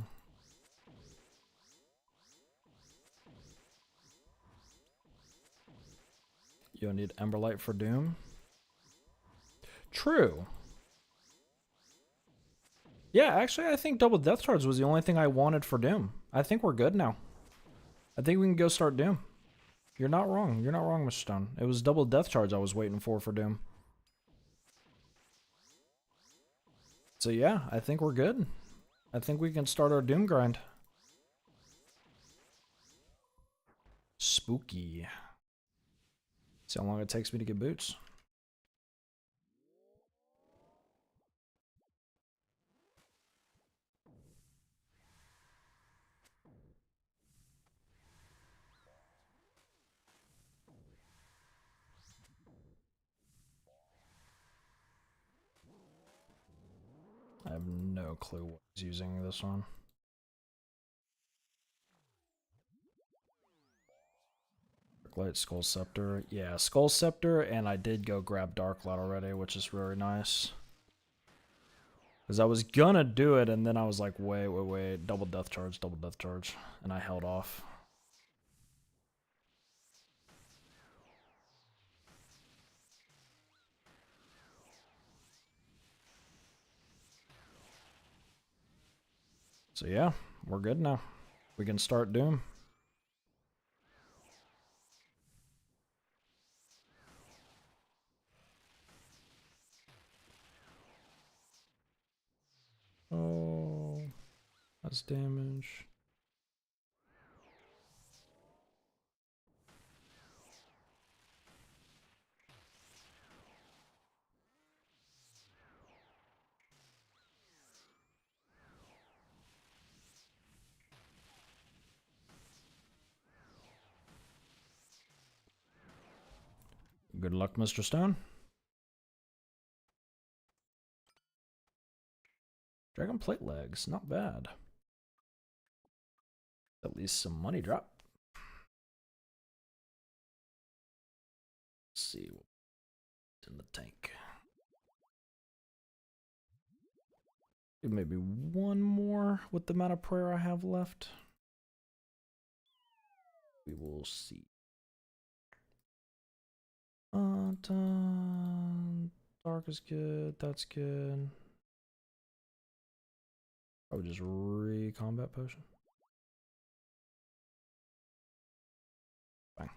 You'll need Emberlight for Doom. True. Yeah, actually, I think double death charge was the only thing I wanted for Doom. I think we're good now. I think we can go start Doom. You're not wrong. You're not wrong, Mr. Stone. It was double death charge I was waiting for Doom. So yeah, I think we're good. I think we can start our Doom grind. Spooky. See how long it takes me to get boots. I have no clue what he's using this one. Light Skull Scepter. Yeah, Skull Scepter, and I did go grab Darklight already, which is really nice. Because I was gonna do it, and then I was like, wait. Double death charge. And I held off. So yeah, we're good now. We can start Doom. Oh. plus damage. Good luck, Mr. Stone. Dragon plate legs, not bad. At least some money drop. Let's see what's in the tank. Maybe one more with the amount of prayer I have left. We will see. Dark is good. That's good. I would just re-combat potion. Bang.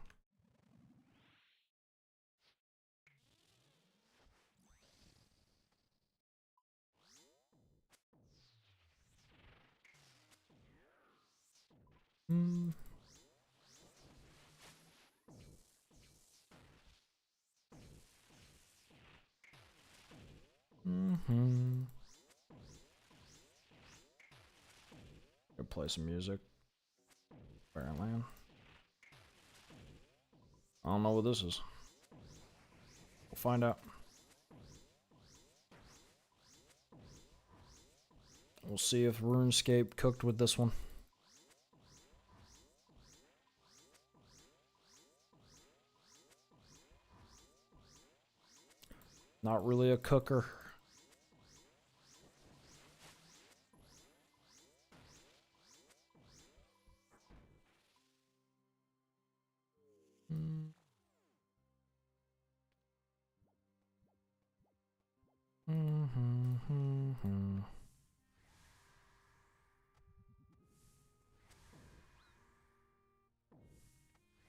Hmm. Mm-hmm. Go play some music. Apparently. I don't know what this is. We'll find out. We'll see if RuneScape cooked with this one. Not really a cooker.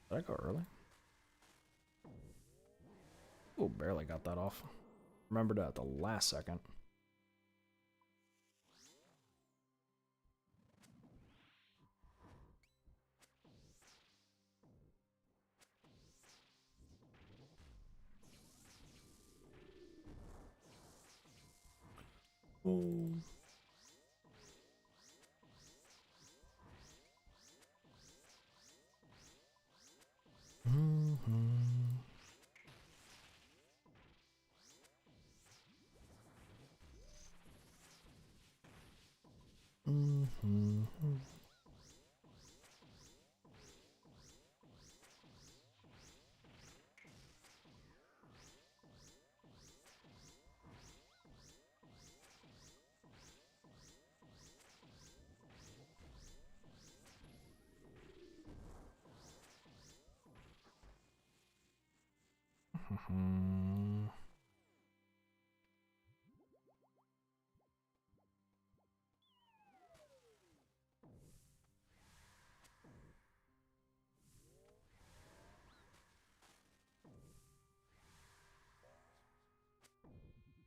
Did I go early? Oh, barely got that off. Remembered at the last second. Oh.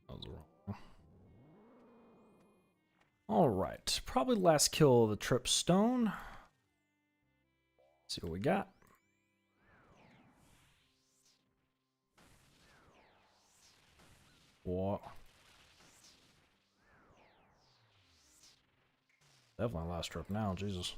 That was wrong. Alright, probably last kill of the trip stone. See what we got. What? Definitely last trip now, Jesus.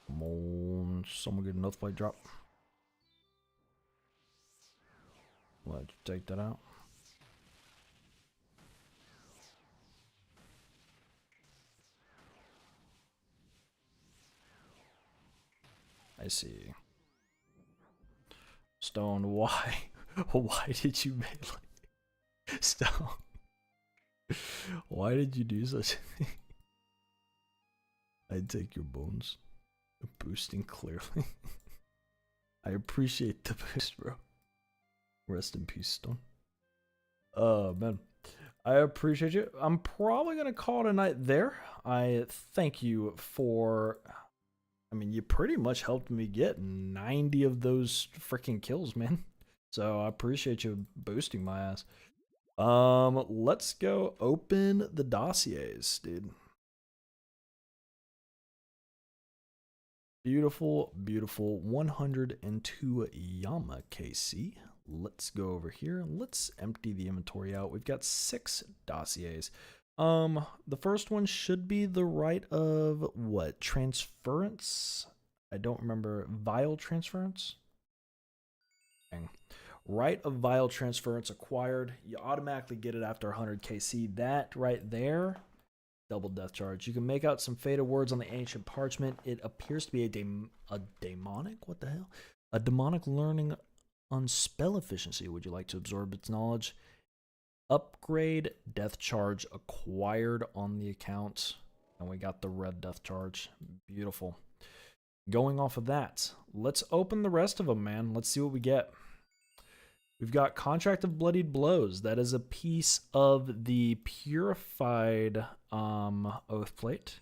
Come on, someone get another fight drop. Let you take that out. I see. Stone, why? Why did you melee? Stop. Why did you do such a thing? I'd take your bones. Boosting clearly. I appreciate the boost, bro. Rest in peace, Stone. Oh, man. I appreciate you. I'm probably going to call it a night there. I thank you for... I mean, you pretty much helped me get 90 of those freaking kills, man. So I appreciate you boosting my ass. Let's go open the dossiers, dude. Beautiful, beautiful 102 Yama KC. Let's go over here. Let's empty the inventory out. We've got 6 dossiers. The first one should be the right of what? Transference? I don't remember. Vial transference? Dang. Right of vial transference acquired. You automatically get it after 100 KC. That right there, double death charge. You can make out some faded words on the ancient parchment. It appears to be a demonic? What the hell? A demonic learning on spell efficiency. Would you like to absorb its knowledge? Upgrade death charge acquired on the account. And we got the red death charge. Beautiful. Going off of that, let's open the rest of them, man. Let's see what we get. We've got Contract of Bloodied Blows. That is a piece of the purified oath plate.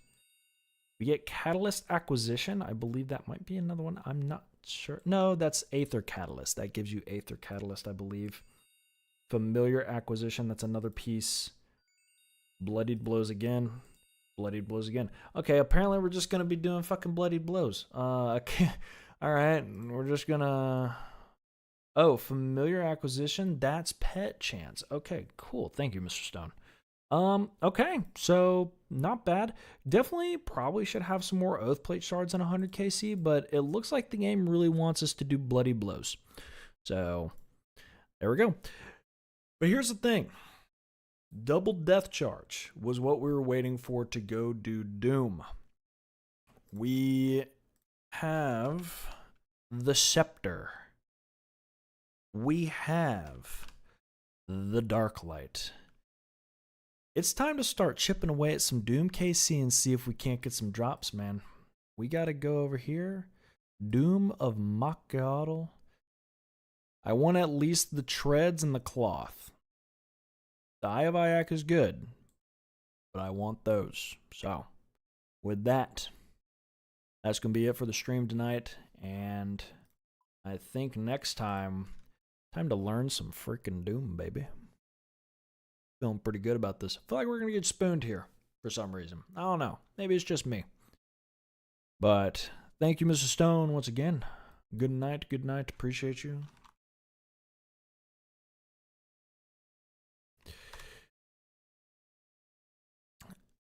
We get Catalyst Acquisition. I believe that might be another one. I'm not sure. No, that's Aether Catalyst. That gives you Aether Catalyst, I believe. Familiar Acquisition. That's another piece. Bloodied Blows again. Bloodied Blows again. Okay, apparently we're just going to be doing fucking Bloodied Blows. Okay. All right, we're just going to... Oh, Familiar Acquisition. That's Pet Chance. Okay, cool. Thank you, Mr. Stone. Okay, so not bad. Definitely probably should have some more Oath Plate shards on 100 KC, but it looks like the game really wants us to do Bloody Blows. So, there we go. But here's the thing. Double Death Charge was what we were waiting for to go do Doom. We have the Scepter. We have the Dark Light. It's time to start chipping away at some Doom KC and see if we can't get some drops, man. We got to go over here. Doom of Macchiato. I want at least the treads and the cloth. The Eye of Ayak is good, but I want those. So, with that, that's going to be it for the stream tonight. And I think next time, time to learn some freaking Doom, baby. Feeling pretty good about this. I feel like we're going to get spooned here for some reason. I don't know. Maybe it's just me. But thank you, Mr. Stone, once again. Good night. Good night. Appreciate you.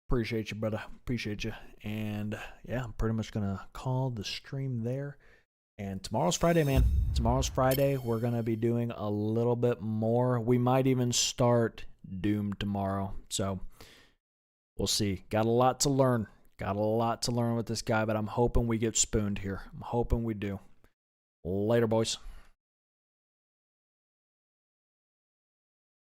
Appreciate you, brother. Appreciate you. And yeah, I'm pretty much going to call the stream there. And tomorrow's Friday, man. Tomorrow's Friday. We're going to be doing a little bit more. We might even start Doom tomorrow. So we'll see. Got a lot to learn. Got a lot to learn with this guy, but I'm hoping we get spooned here. I'm hoping we do. Later, boys.